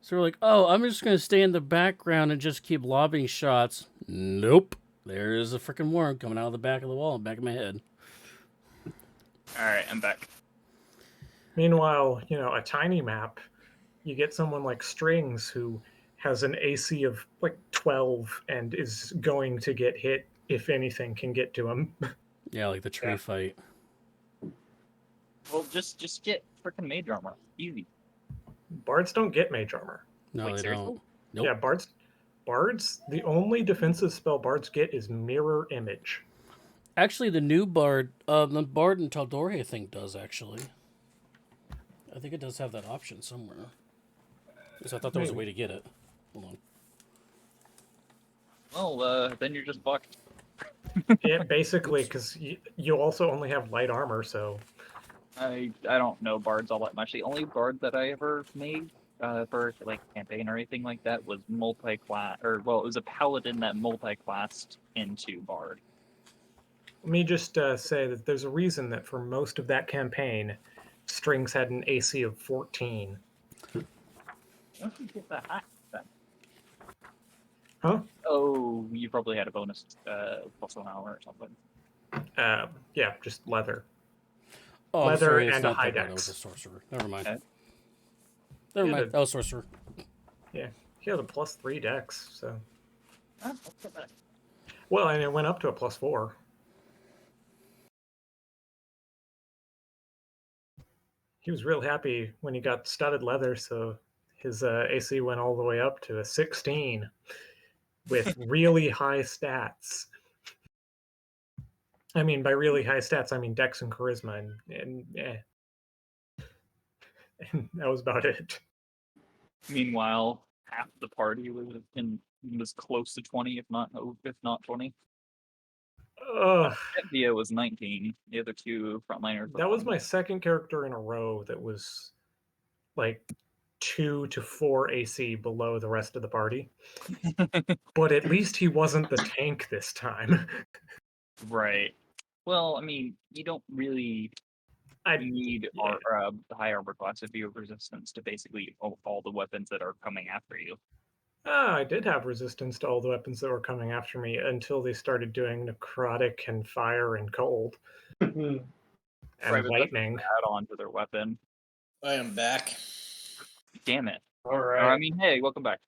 So we're like, oh, I'm just going to stay in the background and just keep lobbing shots. Nope. There's a freaking worm coming out of the back of the wall, back of my head. All right, I'm back. Meanwhile, a tiny map, you get someone like Strings who has an AC of like 12 and is going to get hit if anything can get to him. Yeah, like the tree fight. Well, just get freaking mage armor. Easy. Bards don't get mage armor. No, Wait, they seriously? don't. Nope. Yeah, bards, the only defensive spell bards get is mirror image. Actually, the new bard, the bard in Taldori, I think, does actually. I think it does have that option somewhere. Because I thought there was a way to get it. Hold on. Well, then you're just fucked. Yeah, basically, because you also only have light armor, so I don't know bards all that much. The only bard that I ever made for like campaign or anything like that was multi-class, or well, it was a paladin that multi-classed into bard. let me just say that there's a reason that for most of that campaign, Strings had an AC of 14. How did you get that high then? Huh? Oh, you probably had a bonus plus 1 hour or something. Yeah, just leather. Oh, I'm Leather sorry, it's and a not high that bad. That was dex. a sorcerer. Never mind. Okay. Never Yeah, mind. That was sorcerer. Yeah, he has a +3 dex, so. Ah, that's not bad. Well, and it went up to a +4. He was real happy when he got studded leather, so his AC went all the way up to a 16 with really high stats. I mean, by really high stats, I mean dex and charisma, and that was about it. Meanwhile, half the party was close to 20, if not 20. Ugh, Via was 19. The other two frontliners. that was my second character in a row that was like 2 to 4 AC below the rest of the party. But at least he wasn't the tank this time. Right. Well, I mean, you don't really need high armor class if you have resistance to basically all the weapons that are coming after you. I did have resistance to all the weapons that were coming after me until they started doing necrotic and fire and cold and Right, but that's lightning. add on to their weapon. I am back. Damn it. all Or, right. I mean, hey, welcome back.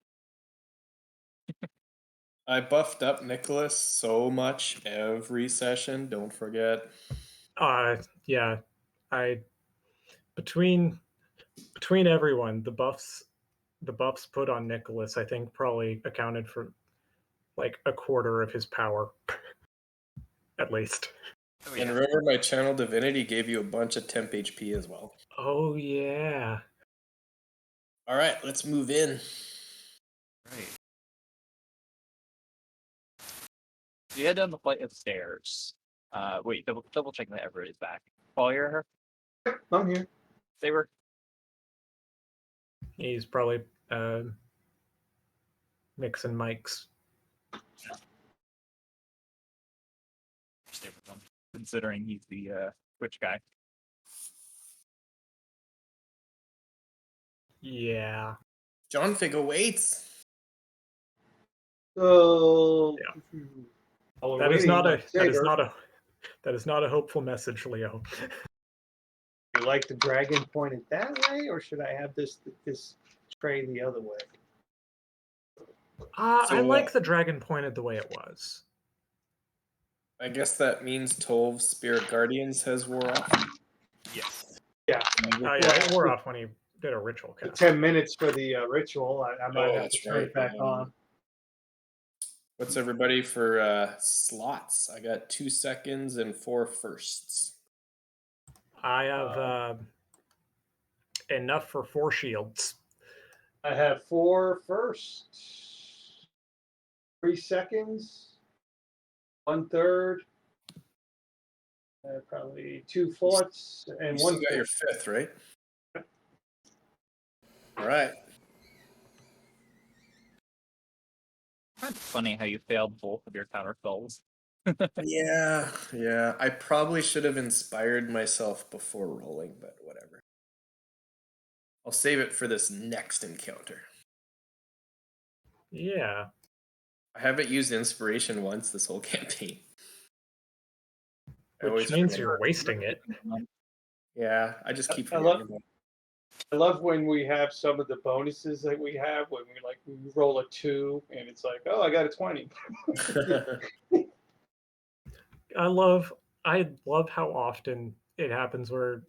I buffed up Nicholas so much every session. Don't forget. Yeah, I between everyone, the buffs put on Nicholas, I think probably accounted for like a quarter of his power, at least. Oh, And yeah. remember, my channel divinity gave you a bunch of temp HP as well. Oh yeah. All right, let's move in. Right. You head down the flight of stairs. Wait, double check that everybody's back. Paul, you're here? I'm here. Saber? He's probably mixing mics. Saber's on, considering he's the Twitch guy. Yeah. John Figo waits. So while we're That is waiting not on a that is Saber, not a that is not a hopeful message, Leo. you like the dragon pointed that way, or should I have this tray the other way? So, I like the dragon pointed the way it was. I guess that means Tolv's Spirit Guardians has wore off. Yes. Yeah. Oh yeah, it wore off when he did a ritual The cast. 10 minutes for the ritual, I might Oh, have that's to turn it back right. on. What's everybody for slots? I got 2 seconds and 4 firsts. I have enough for 4 shields. I have 4 firsts, 3 seconds, 1/3, probably 2 fourths, and You still 1 got your fifth. 5th, right? All right. Kind of funny how you failed both of your counter spells. Yeah. I probably should have inspired myself before rolling, but whatever. I'll save it for this next encounter. Yeah. I haven't used inspiration once this whole campaign. I Which always means forget. you're wasting it. Yeah, I just keep I forgetting love- about it. I love when we have some of the bonuses that we have when we roll a 2 and it's like, oh, I got a 20. I love how often it happens where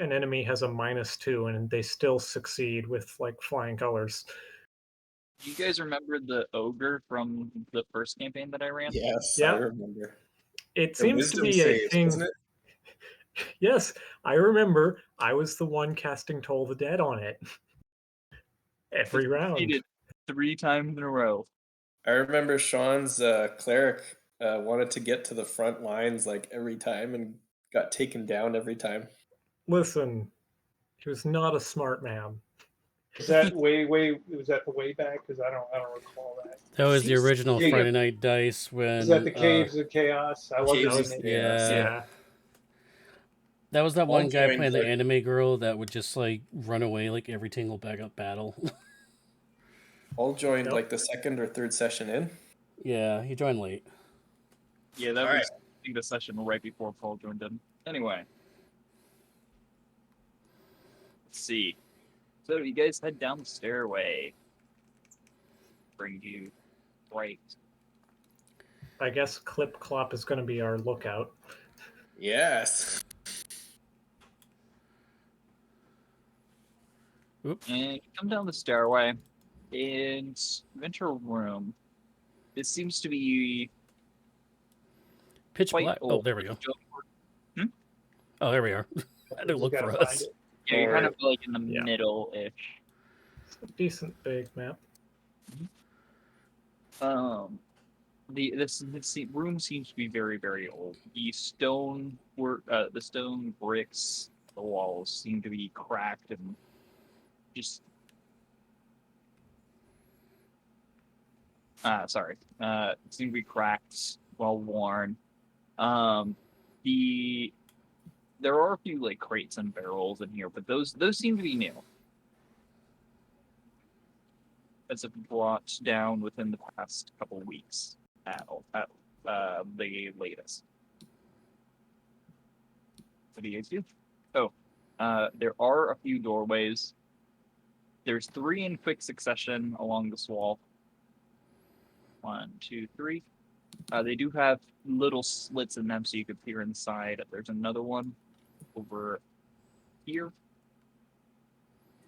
an enemy has a -2 and they still succeed with like flying colors. Do you guys remember the ogre from the first campaign that I ran? Yes, Yeah. I remember. It The seems to wisdom be a saves, thing. wasn't it? Yes, I remember. I was the one casting Toll the Dead on it every round. Defeated 3 times in a row. I remember Sean's cleric wanted to get to the front lines like every time and got taken down every time. Listen, he was not a smart man. Is that was that the way back? Because I don't recall that. That was the Seems- original Yeah. Friday Night Dice when. Is that the Caves of Chaos? I wasn't Caves in of it. Yeah. Yeah. That was that Paul one guy joined, playing the like- anime girl that would just like run away like every single backup battle. Paul joined Nope. like the 2nd or 3rd session in. Yeah, he joined late. Yeah, that All was I think the session right before Paul joined in. Anyway. Let's see. So you guys head down the stairway. Bring you right. I guess Clip Clop is going to be our lookout. Yes. And you come down the stairway and enter a room. This seems to be Pitch quite black. Oh, old. there we go. Hmm? Oh, there we are. I had to Just look gotta for find us. it. Yeah, you're kind of like in the Yeah. middle-ish. It's a decent big map. This room seems to be very, very old. The stone bricks, the walls seem to be cracked and just seem to be cracked, well worn. There are a few like crates and barrels in here, but those seem to be new. As if brought down within the past couple weeks at the latest. What do you guys do? Oh, there are a few doorways. There's 3 in quick succession along this wall. 1, 2, 3. They do have little slits in them so you could peer inside. There's another one over here.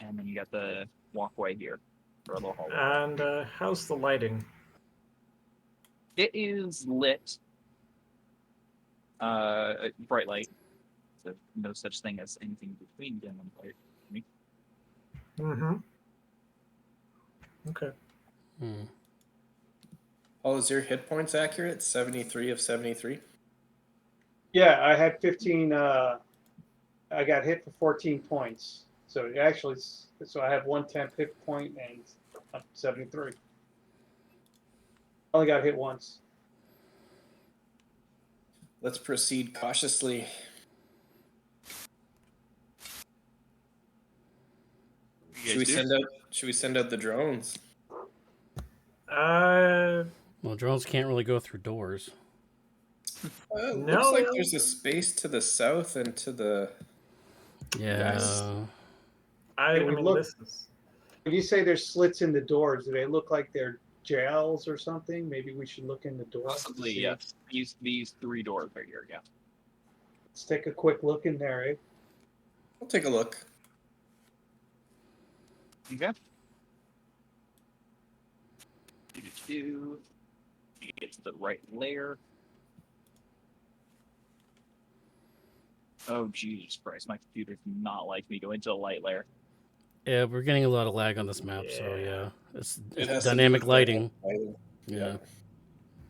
And then you got the walkway here for a little hallway. And how's the lighting? It is lit. Bright light. So no such thing as anything between dim and light. Mm-hmm. Okay. Paul, is your hit points accurate? 73 of 73? Yeah, I had 15. I got hit for 14 points. So actually, so I have 1/10 hit point and I'm 73. Only got hit once. Let's proceed cautiously. Should we send out the drones? Well, drones can't really go through doors. Looks like there's a space to the south and to the Yeah. west. I mean, look- this is... When you say there's slits in the doors, do they look like they're jails or something? Maybe we should look in the door. Possibly, yes. These 3 doors right here, yeah. Let's take a quick look in there, eh? I'll take a look. Okay. You get to the right layer. Oh, Jesus Christ. My computer does not like me going to the light layer. Yeah, we're getting a lot of lag on this map, so Yeah. yeah. It's It has to do dynamic with lighting. lighting. Yeah.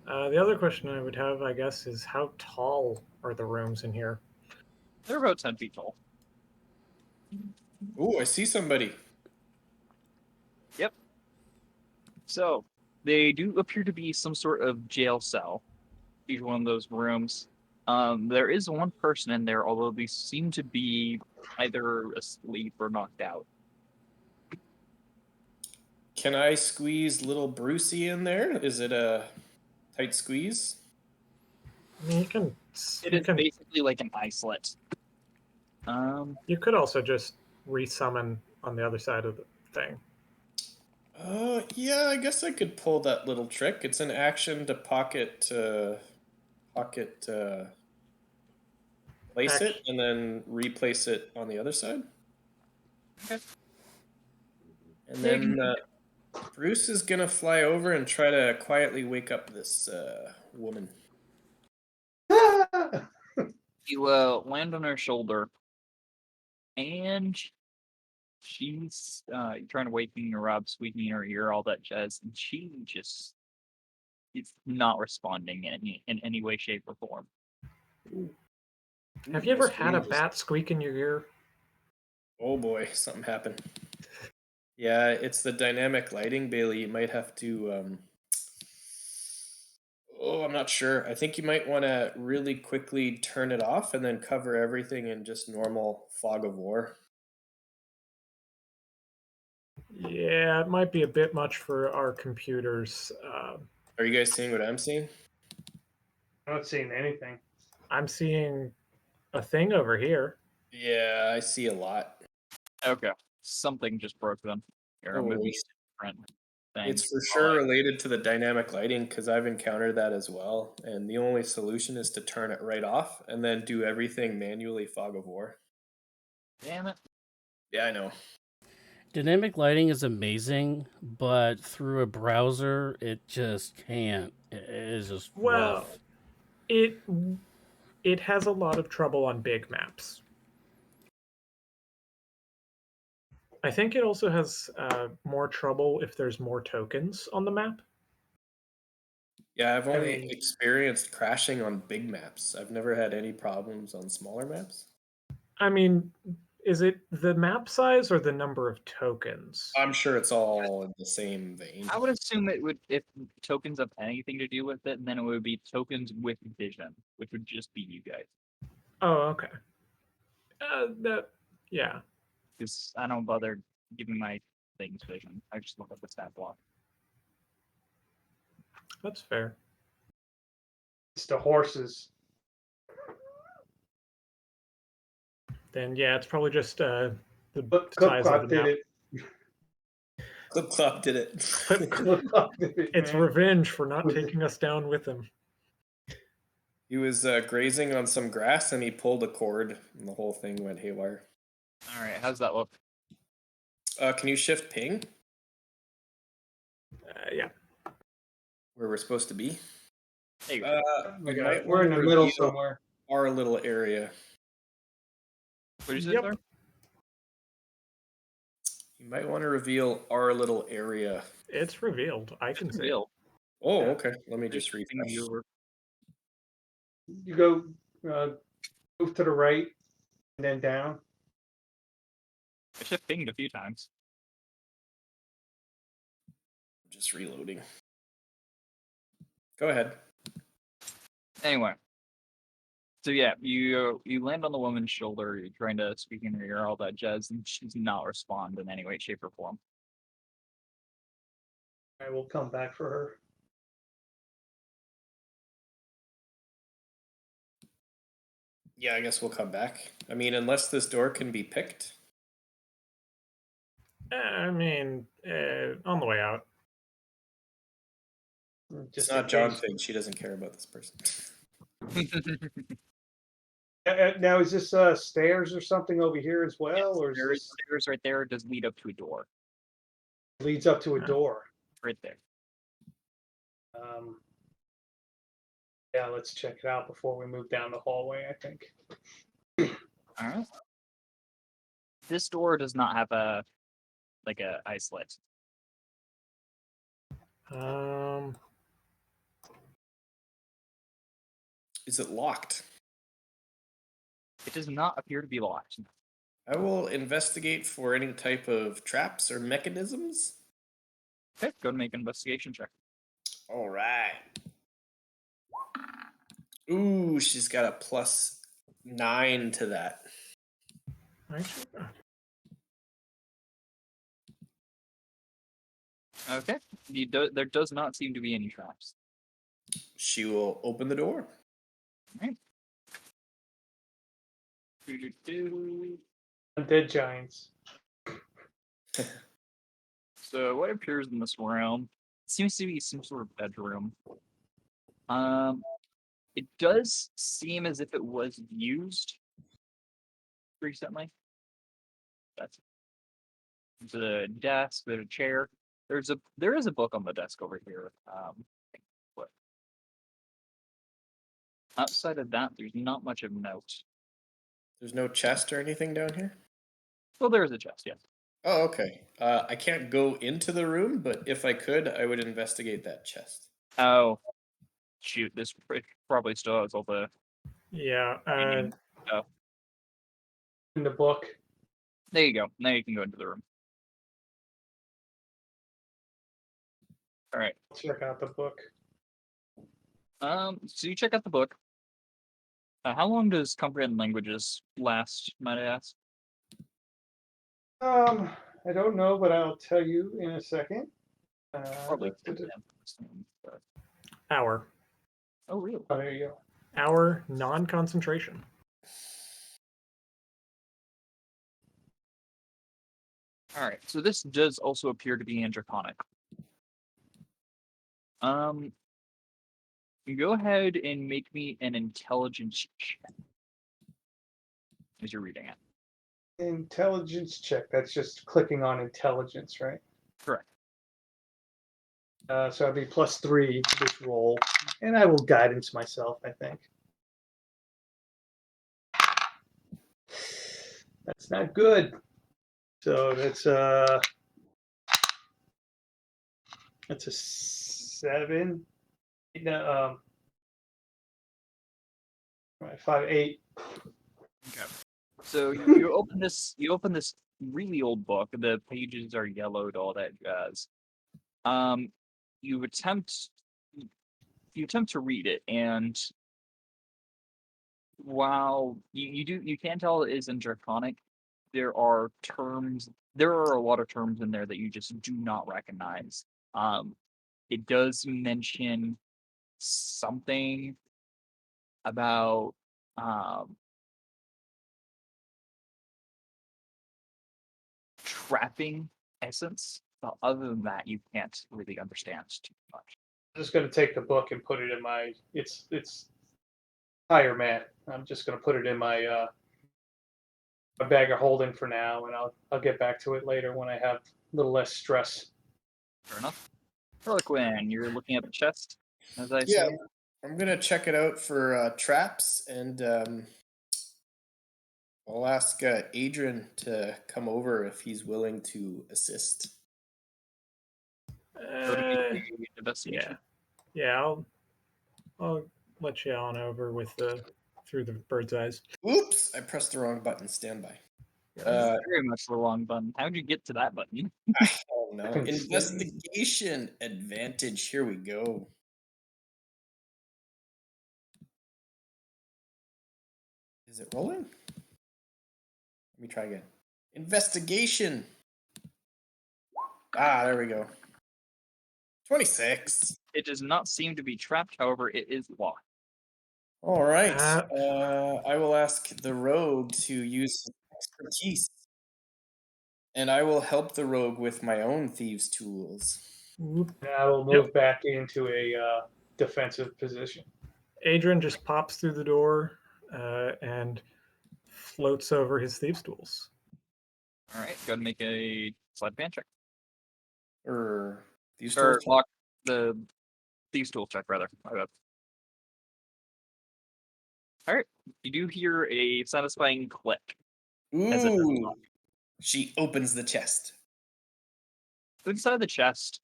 The other question I would have, I guess, is how tall are the rooms in here? They're about 10 feet tall. Ooh, I see somebody. So, they do appear to be some sort of jail cell. Each one of those rooms. There is one person in there, although they seem to be either asleep or knocked out. Can I squeeze little Brucey in there? Is it a tight squeeze? I mean, you can... It you is can- basically like an isolate. You could also just resummon on the other side of the thing. Yeah, I guess I could pull that little trick. It's an action to place it and then replace it on the other side. Okay. And then Bruce is gonna fly over and try to quietly wake up this woman. You land on her shoulder, and she's trying to waking her up, squeaking in her ear, all that jazz, and she just is not responding in any way, shape, or form. Have you ever My had a screen bat squeak in your ear? Oh boy, something happened. Yeah, it's the dynamic lighting, Bailey. You might have to. I'm not sure. I think you might want to really quickly turn it off and then cover everything in just normal fog of war. Yeah, it might be a bit much for our computers. Are you guys seeing what I'm seeing? I'm not seeing anything. I'm seeing a thing over here. Yeah, I see a lot. Okay, something just broke them. Here, I'm Holy moving shit. different It's things. for sure related to the dynamic lighting because I've encountered that as well. And the only solution is to turn it right off and then do everything manually fog of war. Damn it. Yeah, I know. Dynamic lighting is amazing, but through a browser, it just can't. It is just Well, rough. it has a lot of trouble on big maps. I think it also has more trouble if there's more tokens on the map. Yeah, I've only mean- experienced crashing on big maps. I've never had any problems on smaller maps. I mean, is it the map size or the number of tokens? I'm sure it's all in the same vein. I would assume it would, if tokens have anything to do with it, then it would be tokens with vision, which would just be you guys. Oh, okay. Yeah. Because I don't bother giving my things vision. I just look at the stat block. That's fair. It's the horses. Then yeah, it's probably just the But size of Cookclock the did map. it. Clip Clop did it. It's Man. revenge for not taking us down with him. He was grazing on some grass and he pulled a cord and the whole thing went haywire. All right, how's that look? Can you shift ping Yeah. where we're supposed to be? There you go. We Yeah, might we're in wanna the middle reveal somewhere. our little area. What did you say Yep. there? You might want to reveal our little area. It's revealed. I can see it. Reveal. Oh, Yeah. okay. Let me just Ping refresh. viewer. You go move to the right and then down. I should have pinged a few times. Just reloading. Go ahead. Anyway, so yeah, you land on the woman's shoulder. You're trying to speak in her ear, all that jazz, and she does not respond in any way, shape, or form. I will come back for her. Yeah, I guess we'll come back. I mean, unless this door can be picked. I mean, on the way out. It's Just in not John case. Fig. She doesn't care about this person. Now, is this stairs or something over here as well, or is There is this stairs right there. It does lead up to a door leads up to a door? right there. Yeah, let's check it out before we move down the hallway, I think. All right. This door does not have a eye slit. Is it locked? It does not appear to be locked. I will investigate for any type of traps or mechanisms. Okay, go and make an investigation check. All right. Ooh, she's got a +9 to that. Actually, Okay. There does not seem to be any traps. She will open the door. Right. Doo-doo-doo. Undead giants. So what appears in this room seems to be some sort of bedroom. It does seem as if it was used recently. That's the desk, there's a chair. There is a book on the desk over here. But outside of that, there's not much of note. There's no chest or anything down here? Well, there is a chest, yes. Oh, okay. I can't go into the room, but if I could, I would investigate that chest. Oh, shoot! This probably still has all the. yeah. Oh, In the book. there you go. Now you can go into the room. All right. Check out the book. So you check out the book. How long does comprehend languages last? Might I ask? I don't know, but I'll tell you in a second. Probably. Hour. Oh, really? Oh, there you go. Hour non-concentration. All right. So this does also appear to be in Draconic. Go ahead and make me an intelligence check as you're reading it. Intelligence check. That's just clicking on intelligence, right? Correct. So I'd be +3 to this roll, and I will guidance myself, I think. That's not good. So that's a 7. No, 5, 8. Okay. So you open this. You open this really old book. The pages are yellowed. All that jazz. You attempt to read it, and while you can tell it is in Draconic, there are a lot of terms in there that you just do not recognize. It does mention something about trapping essence, But other than that, you can't really understand too much. I'm just gonna take the book and put it in my. It's higher mat. I'm just gonna put it in my my bag of holding for now, and I'll get back to it later when I have a little less stress. Fair enough. Harlequin, you're looking at the chest, as I Yeah, see. I'm gonna check it out for traps, and I'll ask Adrian to come over if he's willing to assist. Go to make Uh, an investigation. yeah. I'll let you on over with through the bird's eyes. Oops, I pressed the wrong button. Stand by. Very much the wrong button. How'd you get to that button? Oh no! Investigation advantage. Here we go. Is it rolling? Let me try again. Investigation. Ah, there we go. 26. It does not seem to be trapped, however, it is locked. All right. Uh, I will ask the rogue to use his expertise, and I will help the rogue with my own thieves' tools. whoop. And I will move back into a defensive position. Adrian just pops through the door and floats over his thieves' tools. All right, go ahead and make a sleight of hand check. Or thieves' Or tools. lock the thieves' tool check, rather. My bad. All right, you do hear a satisfying click. As it does Ooh. not. She opens the chest. Inside the chest,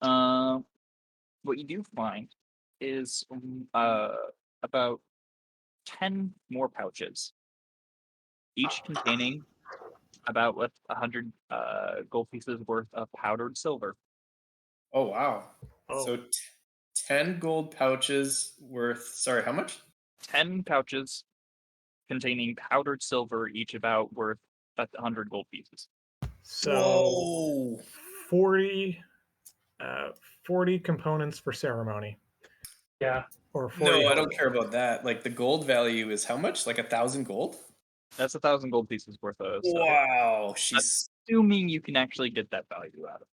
what you do find is about 10 more pouches, each containing about 100 gold pieces worth of powdered silver. Oh wow. Oh. So 10 gold pouches worth. Sorry, how much? 10 pouches containing powdered silver, each about worth 100 gold pieces. So Whoa. 40, 40 components for ceremony. Yeah. Or 40 No, I don't care about that. Like the gold value is how much? Like 1,000 gold? That's 1,000 gold pieces worth of stuff. Wow. She's Assuming you can actually get that value out of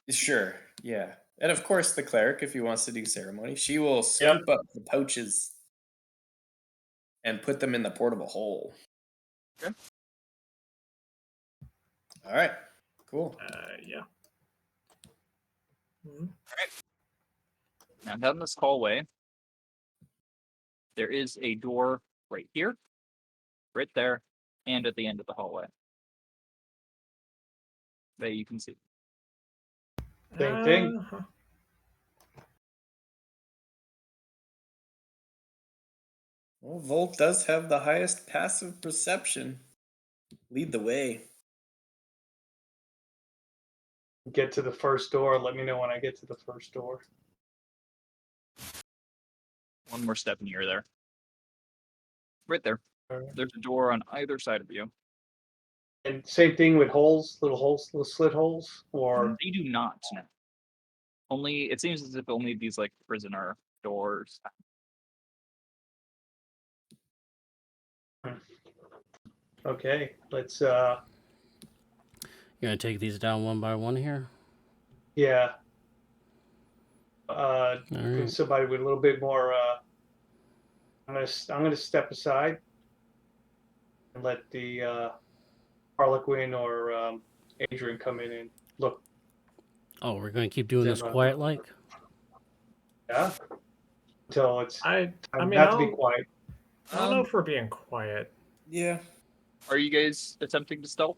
it. sure. Yeah. And of course, the cleric, if he wants to do ceremony, she will scoop up the pouches and put them in the portable hole. Okay. All right. Cool. Yeah. Mhm. Now, down this hallway, there is a door right here, right there, and at the end of the hallway that you can see. Same thing. Uh-huh. Well, Volt does have the highest passive perception. Lead the way. Get to the first door. Let me know when I get to the first door. One more step and you're there. Right there. Alright. There's a door on either side of you. And same thing with holes, little slit holes, or They do not. No. Only it seems as if only these like prisoner doors. okay. Let's You're gonna take these down one by one here. yeah. All Can right. somebody with a little bit more I'm gonna step aside and let the Harlequin or Adrian come in and look. Oh, we're gonna keep doing this Them, quiet like. Yeah. Until it's I time mean, not to be quiet. I don't know if we're being quiet. Yeah. Are you guys attempting to stealth?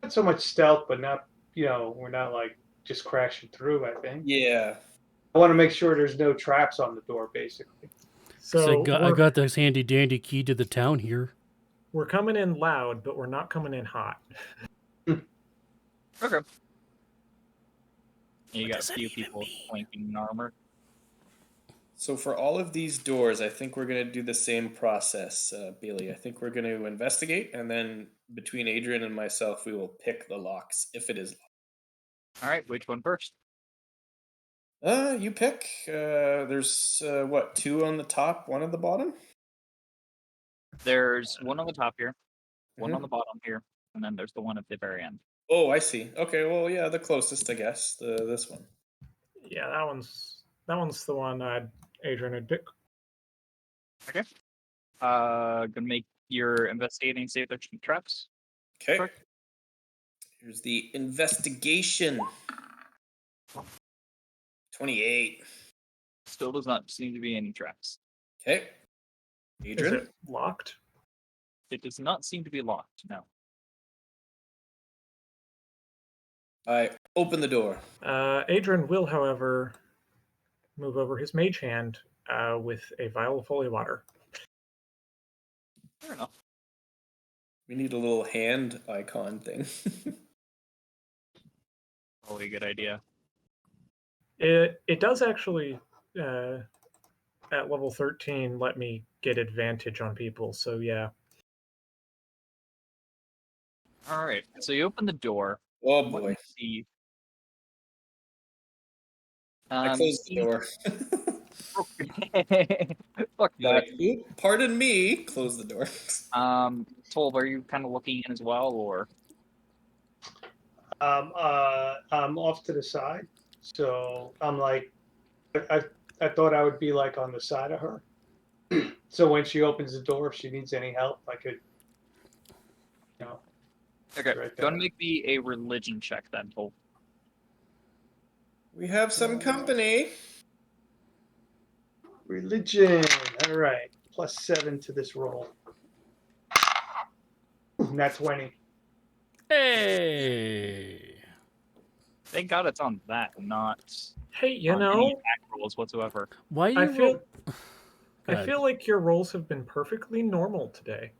Not so much stealth, but not we're not like just crashing through, I think. Yeah. I want to make sure there's no traps on the door, basically. So I got this handy dandy key to the town here. we're coming in loud, but we're not coming in hot. Okay. You What got does a that few even people mean? flanking in armor. So for all of these doors, I think we're going to do the same process, Bailey. I think we're going to investigate, and then between Adrian and myself, we will pick the locks if it is locked. All right, which one first? You pick. There's what, 2 on the top, 1 on the bottom? There's one on the top here, one Mhm. on the bottom here, and then there's the one at the very end. Oh, I see. Okay, well, yeah, the closest, I guess. This one. Yeah, that one's the one Adrian had picked. Okay. Gonna make your investigating save their traps. Okay. Sure. Here's the investigation. 28. Still does not seem to be any traps. Okay. Is Adrian, it locked? It does not seem to be locked. No. I open the door. Adrian will, however, move over his mage hand with a vial of holy water. Fair enough. We need a little hand icon thing. Probably a good idea. It does actually, at level 13, let me get advantage on people. So yeah. All right. So you open the door. Oh What boy. you see? I You closed the see. door. Fuck you. Pardon me. Close the door. Tolb, are you kind of looking in as well, or? I'm off to the side, so I'm like, I thought I would be like on the side of her. So when she opens the door, if she needs any help, I could, you know, Okay. right Go and there. make me a religion check then, Tolb. We have some company. Religion. All right, +7 to this roll. Not 20. Hey. Thank God it's on that, not Hey, you on any know, attack rolls whatsoever. Why do I you feel roll? I feel like your rolls have been perfectly normal today.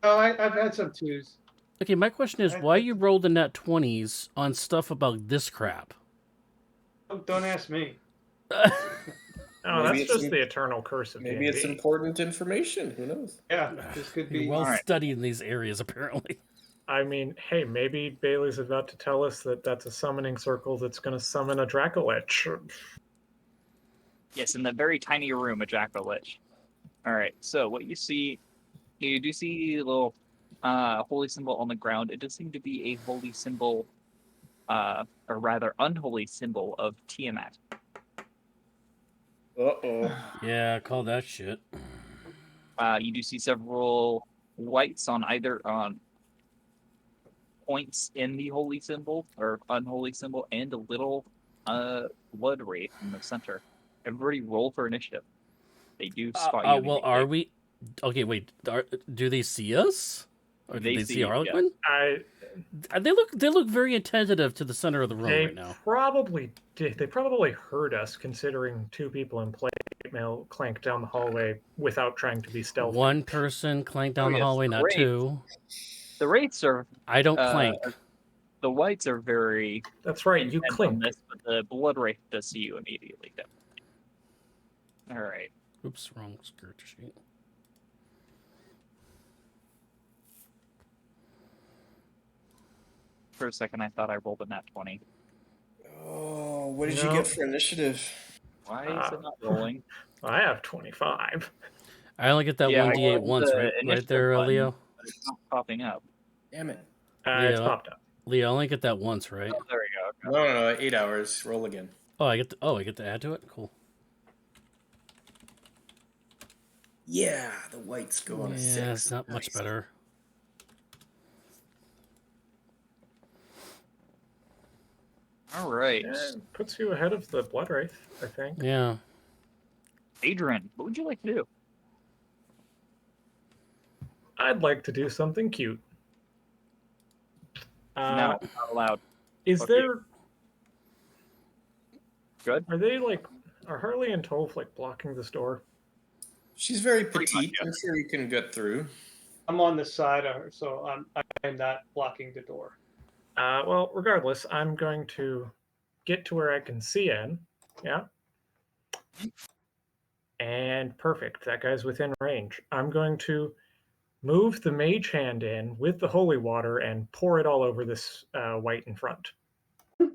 Oh, I've had some twos. Okay, my question is, why you rolled the nat 20s on stuff about this crap? Oh, don't ask me. Oh, Maybe that's it's just the eternal curse of Maybe it's D&D. important information. Who knows? Yeah, this could You're be. well Alright. studied in these areas, apparently. I mean, hey, maybe Bailey's about to tell us that that's a summoning circle that's going to summon a Dracolich. Yes, in the very tiny room, a Jack-o'-lich. Alright, so what you see, you do see a little holy symbol on the ground. It does seem to be a holy symbol, or rather unholy symbol of Tiamat. Uh-oh. Yeah, call that shit. You do see several whites on either points in the holy symbol or unholy symbol, and a little blood wraith in the center. Everybody roll for initiative. They do spot you Well, immediately. are we? Okay, wait. Do they see us, or did They they see see you, Harlequin? They look very attentive to the center of the room They right now. probably did. They probably heard us, considering two people in plate mail clank down the hallway without trying to be stealthy. One person clanked down the yes, hallway, not great. two. The wraiths are I don't clank. the whites are very That's right, you intent on clink. this, but the blood wraith does see you immediately. All right. Oops, wrong skirt sheet. For a second, I thought I rolled a nat 20. Oh, what did you No. get for initiative? Why is it not rolling? I have 25. I only get that Yeah, one I d8 rolled once, the right? Right initiative there, button, Leo. but it's not popping up. Damn it. It's Leo. popped up. Leo, I only get that once, right? Oh, there we go. Okay. No, 8 hours. Roll again. Oh, I get to add to it. Cool. Yeah, the whites go on a 6. Yeah, it's not much Nice. better. All right. It puts you ahead of the Blood Wraith, I think. Yeah. Adrian, what would you like to do? I'd like to do something cute. No, not allowed. Is Fuck there... Good. Are Harley and Toph, blocking this door? She's very Pretty petite. much, yeah. I'm sure you can get through. I'm on the side of her, so I'm not blocking the door. Well, regardless, I'm going to get to where I can see in. Yeah. And perfect. That guy's within range. I'm going to move the mage hand in with the holy water and pour it all over this white in front. Okay.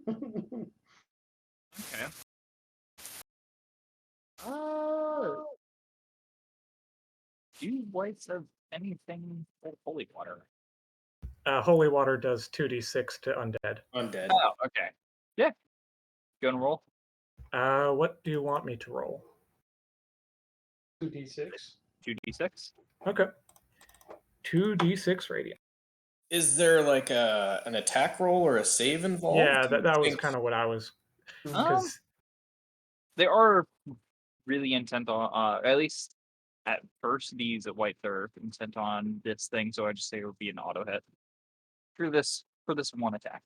Do whites have anything but holy water? Holy water does 2d6 to undead. Undead. Oh, okay. Yeah. Go and roll. What do you want me to roll? 2d6. 2d6. Okay. 2d6 radiant. Is there like an attack roll or a save involved? Yeah, that was kind of what I was. Because They are really intent on, at least at first, these whites are intent on this thing, so I just say it would be an auto hit for this one attack.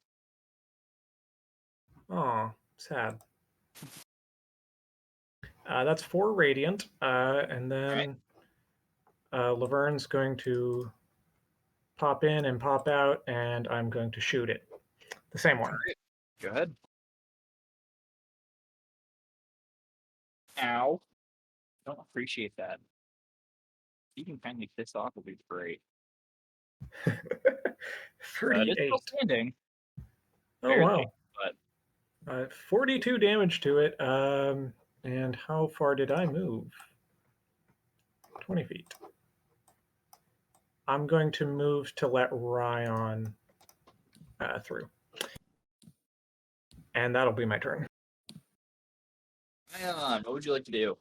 oh, sad. That's 4 radiant, and then Laverne's going to pop in and pop out, and I'm going to shoot it. The same one. Alright, go ahead. Ow. Don't appreciate that. You can kindly piss off would be great. It's 38. still standing. Oh, Barely, wow. but 42 damage to it. And how far did I move? 20 feet. I'm going to move to let Ryan through. And that'll be my turn. hang on, what would you like to do?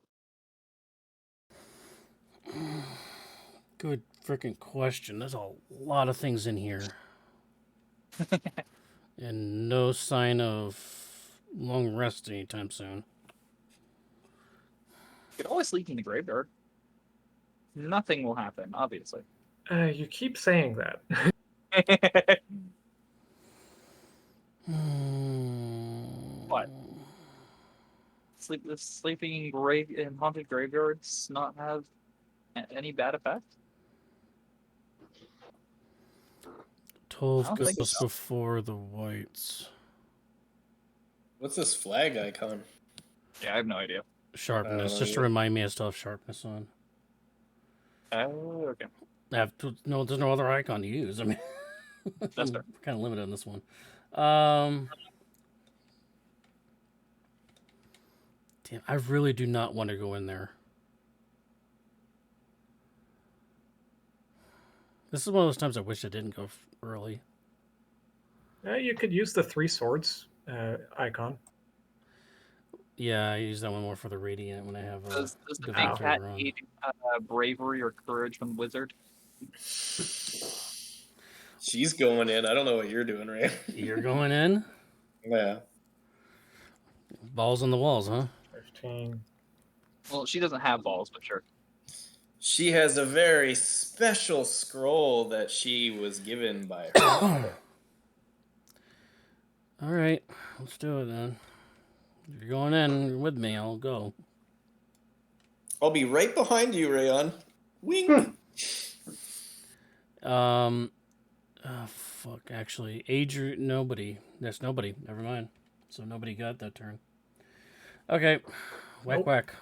Good freaking question. There's a lot of things in here. And no sign of long rest anytime soon. You could always sleep in the graveyard. Nothing will happen, obviously. You keep saying that. What? Sleeping in haunted graveyards not have any bad effect? 12 I don't think goes so. before the whites. What's this flag icon? Yeah, I have no idea. Sharpness, just to remind me I still have sharpness on. Oh, okay. No, there's no other icon to use. I mean, That's I'm fair. kind of limited on this one. Damn, I really do not want to go in there. This is one of those times I wish I didn't go early. You could use the 3 swords icon. Yeah, I use that one more for the radiant when I have Does the big Divine cat Favor on. need bravery or courage from the wizard? She's going in. I don't know what you're doing, Ray. You're going in? Yeah. Balls on the walls, huh? 15. Well, she doesn't have balls, but sure. She has a very special scroll that she was given by her father. All right, let's do it then. If you're going in with me, I'll go. I'll be right behind you, Rayon. Wink. Oh, fuck, actually. Adrian, nobody. That's nobody. Never mind. So nobody got that turn. Okay. Whack, Nope. whack.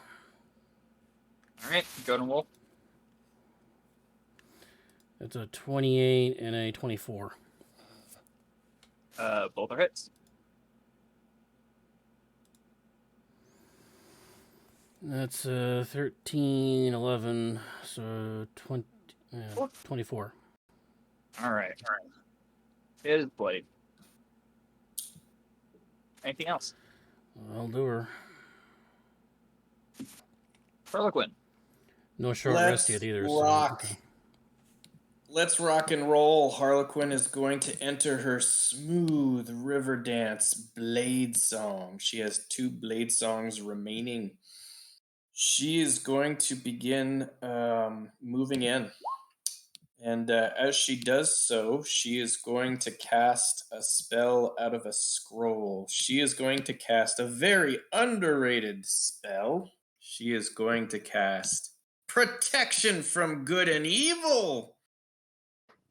Alright, go to roll. It's a 28 and a 24. Both are hits. That's 13, 11, so 20, 24. Alright. It is bloody. Anything else? I'll do her. Harlequin. No short rest yet either. Rock. So, okay. Let's rock and roll. Harlequin is going to enter her smooth river dance blade song. She has 2 blade songs remaining. She is going to begin moving in. And as she does so, she is going to cast a spell out of a scroll. She is going to cast a very underrated spell. She is going to cast Protection from Good and Evil.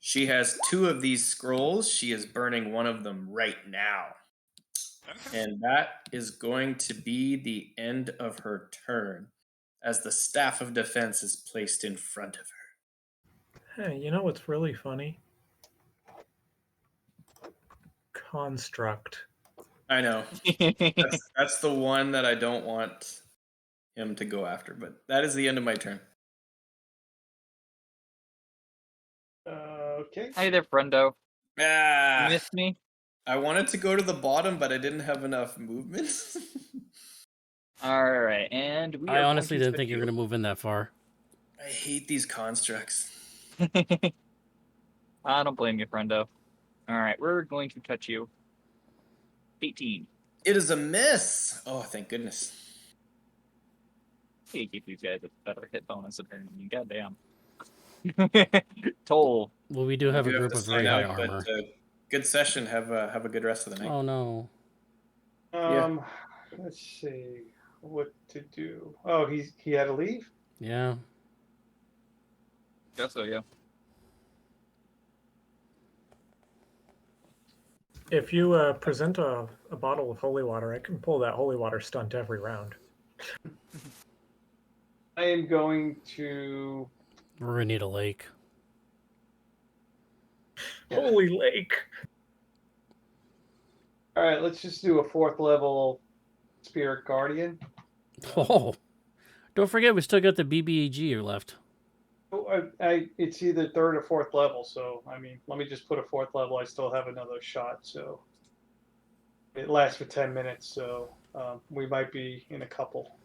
She has 2 of these scrolls. She is burning one of them right now. And that is going to be the end of her turn, as the Staff of Defense is placed in front of her. Hey, you know what's really funny? Construct. I know. That's the one that I don't want him to go after, but that is the end of my turn. Okay. Hey there, friendo. You Ah, missed me? I wanted to go to the bottom, but I didn't have enough movement. Alright, and we I are honestly going to didn't think you were going to move in that far. I hate these constructs. I don't blame you, friendo. Alright, we're going to touch you. 18. It is a miss. Oh, thank goodness. Hey, give these guys a better hit bonus apparently. Goddamn. Toll. Well, we do have a do group to of very sign high out, armor. But, good session. Have a good rest of the night. Oh no. Yeah. Let's see what to do. Oh, he had to leave. Yeah. Guess so, yeah. If you present a bottle of holy water, I can pull that holy water stunt every round. I am going to. We're gonna need a lake. Holy lake! All right, let's just do a 4th level Spirit Guardian. Oh. Don't forget, we still got the BBAG left. Oh, it's either 3rd or 4th level, so I mean, let me just put a 4th level. I still have another shot, so it lasts for 10 minutes. So we might be in a couple.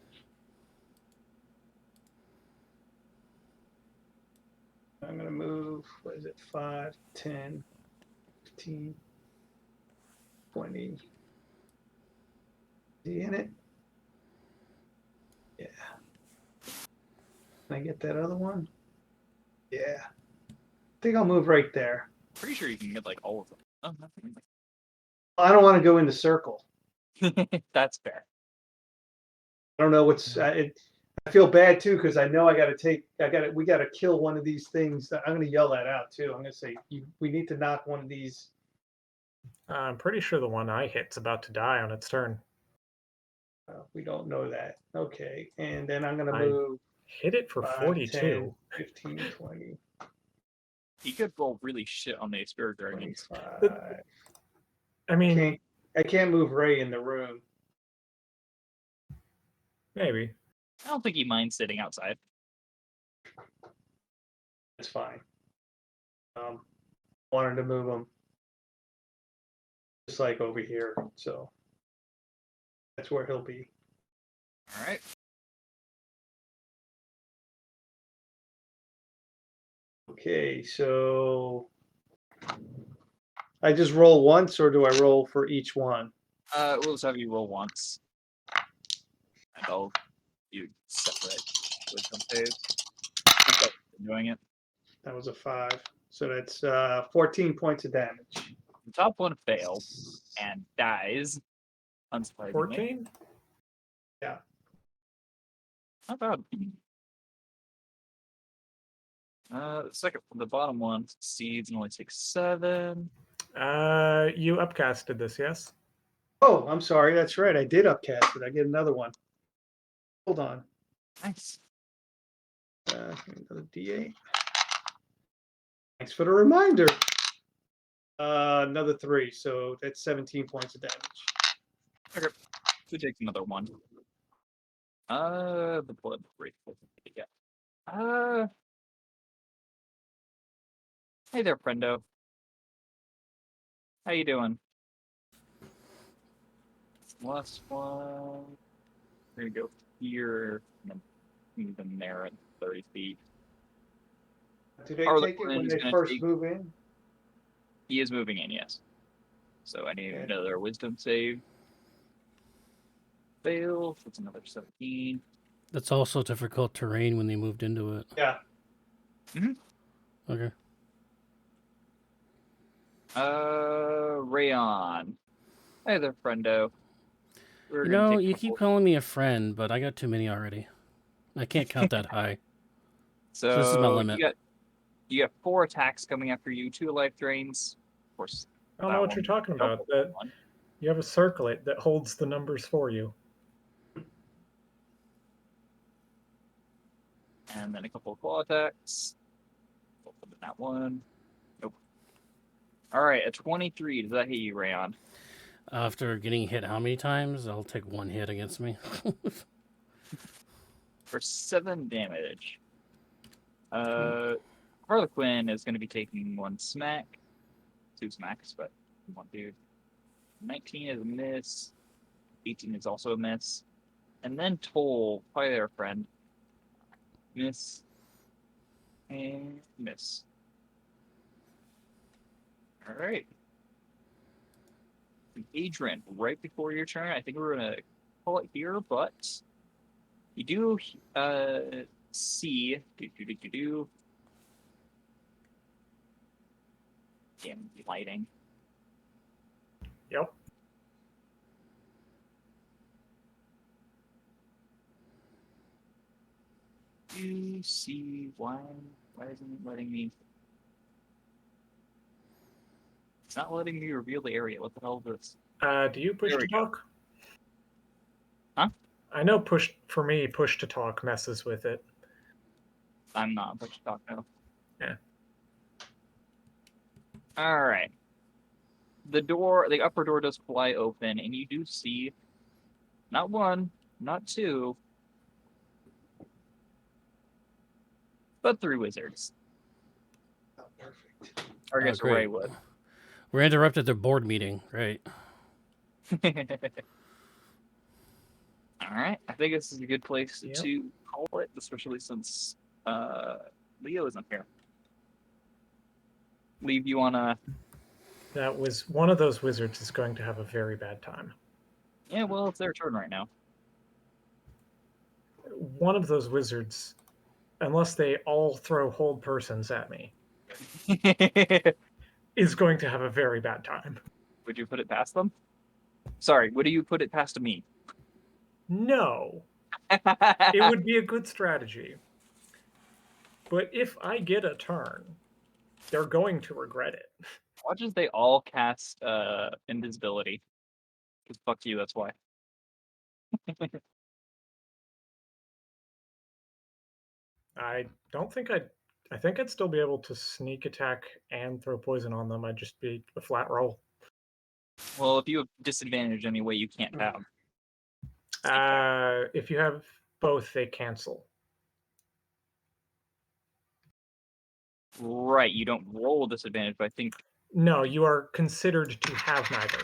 I'm gonna move. What is it? 5, 10, 15, 20. Is he in it? Yeah. Can I get that other one? Yeah. I think I'll move right there. Pretty sure you can get like all of them. Oh, nothing. I don't want to go in the circle. That's fair. I don't know what's. I feel bad too because I know I got to take. We got to kill one of these things. I'm going to yell that out too. I'm going to say we need to knock one of these. I'm pretty sure the one I hit's about to die on its turn. We don't know that. Okay, and then I'm going to I move. Hit it for 5, 42. 10, 15, 20, He could roll really shit on the Spirit Guardians. 25. I mean, I can't move Ray in the room. maybe. I don't think he minds sitting outside. It's fine. Wanted to move him just like over here, so that's where he'll be. All right. Okay, so I just roll once, or do I roll for each one? We'll just have you roll once, and I'll you separate wisdom saves. Doing it. That was a 5, so that's 14 points of damage. The top one fails and dies. Unsurprisingly. 14? Yeah. Not bad. The bottom one succeeds and only takes 7. You upcasted this, yes? Oh, I'm sorry. That's right. I did upcast it. I get another one. Hold on. Nice. Another D8. Thanks for the reminder. Another 3, so that's 17 points of damage. Okay. Who takes another one? The blood grateful. Yeah. Hey there, friendo. How you doing? Last one. We're gonna go here and then move them there at 30 feet. Do they Harlequin take it when is they gonna first take- move in? He is moving in, yes. So I need Okay. another wisdom save. Fail. That's another 17. That's also difficult terrain when they moved into it. Yeah. Okay. Rayon. Hey there, friendo. You know, you keep calling me a friend, but I got too many already. I can't count that high. So this is my limit. You got 4 attacks coming after you, 2 life drains. Of course. I don't know what you're talking about. That you have a circlet that holds the numbers for you. And then a couple of claw attacks. That one. Nope. Alright, a 23. Does that hit you, Rayon? After getting hit how many times? I'll take 1 hit against me. For 7 damage. Harlequin is going to be taking 1 smack. two smacks, but one dude. 19 is a miss. 18 is also a miss. And then Toll, probably their friend. Miss. And miss. Alright. Adrian, right before your turn, I think we're gonna call it here, but you do see damn lighting. Yep. You see why isn't it letting me? It's not letting me reveal the area. What the hell is this? Do you push There to we go. talk? Huh? I know push to talk messes with it. I'm not push to talk now. Yeah. Alright. The upper door does fly open, and you do see not one, not two, but three wizards. Oh, perfect. Or I guess great. Ray would. We're interrupted their board meeting, right? Alright. I think this is a good place Yep. to call it, especially since Leo isn't here. Leave you on a That was one of those wizards is going to have a very bad time. yeah, well, it's their turn right now. One of those wizards, unless they all throw hold persons at me, is going to have a very bad time. Would you put it past them? Sorry, would you put it past me? No, it would be a good strategy. But if I get a turn, they're going to regret it. Watch as they all cast invisibility. Because fuck you, that's why. I don't think I think I'd still be able to sneak attack and throw poison on them. I'd just be a flat roll. Well, if you have disadvantage anyway, you can't have. If you have both, they cancel. Right, you don't roll disadvantage, but I think No, you are considered to have neither.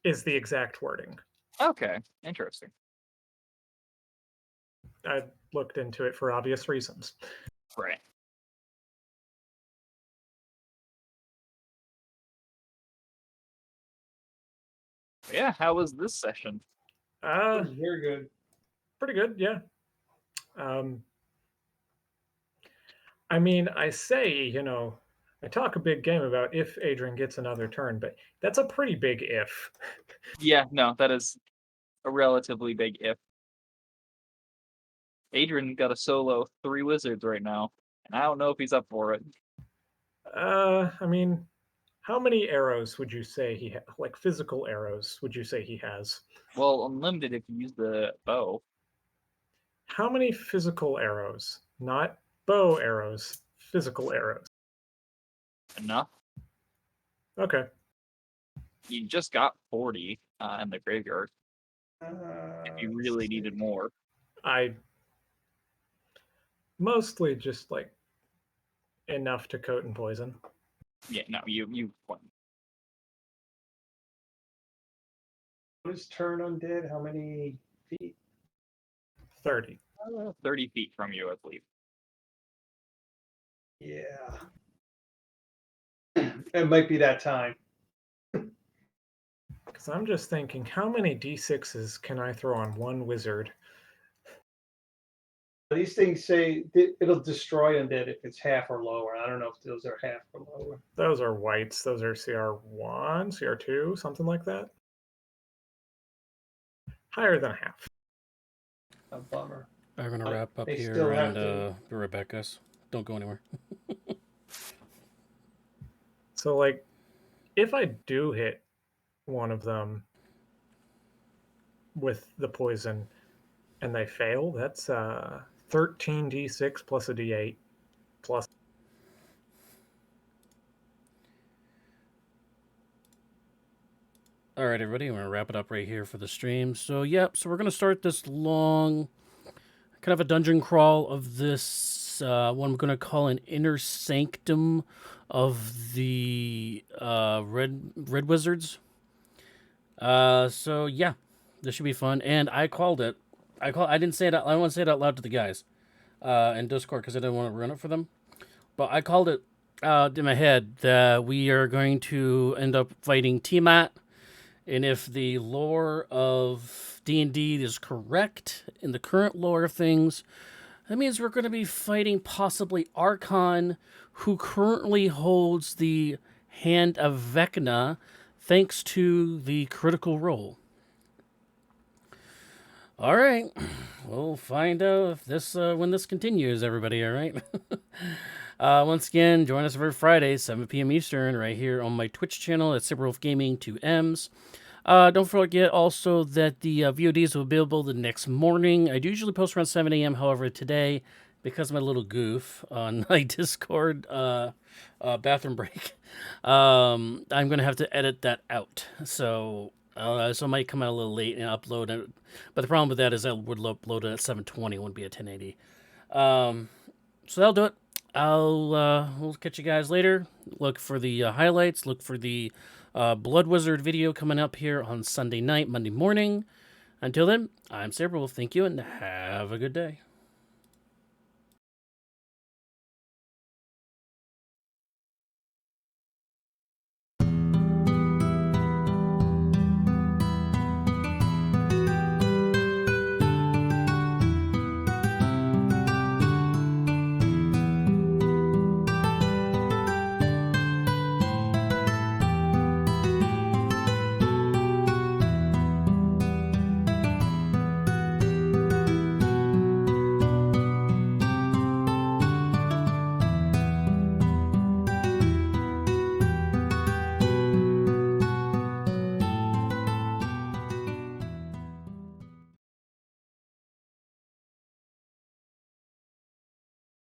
Is the exact wording. okay, interesting. I looked into it for obvious reasons. Right. Yeah, how was this session? Very good. Pretty good, yeah. I mean, I say, I talk a big game about if Adrian gets another turn, but that's a pretty big if. Yeah, no, that is a relatively big if. Adrian got a solo 3 wizards right now, and I don't know if he's up for it. I mean, how many arrows would you say he like physical arrows would you say he has? Well, unlimited if you use the bow. How many physical arrows? Not bow arrows, physical arrows. Enough. Okay. You just got 40 in the graveyard. If you really needed more. I mostly just like enough to coat and poison. Yeah, no, you won. What is turn undead? How many feet? 30. 30 feet from you, I believe. Yeah. It might be that time. Because I'm just thinking, how many d6s can I throw on one wizard? These things say it'll destroy undead if it's half or lower. I don't know if those are half or lower. Those are whites. Those are CR1, CR2, something like that. Higher than half. A bummer. I'm going to wrap up They here still have and to- be right back, guys. Don't go anywhere. So, like, if I do hit one of them with the poison and they fail, that's 13d6 plus a d8 plus. All right, everybody, I'm going to wrap it up right here for the stream. So, yep, so we're going to start this long kind of a dungeon crawl of this It's what I'm going to call an inner sanctum of the Red Wizards. So yeah, this should be fun. And I called it. I didn't say it. I don't want to say it out loud to the guys in Discord because I didn't want to ruin it for them. But I called it in my head that we are going to end up fighting Tiamat. And if the lore of D&D is correct in the current lore of things, that means we're going to be fighting possibly Archon, who currently holds the Hand of Vecna, thanks to the Critical Role. All right, we'll find out if this when this continues, everybody. All right. Once again, join us every Friday, 7 p.m. Eastern, right here on my Twitch channel at Sabre Gaming 2Ms. Don't forget also that the VODs will be available the next morning. I do usually post around 7 a.m. However, today, because of my little goof on my Discord bathroom break, I'm going to have to edit that out. So it might come out a little late and upload it. But the problem with that is I would upload it at 720. It wouldn't be at 1080. So that'll do it. We'll catch you guys later. Look for the highlights. Look for the Blood Wizard video coming up here on Sunday night, Monday morning. Until then, I'm Sabre Wolf. Thank you and have a good day.